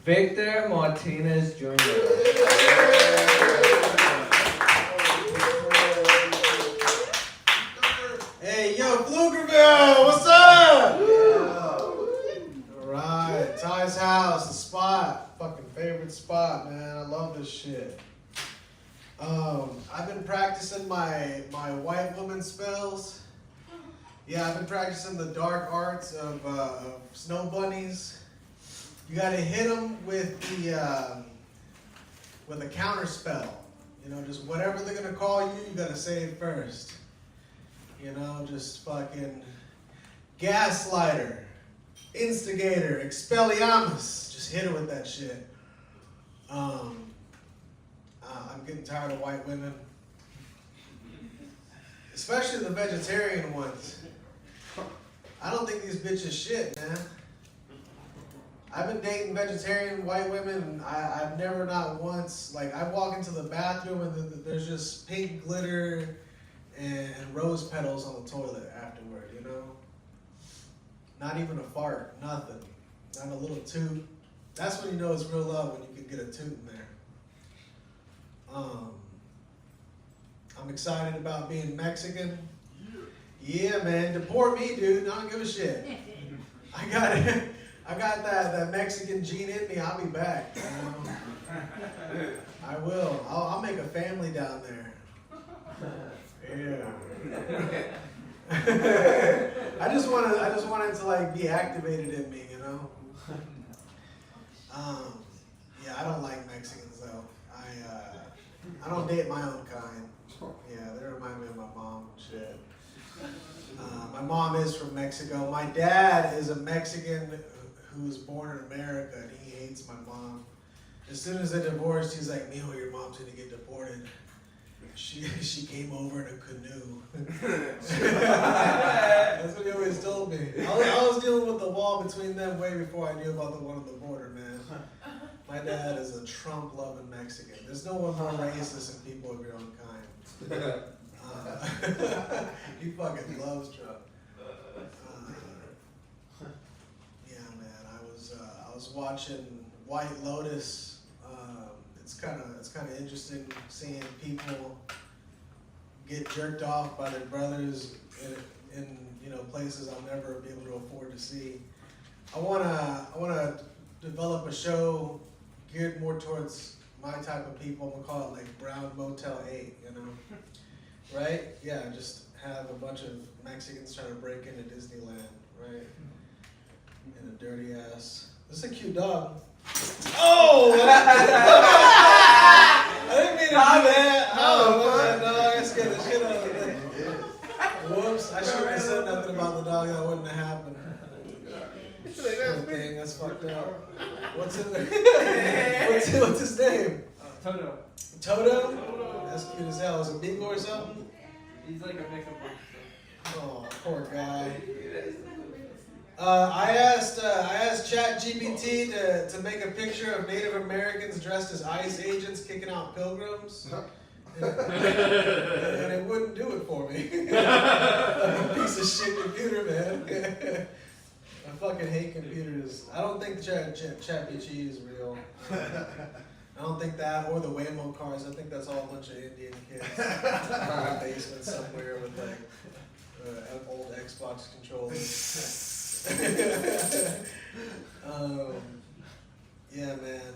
Victor Martinez Jr. Hey, yo, Pflugerville, what's up? Alright, Ty's house, the spot. Fucking favorite spot, man. I love this shit. I've been practicing my white woman spells. Yeah, I've been practicing the dark arts of snow bunnies. You gotta hit them with a counter spell. You know, just whatever they're gonna call you, you gotta say it first. You know, just fucking gaslighter, instigator, expelliarmus. Just hit her with that shit. I'm getting tired of white women. Especially the vegetarian ones. I don't think these bitches shit, man. I've been dating vegetarian white women, and I've never, not once, like, I walk into the bathroom and there's just pink glitter and rose petals on the toilet afterward, you know? Not even a fart, nothing. Not a little toot. That's when you know it's real love, when you can get a toot in there. I'm excited about being Mexican. Yeah, man, deport me, dude. I don't give a shit. I got that Mexican gene in me. I'll be back. You know? I will. I'll make a family down there. Yeah. I just wanted to like be activated in me, you know. Yeah, I don't like Mexicans though. I don't date my own kind. Yeah, they remind me of my mom and shit. My mom is from Mexico. My dad is a Mexican who was born in America, and he hates my mom. As soon as they divorced, he's like, "Mijo, your mom's gonna get deported. She came over in a canoe." That's what he always told me. I was dealing with the wall between them way before I knew about the one on the border, man. My dad is a Trump-loving Mexican. There's no one more racist than people of your own kind. He fucking loves Trump. Yeah, man. I was watching White Lotus. It's kind of interesting seeing people get jerked off by their brothers in places I'll never be able to afford to see. I wanna develop a show geared more towards my type of people. I'm gonna call it like Brown Motel 8, you know? Right? Yeah, just have a bunch of Mexicans trying to break into Disneyland, right? In a dirty ass. This is a cute dog. Oh! I didn't mean to do that. Oh, my dog. I scared the shit out of it. Whoops. I shouldn't have said nothing about the dog. That wouldn't have happened. Thing, that's fucked up. What's his name? Toto. Toto? That's cute as hell. Is it Beagle or something? He's like a mix of both. Oh, poor guy. I asked ChatGPT to make a picture of Native Americans dressed as ICE agents kicking out pilgrims. And it wouldn't do it for me. Fucking piece of shit computer, man. I fucking hate computers. I don't think ChatGPT is real. I don't think that, or the Waymo cars. I think that's all a bunch of Indian kids in a basement somewhere with like old Xbox controllers. Yeah, man.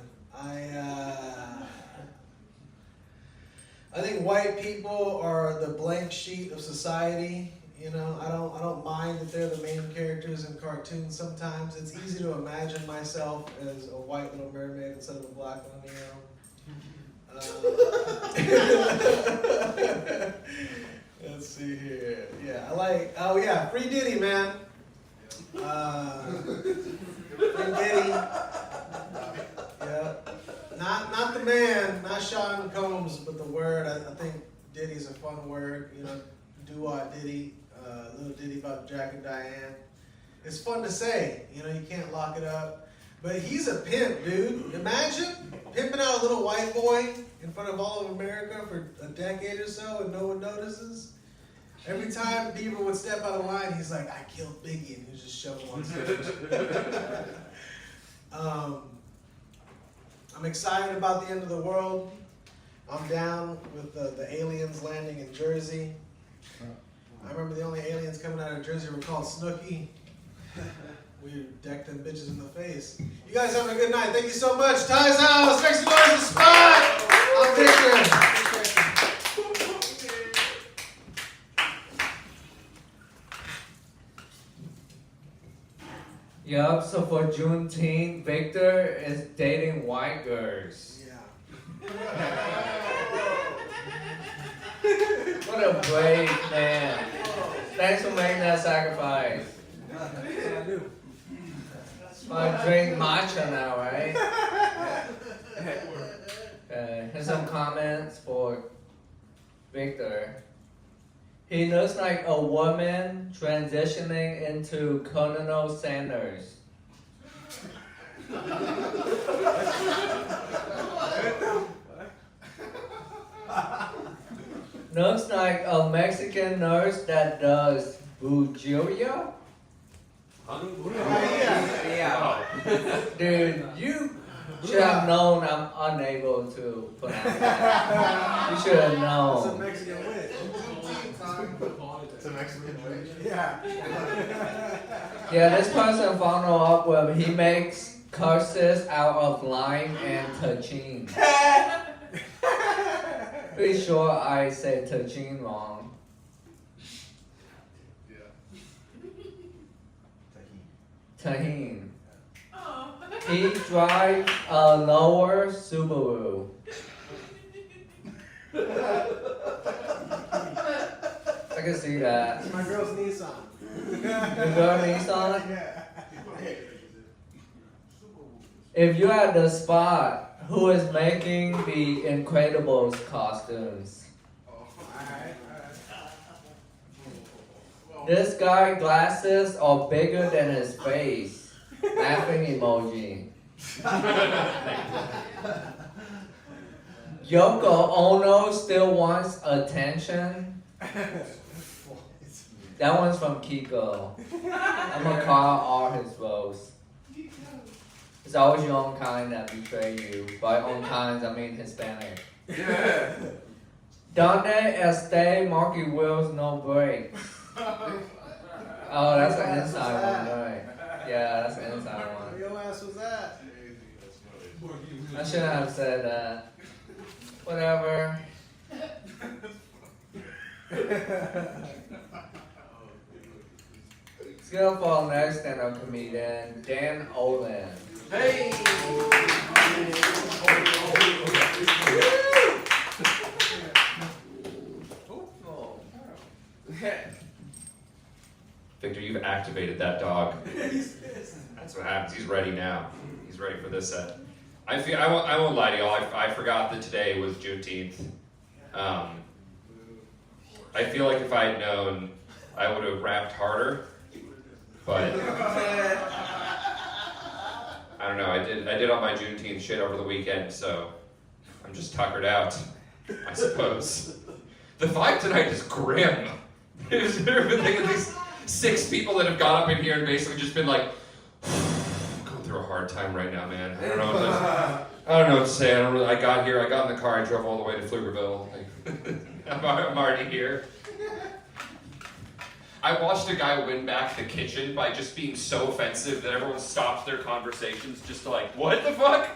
I think white people are the blank sheet of society. You know, I don't mind that they're the main characters in cartoons sometimes. It's easy to imagine myself as a white little mermaid instead of a black one, you know. Let's see here. Yeah, I like, oh yeah, Free Diddy, man. Free Diddy. Yeah. Not the man, not Sean Combs, but the word. I think Diddy's a fun word, you know, doo-wah Diddy. Little ditty about Jack and Diane. It's fun to say, you know, you can't lock it up. But he's a pimp, dude. Imagine pimping out a little white boy in front of all of America for a decade or so and no one notices. Every time Bieber would step out of line, he's like, I killed Biggie, and he just shove him on stage. I'm excited about the end of the world. I'm down with the aliens landing in Jersey. I remember the only aliens coming out of Jersey were called Snooki. We decked them bitches in the face. You guys having a good night. Thank you so much. Ty's house. Next to the spot. I'm Victor. Yup, so for Juneteenth, Victor is dating white girls. What a brave man. Thanks for making that sacrifice. I drink matcha now, right? Okay, here's some comments for Victor. He looks like a woman transitioning into Colonel Sanders. Looks like a Mexican nurse that does brujeria. Yeah. Dude, you should have known I'm unable to pronounce that. You should have known. It's a Mexican witch. It's a Mexican witch. Yeah. Yeah, this person followed up with he makes curses out of lime and tachin. Pretty sure I said tachin wrong. Tahin. He drives a lower Subaru. I can see that. It's my girl's Nissan. Your girl Nissan? Yeah. If you're at the spot, who is making the Incredibles costumes? This guy glasses are bigger than his face. Laughing emoji. Yoko Ono still wants attention. That one's from Kiko. I'm gonna call all his votes. It's always your own kind that betray you. By own kinds, I mean Hispanic. Yeah. Donde este Marky Wheels no brakes? Oh, that's an inside one, right? Yeah, that's an inside one. Where your ass was that? I shouldn't have said that. Whatever. Let's go for our next stand-up comedian, Dan Olan. Hey! Victor, you've activated that dog. That's what happens. He's ready now. He's ready for this set. I won't lie to y'all. I forgot that today was Juneteenth. I feel like if I had known, I would have rapped harder. But I don't know. I did all my Juneteenth shit over the weekend, so I'm just tuckered out. I suppose. The vibe tonight is grim. There's been like at least 6 people that have got up in here and basically just been like, going through a hard time right now, man. I don't know what to say. I got here, I got in the car, I drove all the way to Pflugerville. I'm already here. I watched a guy win back the kitchen by just being so offensive that everyone stopped their conversations just to like, what the fuck?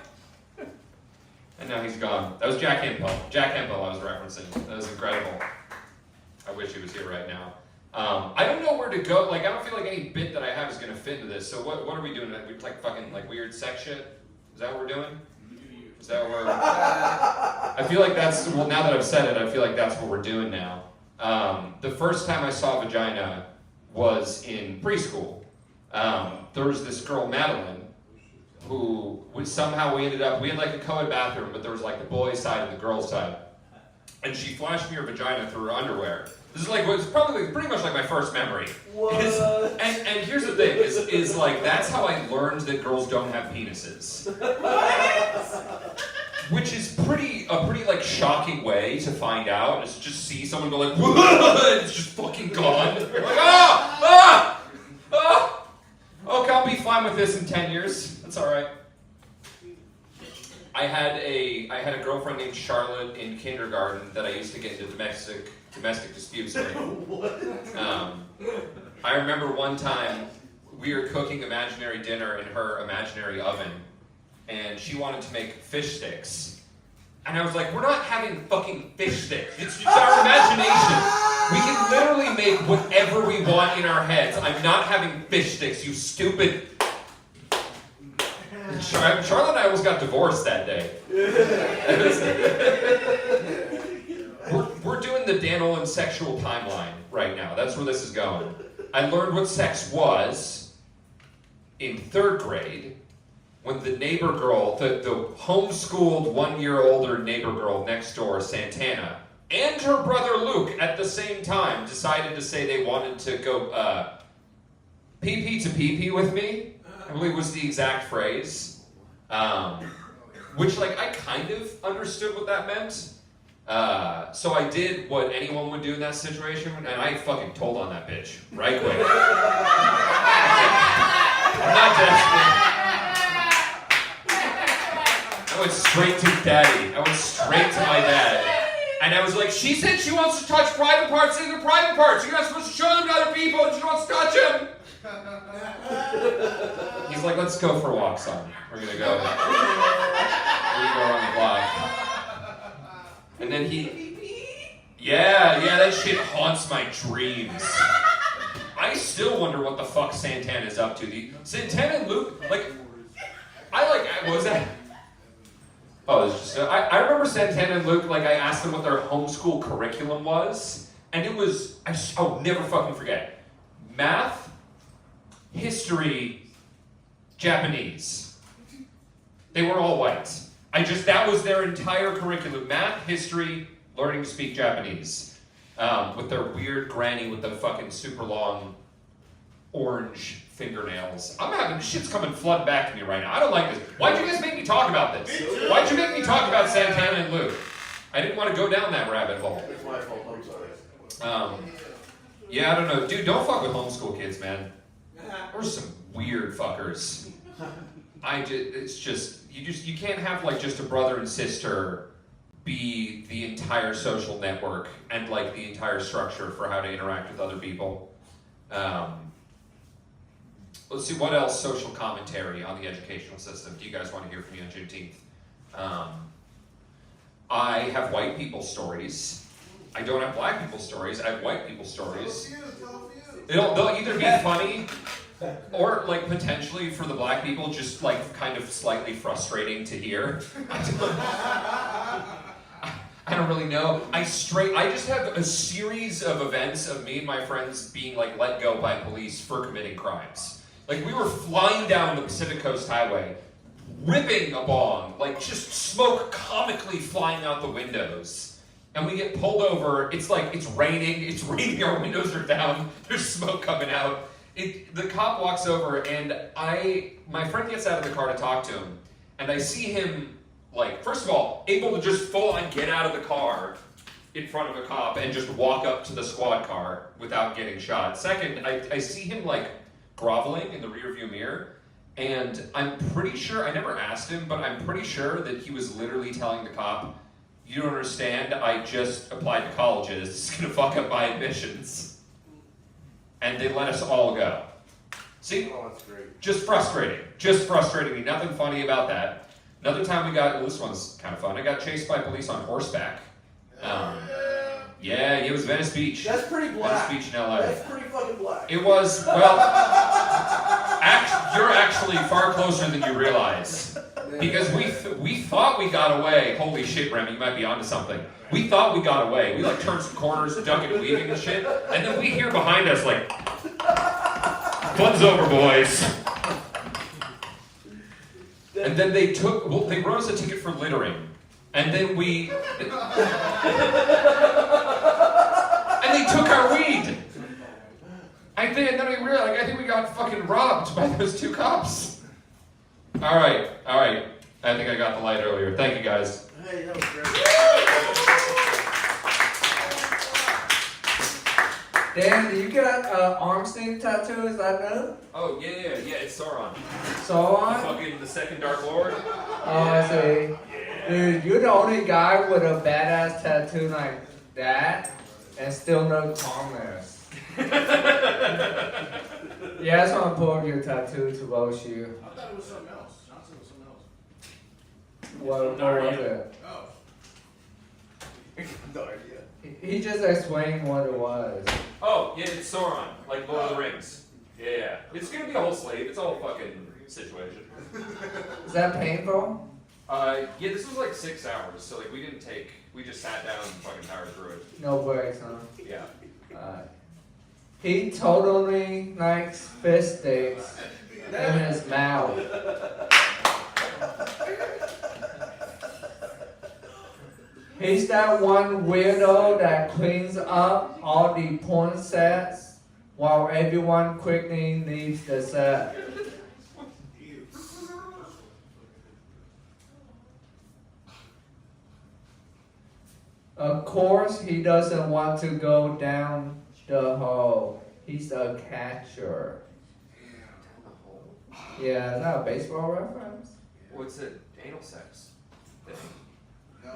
And now he's gone. That was Jack Hempel. Jack Hempel I was referencing. That was incredible. I wish he was here right now. I don't know where to go. Like, I don't feel like any bit that I have is going to fit into this. So what are we doing? We like fucking like weird sex shit? Is that what we're doing? Is that what we're... I feel like that's... Well, now that I've said it, I feel like that's what we're doing now. The first time I saw vagina was in preschool. There was this girl, Madeline, who somehow we had like a co-ed bathroom, but there was like the boys' side and the girls' side. And she flashed me her vagina through her underwear. This is like, it's probably pretty much like my first memory. What? And here's the thing, is like, that's how I learned that girls don't have penises. Which is a pretty like shocking way to find out, is to just see someone go like, it's just fucking gone. You're like, okay, I'll be fine with this in 10 years. That's all right. I had a girlfriend named Charlotte in kindergarten that I used to get into domestic disputes with. I remember one time we were cooking imaginary dinner in her imaginary oven, and she wanted to make fish sticks. And I was like, we're not having fucking fish sticks. It's just our imagination. We can literally make whatever we want in our heads. I'm not having fish sticks, you stupid... Charlotte and I almost got divorced that day. We're doing the Dan Olan sexual timeline right now. That's where this is going. I learned what sex was in 3rd grade when the neighbor girl, the homeschooled 1 year older neighbor girl next door, Santana, and her brother Luke at the same time decided to say they wanted to go pee-pee to pee-pee with me. I believe was the exact phrase, which like I kind of understood what that meant. So I did what anyone would do in that situation, and I fucking told on that bitch right quick. I'm not desperate. I went straight to daddy. I went straight to my dad. And I was like, she said she wants to touch private parts. These are private parts. You're not supposed to show them to other people, and she wants to touch them. He's like, let's go for a walk, son. We're gonna go around the block. And then yeah, that shit haunts my dreams. I still wonder what the fuck Santana is up to. Santana and Luke, what was that? Oh, it's just, I remember Santana and Luke, I asked them what their homeschool curriculum was, and it was, I'll never fucking forget. Math, history, Japanese. They were all white. That was their entire curriculum. Math, history, learning to speak Japanese. With their weird granny with the fucking super long orange fingernails. Shit's coming flooding back to me right now. I don't like this. Why'd you guys make me talk about this? Why'd you make me talk about Santana and Luke? I didn't want to go down that rabbit hole. It's my fault, I'm sorry. Yeah, I don't know. Dude, don't fuck with homeschool kids, man. There's some weird fuckers. You can't have just a brother and sister be the entire social network and the entire structure for how to interact with other people. Let's see, what else social commentary on the educational system do you guys want to hear from me on Juneteenth? I have white people stories. I don't have black people stories. I have white people stories. They'll either be funny or potentially for the black people just kind of slightly frustrating to hear. I don't really know. I just have a series of events of me and my friends being let go by police for committing crimes. We were flying down the Pacific Coast Highway, ripping a bong, just smoke comically flying out the windows. And we get pulled over, it's raining, our windows are down, there's smoke coming out. The cop walks over and my friend gets out of the car to talk to him, and I see him like, first of all, able to just full on get out of the car in front of a cop and just walk up to the squad car without getting shot. Second, I see him like groveling in the rearview mirror, and I'm pretty sure, I never asked him, but I'm pretty sure that he was literally telling the cop, you don't understand, I just applied to colleges, it's gonna fuck up my admissions. And they let us all go. See? Oh, that's great. Just frustrating me, nothing funny about that. Another time we got, well, this one's kind of fun, I got chased by police on horseback. Yeah, it was Venice Beach. That's pretty black. Venice Beach in LA. That's pretty fucking black. It was, well, you're actually far closer than you realize. Because we thought we got away. Holy shit, Remy, you might be onto something. We thought we got away. We like turned some corners, ducking and weaving and shit. And then we hear behind us like, fun's over, boys. And then they wrote us a ticket for littering. And then and they took our weed. And then we realized, I think we got fucking robbed by those two cops. All right. I think I got the light earlier. Thank you, guys. Hey, that was great. Dan, do you got arm sleeve tattoo? Is that new? Oh, yeah, it's Sauron. Sauron? Fucking the second Dark Lord. Oh, I see. Dude, you're the only guy with a badass tattoo like that and still no calmness. Yeah, that's why I'm pulling your tattoo to roast you. I thought it was something else. Johnson was something else. What was it? Oh. No idea. He just explained what it was. Oh, yeah, it's Sauron, like Lord of the Rings. Yeah. It's gonna be a whole slave. It's a whole fucking situation. Is that painful? Yeah, this was like 6 hours, so like we just sat down and fucking powered through it. No breaks, huh? Yeah. He totally likes fish sticks in his mouth. He's that one weirdo that cleans up all the porn sets while everyone quickly leaves the set. Of course, he doesn't want to go down the hole. He's a catcher. Yeah, is that a baseball reference? What's it? Anal sex thing. No,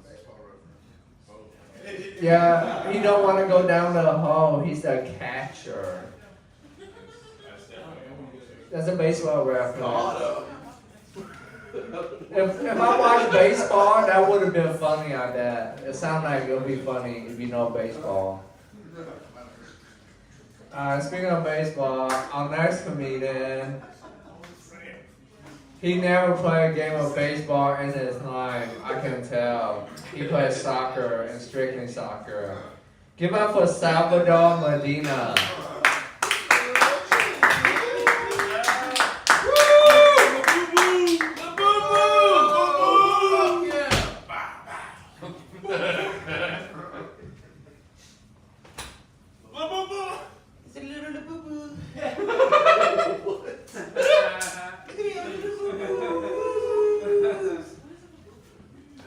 baseball reference. Yeah, he don't want to go down the hole. He's a catcher. That's a baseball reference. If I watched baseball, that would have been funny, I bet. It sounds like it would be funny if you know baseball. Speaking of baseball, our next comedian, he never played a game of baseball in his life, I can tell. He plays soccer and strictly soccer. Give up for Sabod Medina.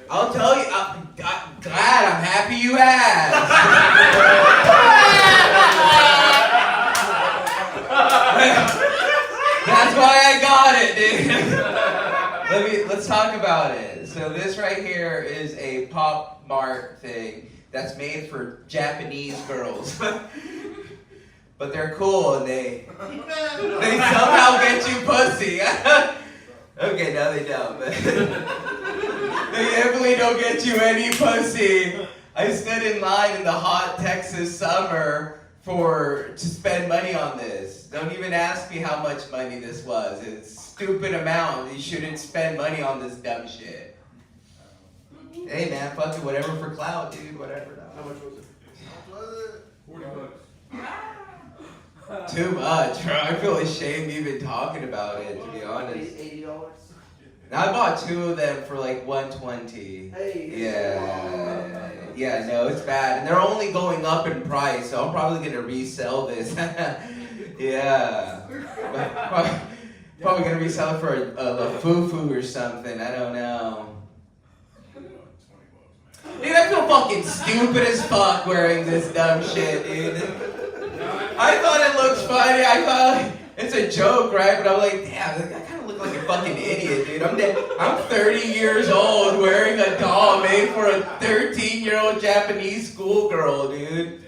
I'll tell you, I'm glad, I'm happy you asked. That's why I got it, dude. Let's talk about it. So this right here is a Pop Mart thing that's made for Japanese girls. But they're cool and they somehow get you pussy. Okay, no they don't. But they definitely don't get you any pussy. I stood in line in the hot Texas summer to spend money on this. Don't even ask me how much money this was. It's a stupid amount. You shouldn't spend money on this dumb shit. Hey man, fuck it, whatever for clout, dude, whatever. How much was it? 40 bucks. Too much, bro. I feel ashamed even talking about it, to be honest. $80. Now, I bought two of them for like $120. Hey, yeah, no, it's bad, and they're only going up in price, so I'm probably gonna resell this. Yeah, probably gonna resell it for a fufu or something. I don't know. fucking stupid as fuck wearing this dumb shit, dude. I thought it looked funny. I thought it's a joke, right? But I'm like, damn, I kind of look like a fucking idiot, dude. I'm 30 years old wearing a doll made for a 13-year-old Japanese schoolgirl, dude.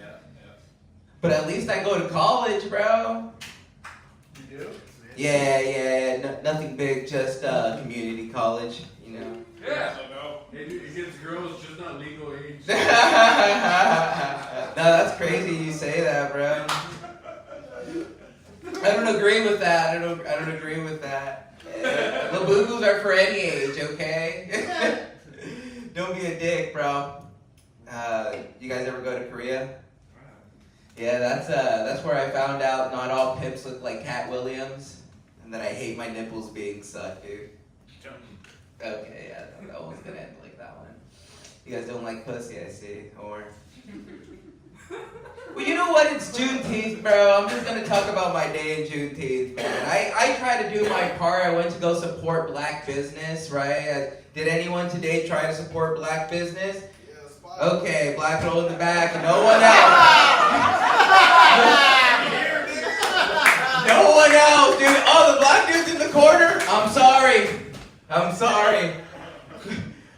But at least I go to college, bro. You do? Yeah, nothing big, just community college, you know. Yeah. It gets girls just not legal age. No, that's crazy you say that, bro. I don't agree with that. I don't agree with that. Labugus are for any age, okay? Don't be a dick, bro. You guys ever go to Korea? Yeah, that's where I found out not all pimps look like Cat Williams, and that I hate my nipples being sucked, dude. Okay, yeah, that one's gonna end like that one. You guys don't like pussy, I see, or... Well, you know what? It's Juneteenth, bro. I'm just gonna talk about my day in Juneteenth, man. I try to do my part. I went to go support black business, right? Did anyone today try to support black business? Okay, black girl in the back, and no one else. No one else, dude. Oh, the black dude's in the corner? I'm sorry.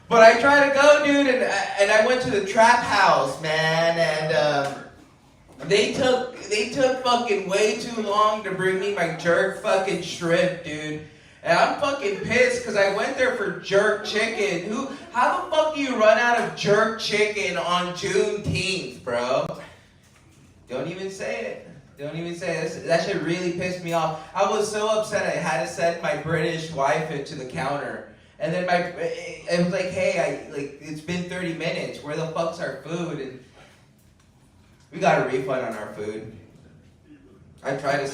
But I tried to go, dude, and I went to the trap house, man, and they took fucking way too long to bring me my jerk fucking shrimp, dude. And I'm fucking pissed because I went there for jerk chicken. How the fuck do you run out of jerk chicken on Juneteenth, bro? Don't even say it. That shit really pissed me off. I was so upset I had to send my British wife to the counter. And then it was like, hey, it's been 30 minutes. Where the fuck's our food? And we got a refund on our food. I try to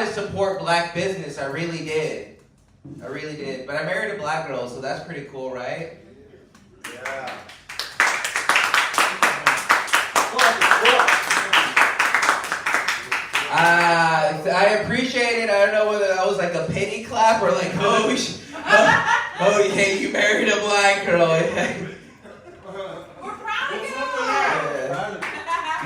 support black business. I really did. But I married a black girl, so that's pretty cool, right? Yeah. I appreciate it. I don't know whether that was like a pity clap or like, oh yeah, you married a black girl.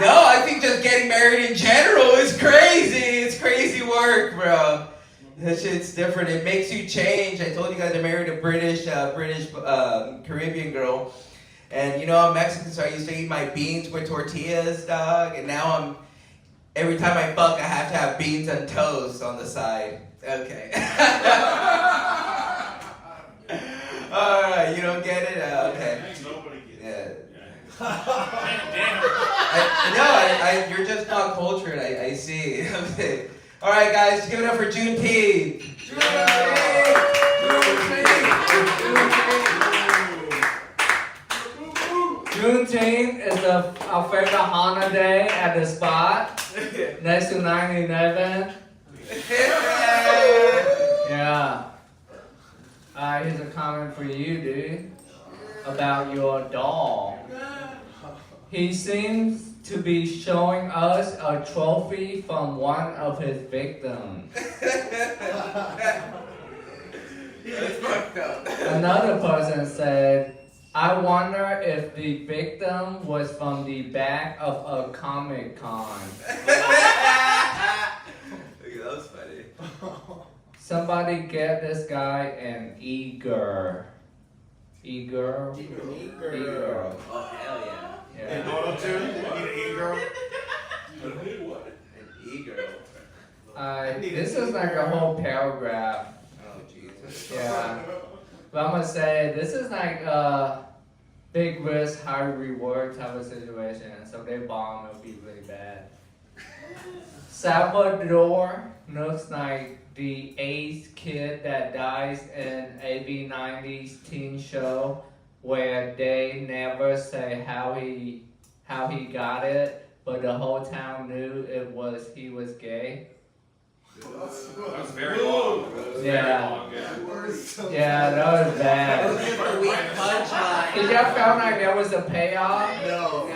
No, I think just getting married in general is crazy. It's crazy work, bro. That shit's different. It makes you change. I told you guys I married a British Caribbean girl. And you know, I'm Mexican, so I used to eat my beans with tortillas, dog. And now every time I fuck, I have to have beans and toast on the side. Okay. Alright, you don't get it? Okay. Nobody gets it. Yeah. You're just not cultured, I see. Okay. Alright, guys, give it up for Juneteenth. Juneteenth is our favorite holiday at the spot next to 9/11. Yeah. Here's a comment for you, dude, about your doll. He seems to be showing us a trophy from one of his victims. Another person said, I wonder if the victim was from the back of a Comic Con. That was funny. Somebody get this guy an e-girl. E-girl? E-girl. Oh, hell yeah. In auto-tune? You need an e-girl? An e-girl. This is like a whole paragraph. Oh, Jesus. Yeah. But I'm gonna say, this is like a big risk, high reward type of situation. So if they bomb, it'll be really bad. Sabod looks like the 8th kid that dies in AV 90s teen show where they never say how he got it, but the whole town knew he was gay. That was very long. Yeah, that was bad. That was just a weak punchline. Did y'all feel like there was a payoff? No.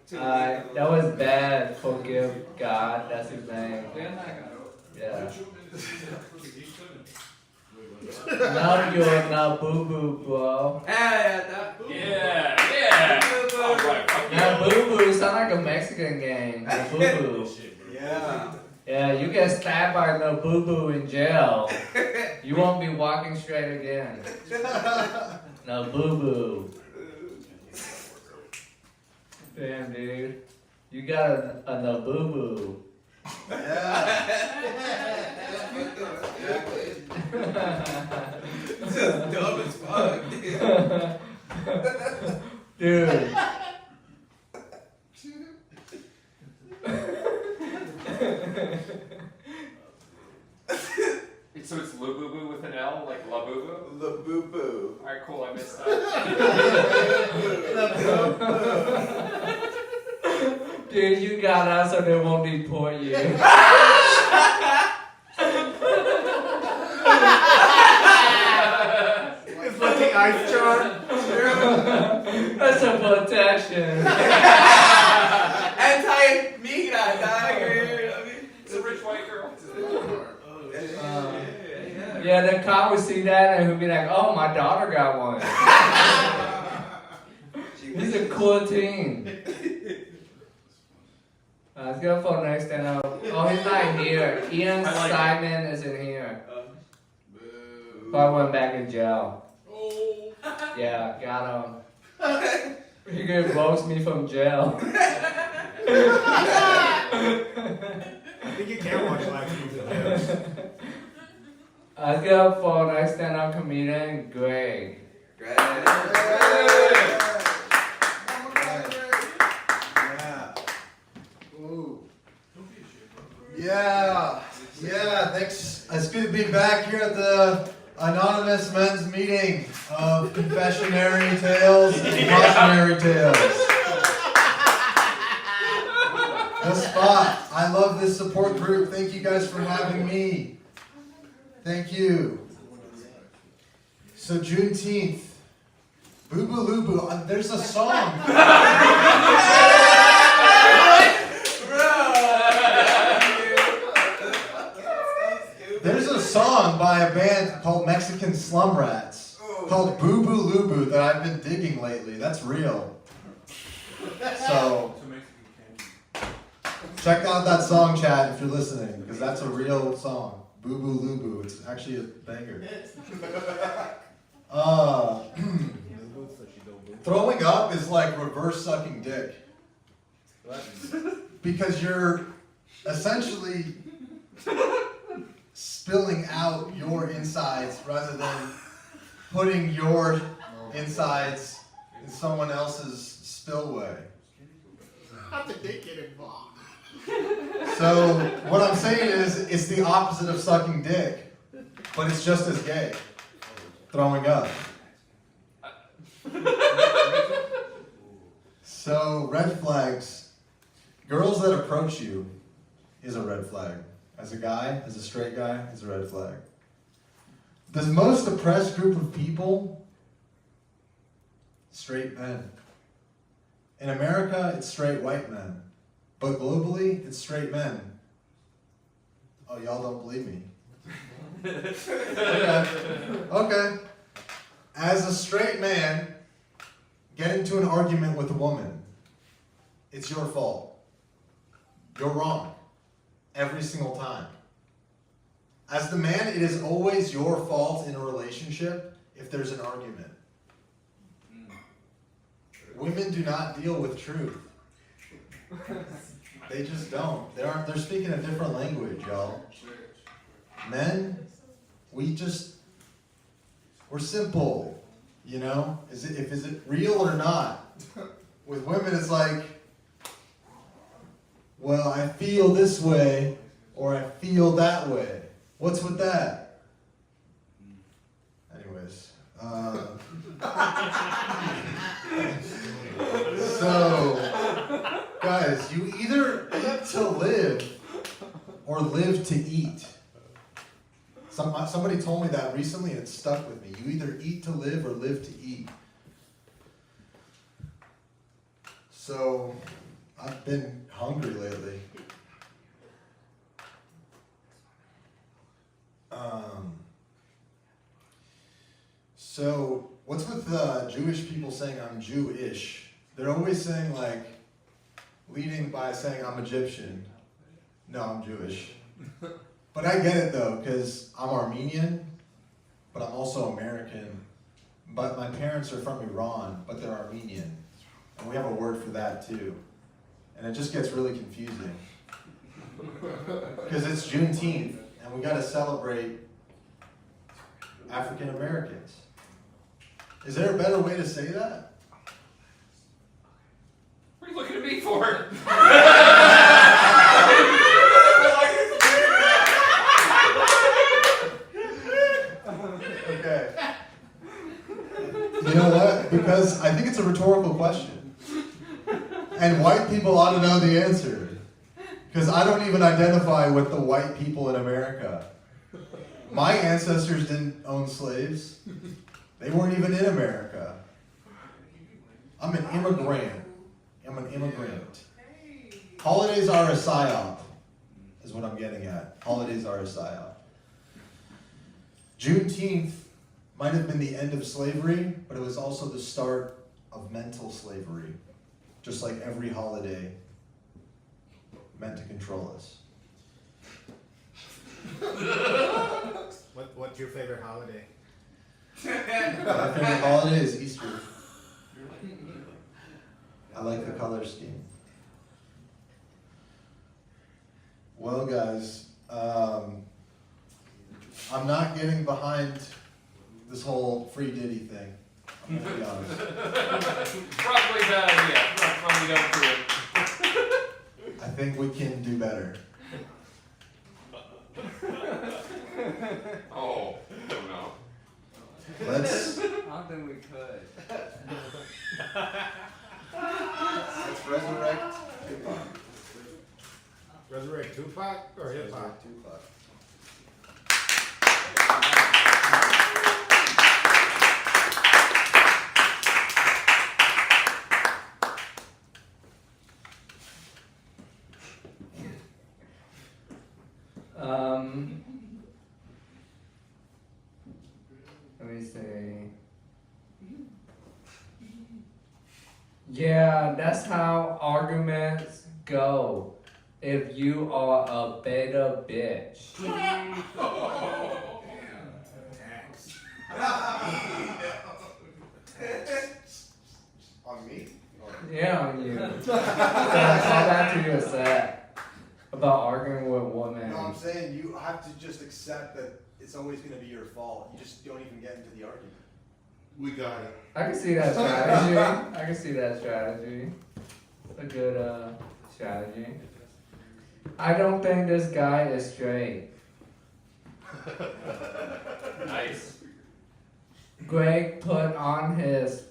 That was bad. Forgive God. That's his name. Yeah. Love you, not boo boo, bro. Yeah. boo boo. Yeah. Yeah, you get stabbed by no boo boo in jail. You won't be walking straight again. No boo boo. Damn, dude. You got a no boo boo. This is dumb as fuck, dude. So it's Lu Boo Boo with an L, like La Boo Boo? La Boo Boo. Alright, cool, I missed that. Dude, you got us so they won't deport you. It's like the ice jar. That's a protection. Anti-migra, tiger. I mean, it's a rich white girl. Yeah, the cop would see that and he'd be like, oh, my daughter got one. He's a cool teen. Let's go for the next stand up. Oh, he's not here. Ian Simon is in here. But went back in jail. Yeah, got him. He could roast me from jail. I think you can watch live TV. Let's go for the next stand up comedian, Greg. Yeah, thanks. It's good to be back here at the Anonymous Men's Meeting of Confessionary Tales and Cautionary Tales. The spot. I love this support group. Thank you guys for having me. Thank you. So Juneteenth. Boo Boo Loo Boo. There's a song. There's a song by a band called Mexican Slum Rats called Boo Boo Loo Boo that I've been digging lately. That's real. So check out that song, chat, if you're listening, because that's a real song. Boo Boo Loo Boo. It's actually a banger. Throwing up is like reverse sucking dick. Because you're essentially spilling out your insides rather than putting your insides in someone else's spillway. How did they get involved? So what I'm saying is it's the opposite of sucking dick, but it's just as gay. Throwing up. So red flags. Girls that approach you is a red flag. As a guy, as a straight guy, is a red flag. The most oppressed group of people, straight men. In America, it's straight white men. But globally, it's straight men. Oh, y'all don't believe me. Okay. As a straight man, get into an argument with a woman. It's your fault. You're wrong. Every single time. As the man, it is always your fault in a relationship if there's an argument. Women do not deal with truth. They just don't. They're speaking a different language, y'all. Men, we're simple, you know? Is it real or not? With women, it's like, well, I feel this way, or I feel that way. What's with that? Anyways. So, guys, you either eat to live or live to eat. Somebody told me that recently and it stuck with me. You either eat to live or live to eat. So, I've been hungry lately. So, what's with Jewish people saying I'm Jewish? They're always saying like, leading by saying I'm Egyptian. No, I'm Jewish. But I get it though, because I'm Armenian, but I'm also American. But my parents are from Iran, but they're Armenian. And we have a word for that too. And it just gets really confusing. Because it's Juneteenth, and we gotta celebrate African Americans. Is there a better way to say that? What are you looking at me for? Okay. You know what? Because I think it's a rhetorical question. And white people ought to know the answer. Because I don't even identify with the white people in America. My ancestors didn't own slaves. They weren't even in America. I'm an immigrant. I'm an immigrant. Holidays are a psyop, is what I'm getting at. Holidays are a psyop. Juneteenth might have been the end of slavery, but it was also the start of mental slavery. Just like every holiday meant to control us. What's your favorite holiday? My favorite holiday is Easter. I like the color scheme. Well, guys, I'm not getting behind this whole free Diddy thing. I'm gonna be honest. Probably a bad idea. Probably don't do it. I think we can do better. Oh, no. Let's. I don't think we could. Let's resurrect hip-hop. Resurrect Tupac or hip-hop? Tupac. Let me see. Yeah, that's how arguments go. If you are a beta bitch. On me? Yeah, on you. I saw that to you a set about arguing with women. No, I'm saying you have to just accept that it's always going to be your fault. You just don't even get into the argument. We got it. I can see that strategy. I can see that strategy. A good strategy. I don't think this guy is straight. Nice. Greg put on his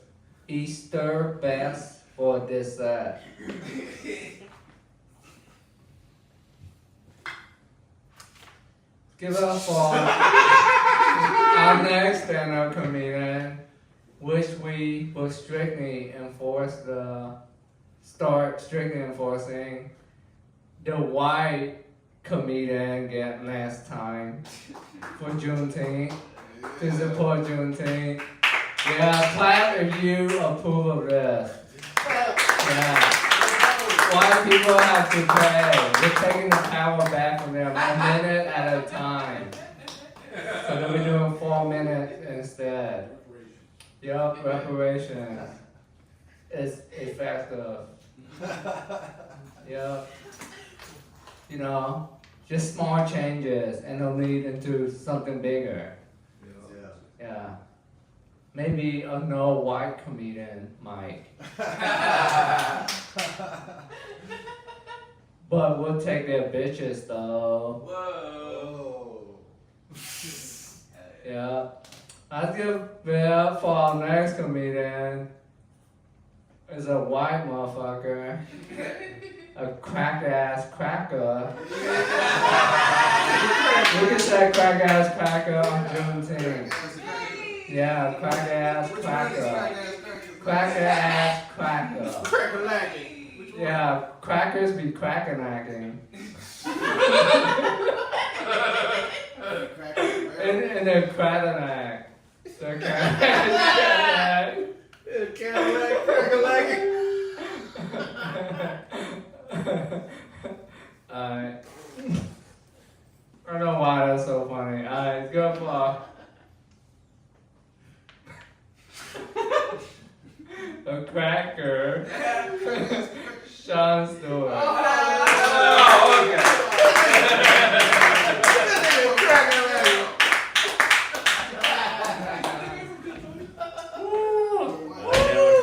Easter best for this set. Give it up for our next stand-up comedian, which we will strictly enforcing the white comedian get last time for Juneteenth to support Juneteenth. Yeah, clap if you approve of this. Yeah. White people have to pay. We're taking the power back from them a minute at a time. So then we're doing 4 minutes instead. Yup, reparations. It's effective. Yup. You know, just small changes and they'll lead into something bigger. Yeah. Maybe a no white comedian might. But we'll take their bitches though. Whoa. Yeah. Let's give it up for our next comedian. Is a white motherfucker. A crack ass cracker. We can say crack ass cracker on Juneteenth. Yeah, crack ass cracker. Cracker ass cracker. Cracker-lacking. Yeah, crackers be cracking acting. And they're Cadillac. They're Cadillac. Cadillac, cracker-lacking. cracker. Sean Stewart.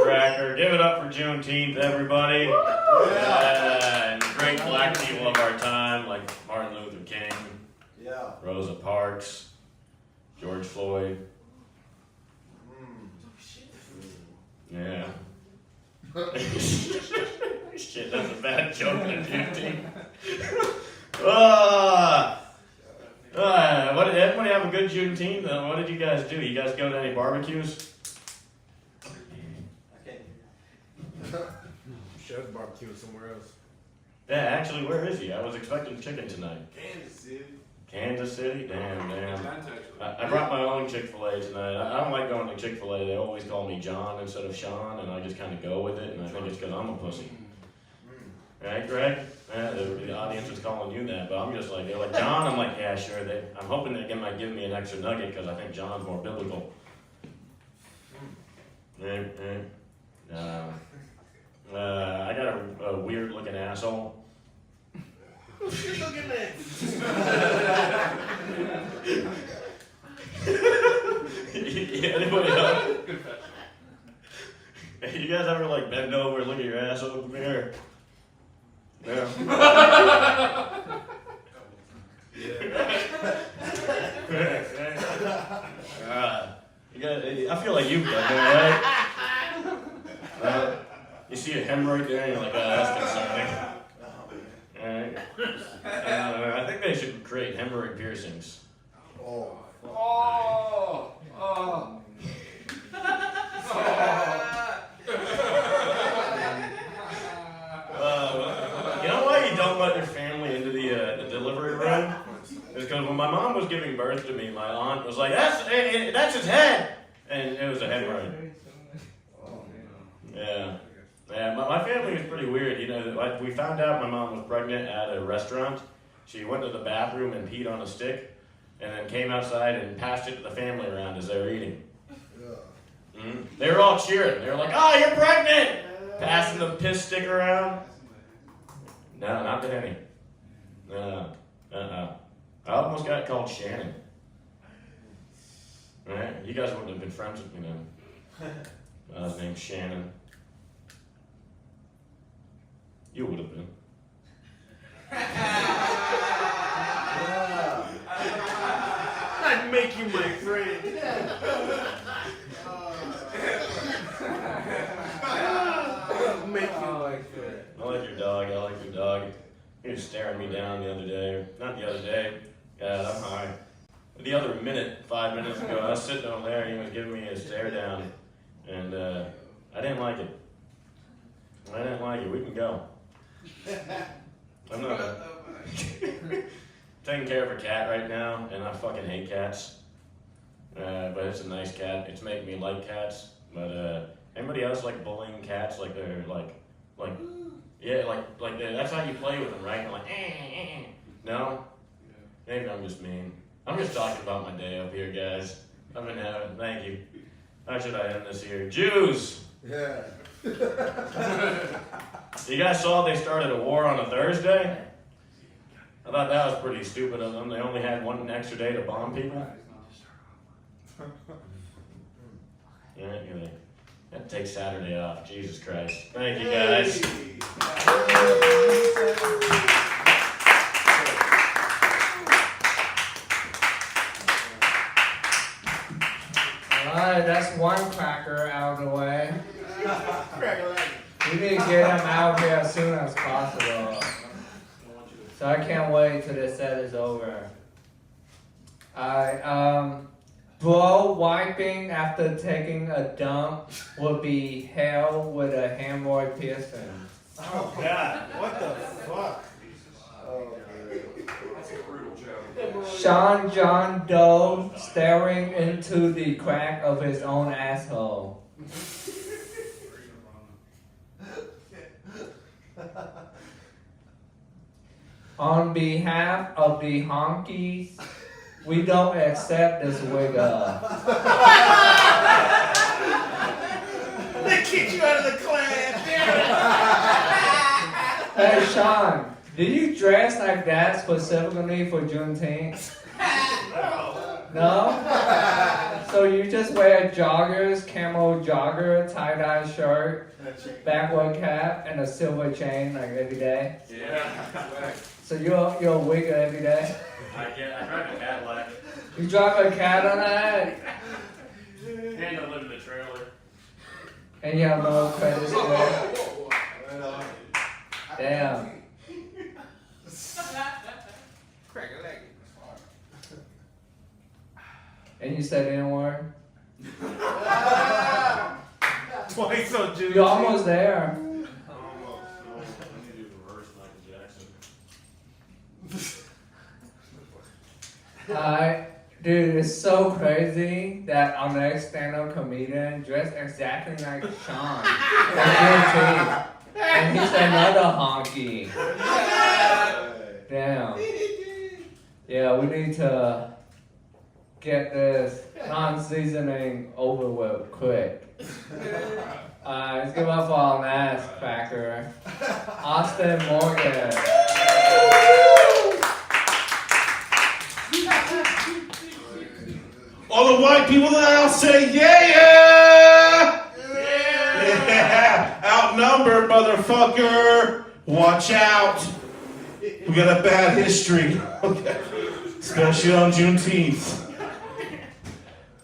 Cracker. Give it up for Juneteenth, everybody. And the great black people of our time, like Martin Luther King, Rosa Parks, George Floyd. Yeah. Shit, that's a bad joke on Juneteenth. Everybody have a good Juneteenth? What did you guys do? You guys go to any barbecues? Chef's barbecue somewhere else. Yeah, actually, where is he? I was expecting chicken tonight. Kansas City. Kansas City? Damn. I brought my own Chick-fil-A tonight. I don't like going to Chick-fil-A. They always call me John instead of Sean, and I just kind of go with it, and I think it's because I'm a pussy. Right, Greg? Yeah, the audience is calling you that, but I'm just like, they're like, John? I'm like, yeah, sure. I'm hoping they might give me an extra nugget because I think John's more biblical. I got a weird-looking asshole. You're looking at Anybody else? You guys ever like bend over and look at your asshole in the mirror? No. You guys, I feel like you've done that, right? You see a hemorrhoid there and you're like, oh, that's concerning. Alright. I think they should create hemorrhoid piercings. You know why you don't let your family into the delivery room? It's because when my mom was giving birth to me, my aunt was like, that's his head! And it was a hemorrhoid. Yeah. Yeah, my family was pretty weird. You know, we found out my mom was pregnant at a restaurant. She went to the bathroom and peed on a stick, and then came outside and passed it to the family around as they were eating. Mm-hmm. They were all cheering. They were like, "Oh, you're pregnant!" Passing the piss stick around. No, not to any. No. I almost got called Shannon. Right? You guys wouldn't have been friends with me then. I was named Shannon. You would have been. I'd make you my friend. I like your dog. He was staring me down the other day. Not the other day. God, I'm high. The other minute, 5 minutes ago, I was sitting over there and he was giving me a stare down. And I didn't like it. We can go. I'm not taking care of a cat right now, and I fucking hate cats. But it's a nice cat. It's making me like cats. But anybody else like bullying cats? Like they're like that's how you play with them, right? And like, No? Maybe I'm just mean. I'm just talking about my day up here, guys. I've been having. Thank you. How should I end this here? Jews. Yeah. You guys saw they started a war on a Thursday? I thought that was pretty stupid of them. They only had one extra day to bomb people. Yeah, that takes Saturday off. Jesus Christ. Thank you, guys. Alright, that's one cracker out of the way. We need to get him out here as soon as possible. So I can't wait till this set is over. Bro wiping after taking a dump would be hell with a hemorrhoid piercing. Oh God, what the fuck? That's a brutal joke. Sean John Doe staring into the crack of his own asshole. On behalf of the honkies, we don't accept this wig up. They kicked you out of the clan. Sean, did you dress like that specifically for Juneteenth? No? So you just wear joggers, camo jogger, tie-dye shirt, backward cap, and a silver chain like every day? Yeah. So you're a wigger every day? I drive a Cadillac. You drive a Cadillac? And I live in a trailer. And you have no credit score? Damn. And you said N-word? Twice on June. You're almost there. Dude, it's so crazy that our next stand-up comedian dressed exactly like Sean. And he's another honky. Damn. Yeah, we need to get this non-seasoning over with quick. Let's give up for our last cracker, Austin Morgan. All the white people in the house say, yeah! Yeah! Outnumbered, motherfucker! Watch out! We got a bad history. Okay. Especially on Juneteenth.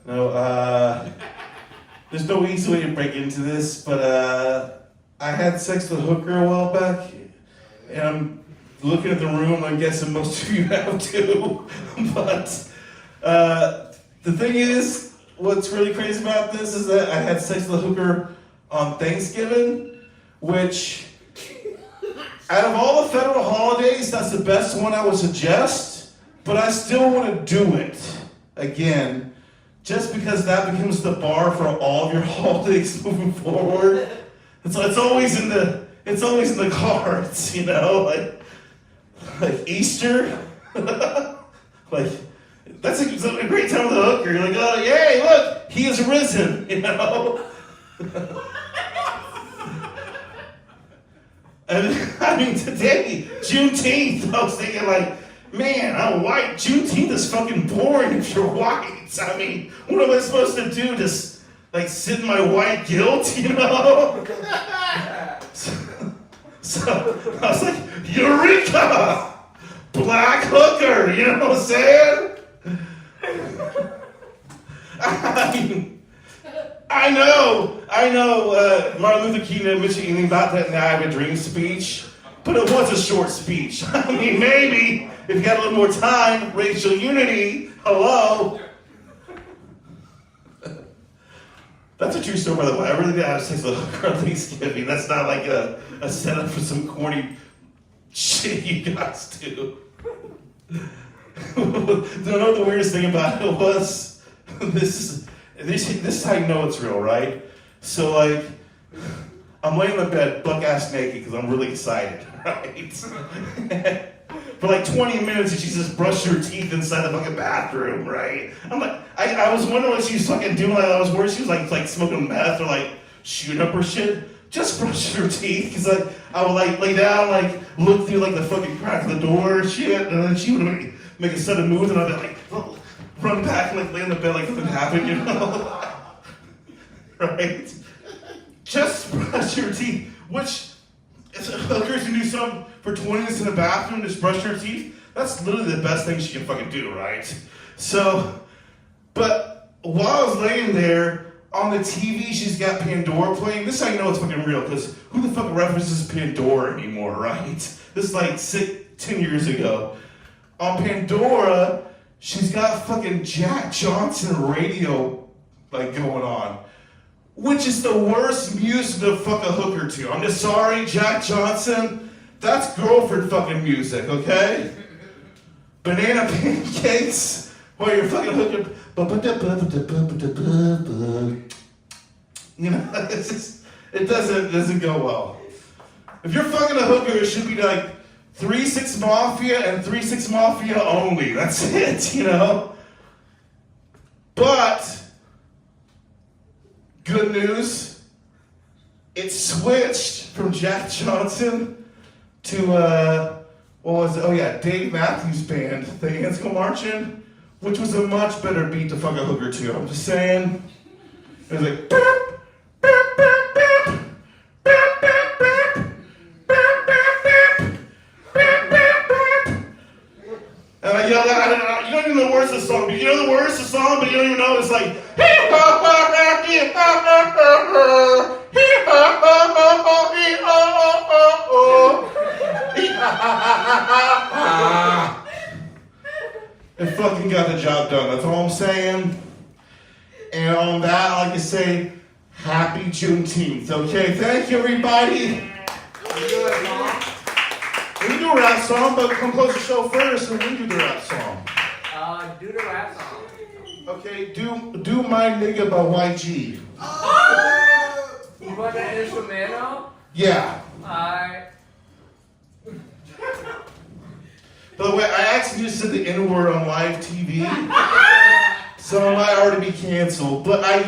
No, there's no easy way to break into this, but I had sex with a hooker a while back, and I'm looking at the room, I'm guessing most of you have too, but the thing is, what's really crazy about this is that I had sex with a hooker on Thanksgiving, which, out of all the federal holidays, that's the best one I would suggest, but I still want to do it again, just because that becomes the bar for all of your holidays moving forward. It's always in the cards, you know, like Easter, like. That's a great time with the hooker. You're like, oh, yay, look, he is risen, you know? And I mean, today, Juneteenth, I was thinking like, man, I'm white. Juneteenth is fucking boring if you're white. I mean, what am I supposed to do? Just like sit in my white guilt, you know? So I was like, Eureka! Black hooker, you know what I'm saying? I know, Martin Luther King didn't mention anything about that in the I Have a Dream speech, but it was a short speech. I mean, maybe, if you had a little more time, racial unity, hello. That's a true story, by the way. I really did have sex with a hooker on Thanksgiving. That's not like a setup for some corny shit you guys do. Don't know what the weirdest thing about it was? This is how you know it's real, right? So like, I'm laying in the bed, buck-ass naked, because I'm really excited, right? For like 20 minutes, and she just brushed her teeth inside the fucking bathroom, right? I'm like, I was wondering what she was fucking doing. Like, I was worried she was like smoking meth or like shooting up her shit. Just brush her teeth, because like, I would like lay down, like look through like the fucking crack of the door and shit, and then she would make a sudden move, and I'd be like, run back and like lay in the bed like nothing happened, you know? Right? Just brush your teeth, which if a hooker can do something for 20 minutes in the bathroom, just brush her teeth, that's literally the best thing she can fucking do, right? So, but while I was laying there, on the TV, she's got Pandora playing. This is how you know it's fucking real, because who the fuck references Pandora anymore, right? This is like 10 years ago. On Pandora, she's got fucking Jack Johnson radio like going on, which is the worst music to fuck a hooker to. I'm just sorry, Jack Johnson. That's girlfriend fucking music, okay? Banana pancakes while you're fucking hooking. You know, it doesn't go well. If you're fucking a hooker, it should be like 3 6 Mafia and 3 6 Mafia only. That's it, you know? But, good news, it switched from Jack Johnson to what was it? Oh yeah, Dave Matthews Band, the Ansel Marching, which was a much better beat to fuck a hooker to. I'm just saying. It was like beep, beep, beep, beep, beep, beep, beep, beep, beep, beep, beep, beep. And I yelled out, you don't even know the words of the song, but you know the words of the song, but you don't even know it's like it fucking got the job done, that's all I'm saying. And on that, I like to say, happy Juneteenth, okay? Thank you, everybody. We can do a rap song, but come close the show first, and we can do the rap song. Do the rap song. Okay, do My Nigga by YG. You want the instrumental? Yeah. Alright. By the way, I actually just said the N-word on live TV, so it might already be canceled. But I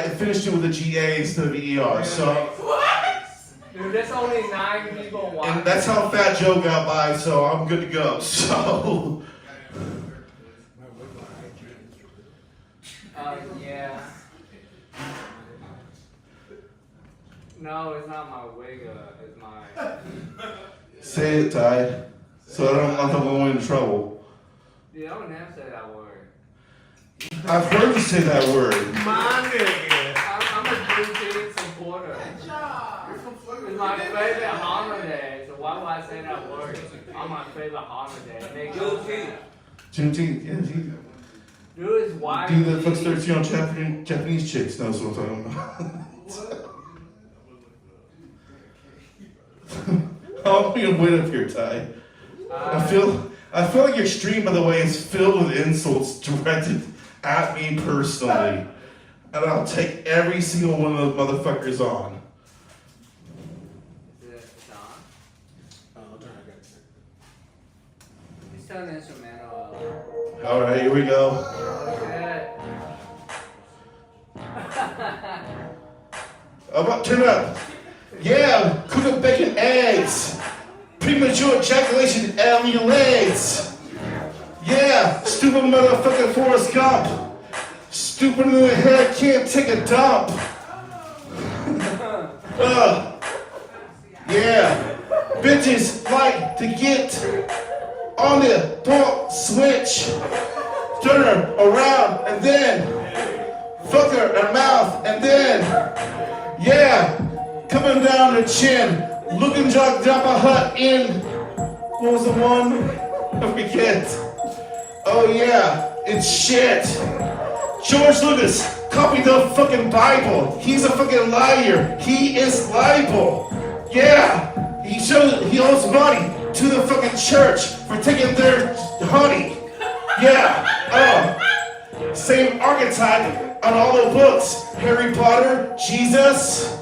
finished it with a GA instead of an ER, so. What? Dude, there's only 9 people watching. And that's how Fat Joe got by, so I'm good to go. So. Yeah. No, it's not my wig, it's my... Say it, Ty, so I don't go into trouble. You don't never say that word. I've heard you say that word. My nigga. I'm a Juneteenth supporter. Good job. It's my favorite holiday, so why would I say that word? I'm my favorite holiday. Juneteenth, yeah. Dude, it's why. Dude that fucks 13-year-old Japanese chicks knows what I'm talking about. I'm gonna wait up here, Ty. I feel like your stream, by the way, is filled with insults directed at me personally. And I'll take every single one of those motherfuckers on. Is it on? Just turn the instrumental up. Alright, here we go. Turn it up. Yeah, cook up bacon eggs. Premature ejaculation on your legs. Yeah, stupid motherfucking Forrest Gump. Stupid in the head, can't take a dump. Yeah, bitches like to get on the pump switch. Turn her around and then fuck her in her mouth and then, yeah, coming down her chin. Looking drunk down my hut in, what was the one? I forget. Oh yeah, it's shit. George Lucas copied the fucking Bible. He's a fucking liar. He is liable. Yeah, he owes money to the fucking church for taking their honey. Yeah, same archetype on all the books. Harry Potter, Jesus,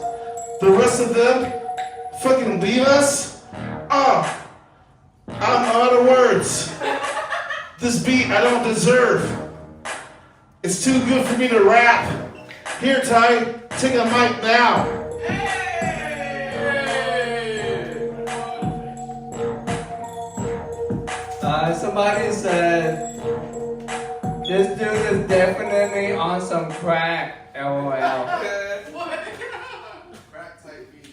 the rest of them. Fucking leave us? I'm out of words. This beat I don't deserve. It's too good for me to rap. Here, Ty, take a mic now. Somebody said, this dude is definitely on some crack, LOL.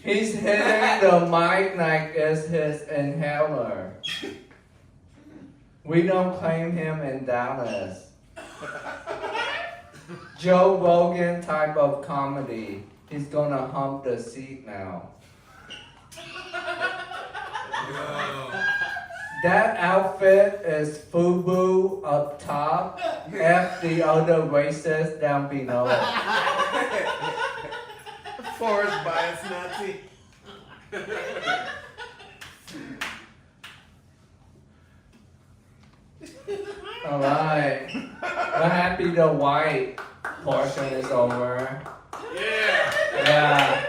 He's hitting the mic like it's his inhaler. We don't claim him in Dallas. Joe Rogan type of comedy. He's gonna hump the seat now. That outfit is FUBU up top, F the other races down below. Forced bias Nazi. Alright. We're happy the white portion is over. Yeah.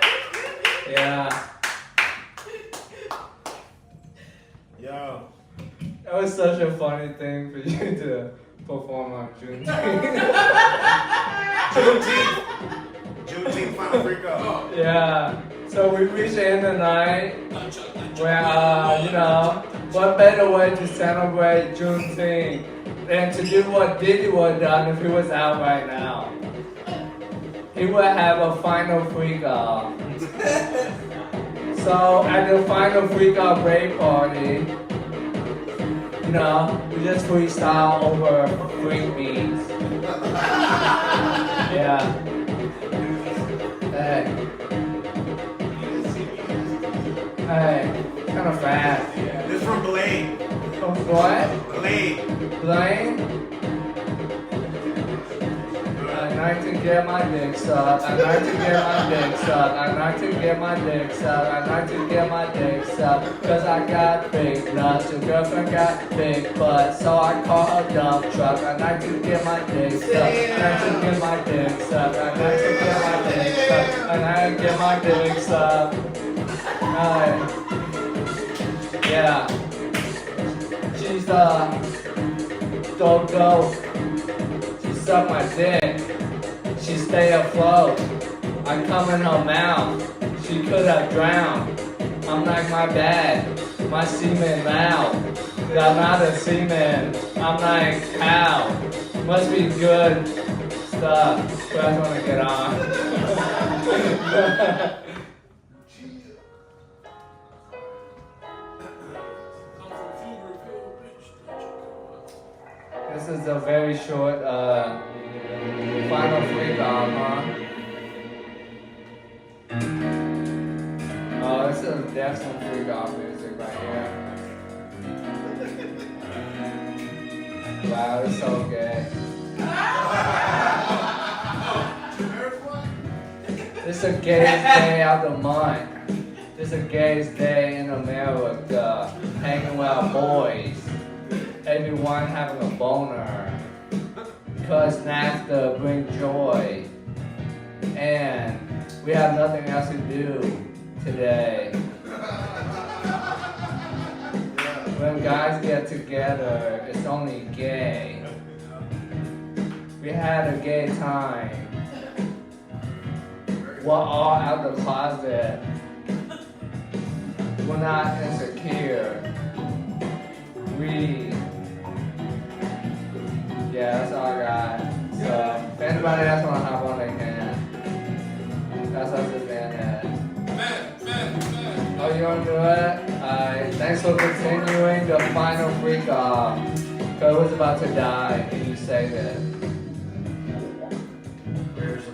Yo. That was such a funny thing for you to perform on Juneteenth. Juneteenth final freak out. Yeah. So we reached the end of the night where, you know, what better way to celebrate Juneteenth than to do what Diddy would have done if he was out right now. He would have a final freak off. So at the final freak off rave party, you know, we just freestyle over freak beats. Yeah. Hey, kind of fast. This from Blade. From what? Blade. Blade? I like to get my dick sucked. I like to get my dick sucked. I like to get my dick sucked. I like to get my dick sucked. Cause I got big nuts. Your girlfriend got big butt. So I call a dump truck. I like to get my dick sucked. I like to get my dick sucked. I like to get my dick sucked. I like to get my dick sucked. Alright. Yeah. She's dope. She sucked my dick. She stay afloat. I come in her mouth. She could have drowned. I'm like, my bad. My semen loud. I'm not a semen. I'm like, how? Must be good stuff. But I just want to get on. This is a very short final freak off, huh? Oh, this is definitely freak off music right here. Wow, it's so gay. This is a gayest day of the month. This is a gayest day in America. Hanging with our boys. Everyone having a boner. Cause NAFTA brings joy. And we have nothing else to do today. When guys get together, it's only gay. We had a gay time. We're all out the closet. We're not insecure. Yeah, that's all I got. So, if anybody else want to hop on, they can. That's us as man. Oh, you want to do it? Alright, thanks for continuing the final freak off. Code was about to die, and you saved it. Career's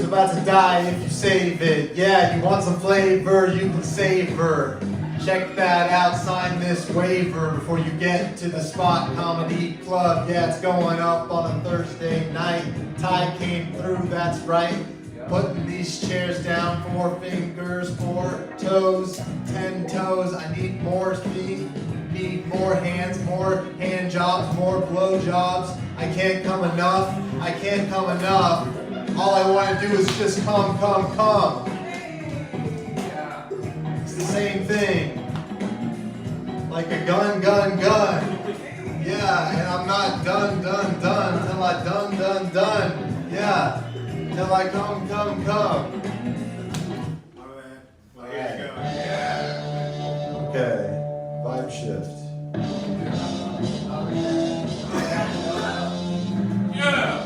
about to die if you save it. Yeah, you want some flavor, you can savor. Check that out, sign this waiver before you get to the Spot Comedy Club. Yeah, it's going up on a Thursday night. Ty came through, that's right. Putting these chairs down, 4 fingers, 4 toes, 10 toes. I need more feet, need more hands, more hand jobs, more blow jobs. I can't come enough, I can't come enough. All I want to do is just come. It's the same thing. Like a gun. Yeah, and I'm not done till I done. Yeah, till I come. Okay, vibe shift. Yeah.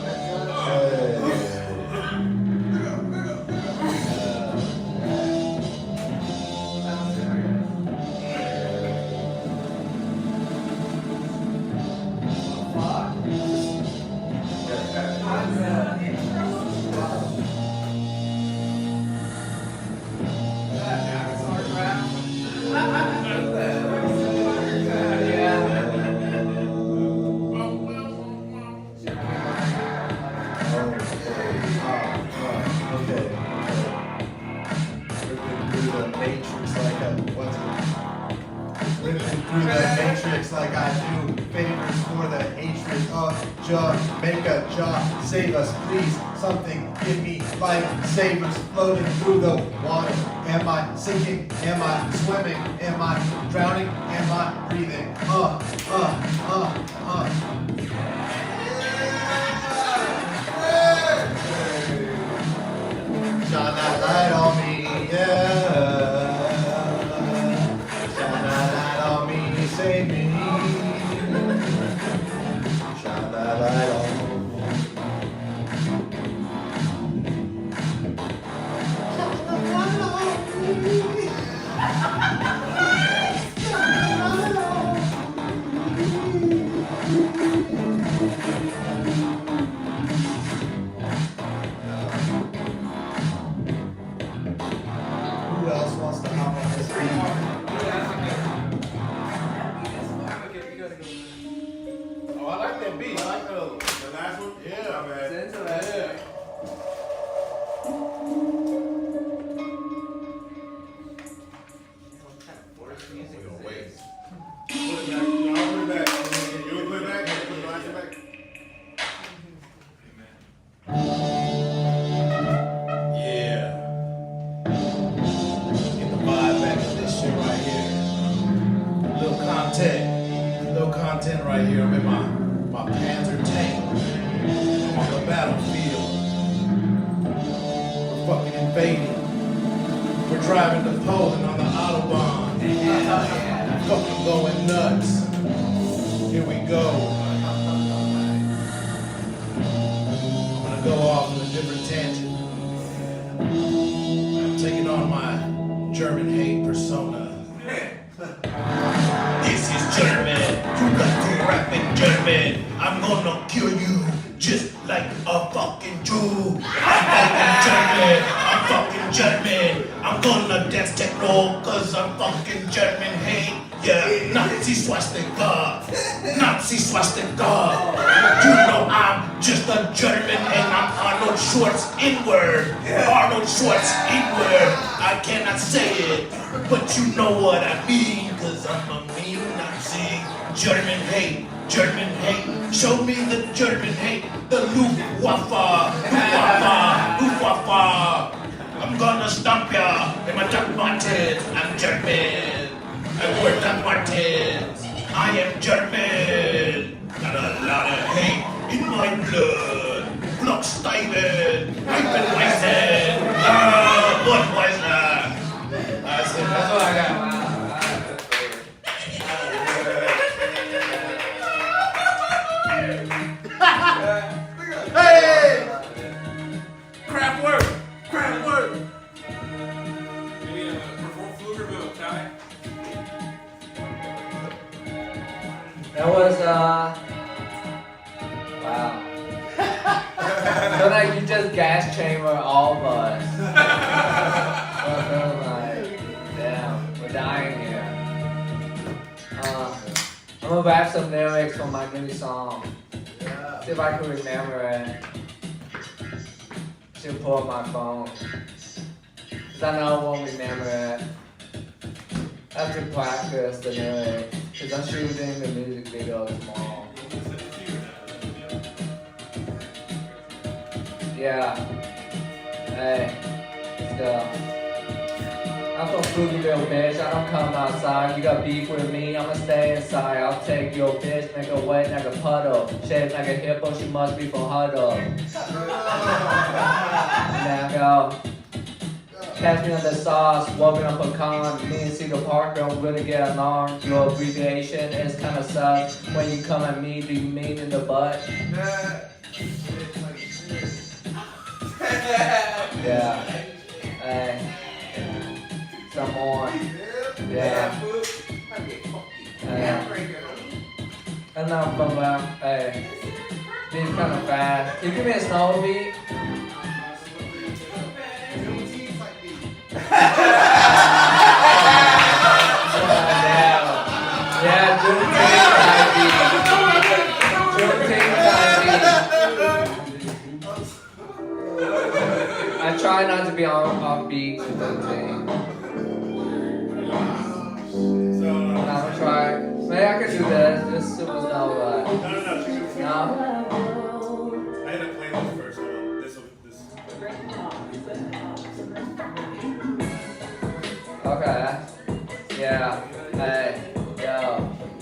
Like I do favors for the hatred of Jamaica. Save us, please. Something, give me lifesavers floating through the water. Am I sinking? Am I swimming? Am I drowning? Am I breathing? John, right here. I'm in my Panther tank. I'm on the battlefield. We're fucking invading. We're driving to Poland on the Autobahn. Fucking going nuts. Here we go. I'm gonna go off on a different tangent. I'm taking on my German hate persona. This is German. You got to rap in German. I'm gonna kill you just like a fucking Jew. I'm fucking German. I'm gonna dance techno cause I'm fucking German hate. Yeah, Nazi swastika. Nazi swastika. You know I'm just a German and I'm Arnold Schwartz inward. Arnold Schwartz inward. I cannot say it, but you know what I mean. Cause I'm a mean Nazi. German hate. German hate. Show me the German hate. The Luftwaffe. Luftwaffe. Luftwaffe. I'm gonna stomp ya in my Doc Martens. I'm German. I wear Doc Martens. I am German. Got a lot of hate in my blood. Blocksteinen. Weizen. Budweiser. That's it. That's all I got. Hey! Crap work! Crap work! Maybe perform fluke or Ty? That was, wow. Feel like you just gas chamber all of us. I feel like, damn, we're dying here. I'm gonna rap some lyrics from my new song. See if I can remember it. Should pull up my phone. Cause I know I won't remember it. I have to practice the lyrics. Cause I'm shooting the music video tomorrow. Yeah. Hey, let's go. I'm from Pflugerville, bitch. I don't come outside. You got beef with me, I'ma stay inside. I'll take your bitch, make her wet like a puddle. Shaped like a hippo, she must be from Huddle. Now go. Catch me on the sauce, walking on pecan. Me and Cedar Park don't really get along. Your abbreviation is kinda sus. When you come at me, do you mean in the butt? Yeah. Hey. Some more. Yeah. Enough from that. Hey. Being kind of fast. Can you give me a snow beat? Yeah, I try not to be off beat with the thing. I'm gonna try. Maybe I could do this. This super snow. No? I had to play this first. Okay. Yeah. Hey.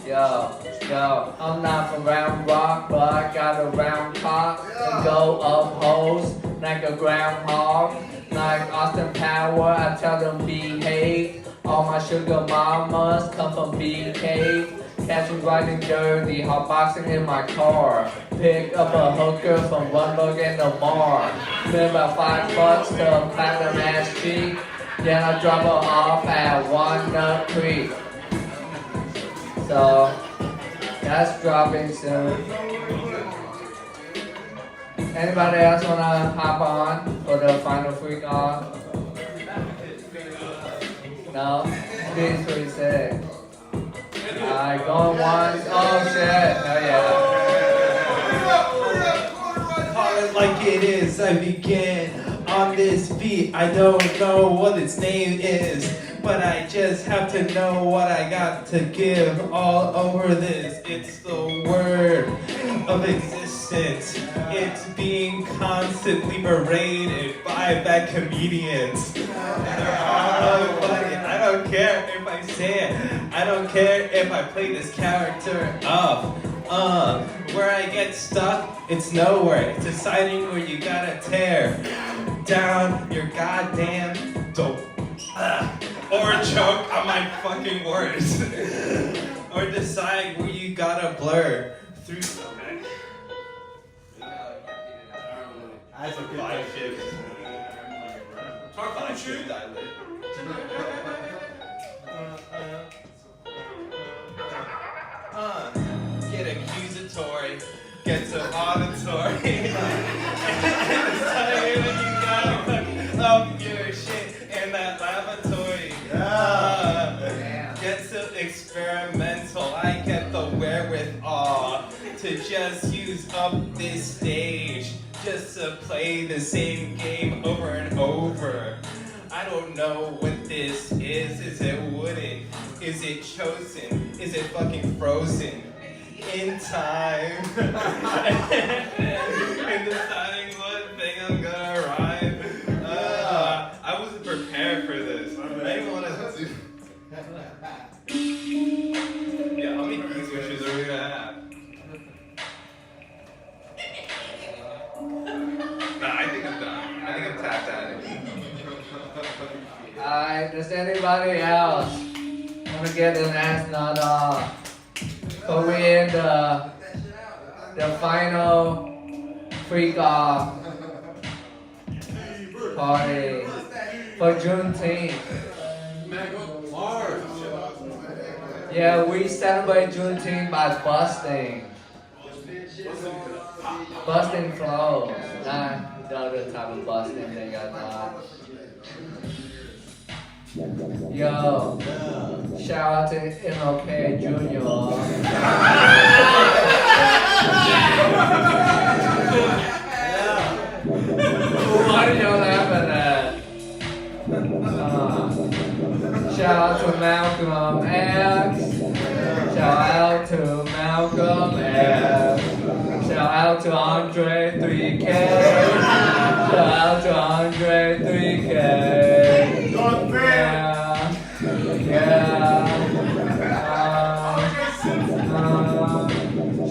Yo. I'm not from Round Rock, but I got a round cock and go up hoes like a groundhog. Like Austin Power, I tell them behave. All my sugar mamas come from BK. Catch me riding dirty, hotboxing in my car. Pick up a hooker from Runbug in the bar. Spend about $5 to platinum ass cheek. Then I drop her off at Walnut Creek. So, that's dropping soon. Anybody else wanna hop on for the final freak off? No? It's pretty sick. Alright, going once. Oh shit. Oh yeah. Call it like it is. I begin on this beat. I don't know what its name is, but I just have to know what I got to give all over this. It's the word of existence. It's being constantly berated by bad comedians. I don't care if I say it. I don't care if I play this character up. Where I get stuck, it's nowhere. It's deciding where you gotta tear down your goddamn dope. Or choke on my fucking words. Or decide where you gotta blur through something. That's a good 5 shifts. Talk 5 shifts I live. Get accusatory, get so auditory. Decide when you gotta cook up your shit in that lavatory. Get so experimental, I get the wherewithal to just use up this stage, just to play the same game over and over. I don't know what this is it wooden? Is it chosen? Is it fucking frozen? In time. In deciding what thing I'm gonna rhyme. I wasn't prepared for this. I didn't want to. Yeah, how many key switches are we gonna have? Nah, I think I'm done. I think I'm tapped out. Alright, does anybody else want to get an ass nut off? So we in the final freak off party for Juneteenth. Yeah, we celebrate Juneteenth by busting. Busting flows. Not the other type of busting they got now. Yo, shout out to MLK Jr. What are y'all laughing at? Shout out to Malcolm X. Shout out to Malcolm X. Shout out to Andre 3K. Shout out to Andre 3K.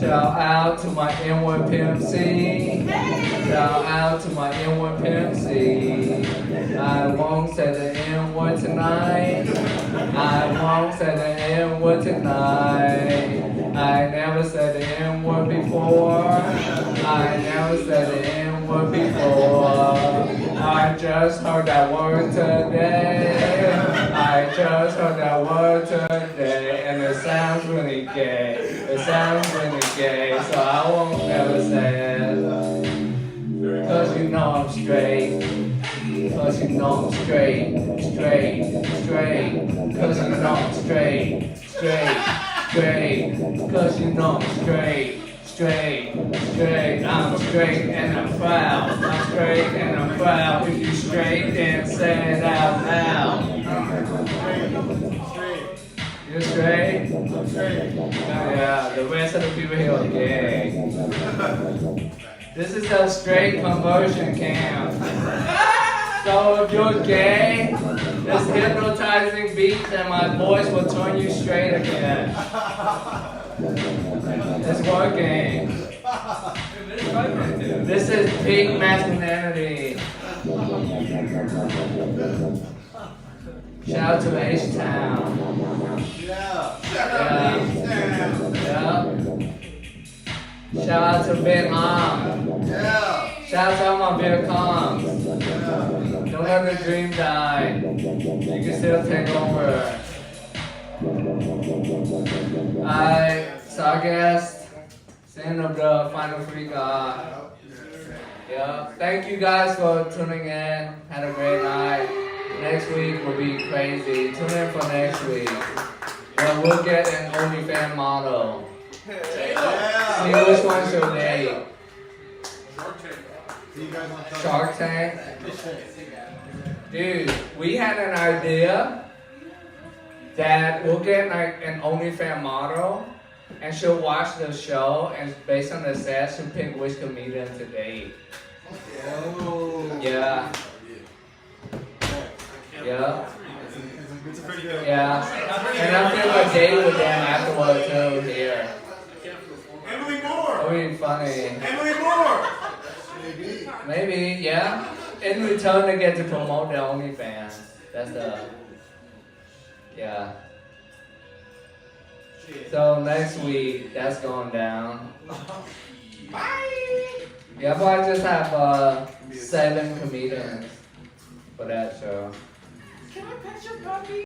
Shout out to my N1 PMC. Shout out to my N1 PMC. I won't say the N-word tonight. I won't say the N-word tonight. I never said the N-word before. I never said the N-word before. I just heard that word today. I just heard that word today. And it sounds really gay. It sounds really gay. So I won't never say it. Cause you know I'm straight. Cause you know I'm straight. Straight. Cause you know I'm straight. Straight. Cause you know I'm straight. Straight. I'm straight and I'm proud. I'm straight and I'm proud. If you straight, then say it out loud. You straight? I'm straight. Yeah, the rest of the people here are gay. This is a straight conversion camp. So if you're gay, this hypnotizing beats and my voice will turn you straight again. It's working. This is peak masculinity. Shout out to H-Town. Yeah. Shout out to Vietnam. Shout out to all my Viet Congs. Don't let the dream die. You can still take over. Alright, so I guess it's the end of the final freak. Yeah, thank you guys for tuning in. Had a great night. Next week will be crazy. Tune in for next week. But we'll get an OnlyFans model. See which one's your date. Shark Tank? Dude, we had an idea that we'll get like an OnlyFans model and she'll watch the show and based on the set, she'll pick which comedian to date. Yeah. Yeah. Yeah. And I'm gonna date with them afterward too here. be funny. Emily Moore. Maybe, yeah. In return, they get to promote their OnlyFans. That's the, yeah. So next week, that's going down. Yeah, but I just have 7 comedians for that show. Can I pet your puppy?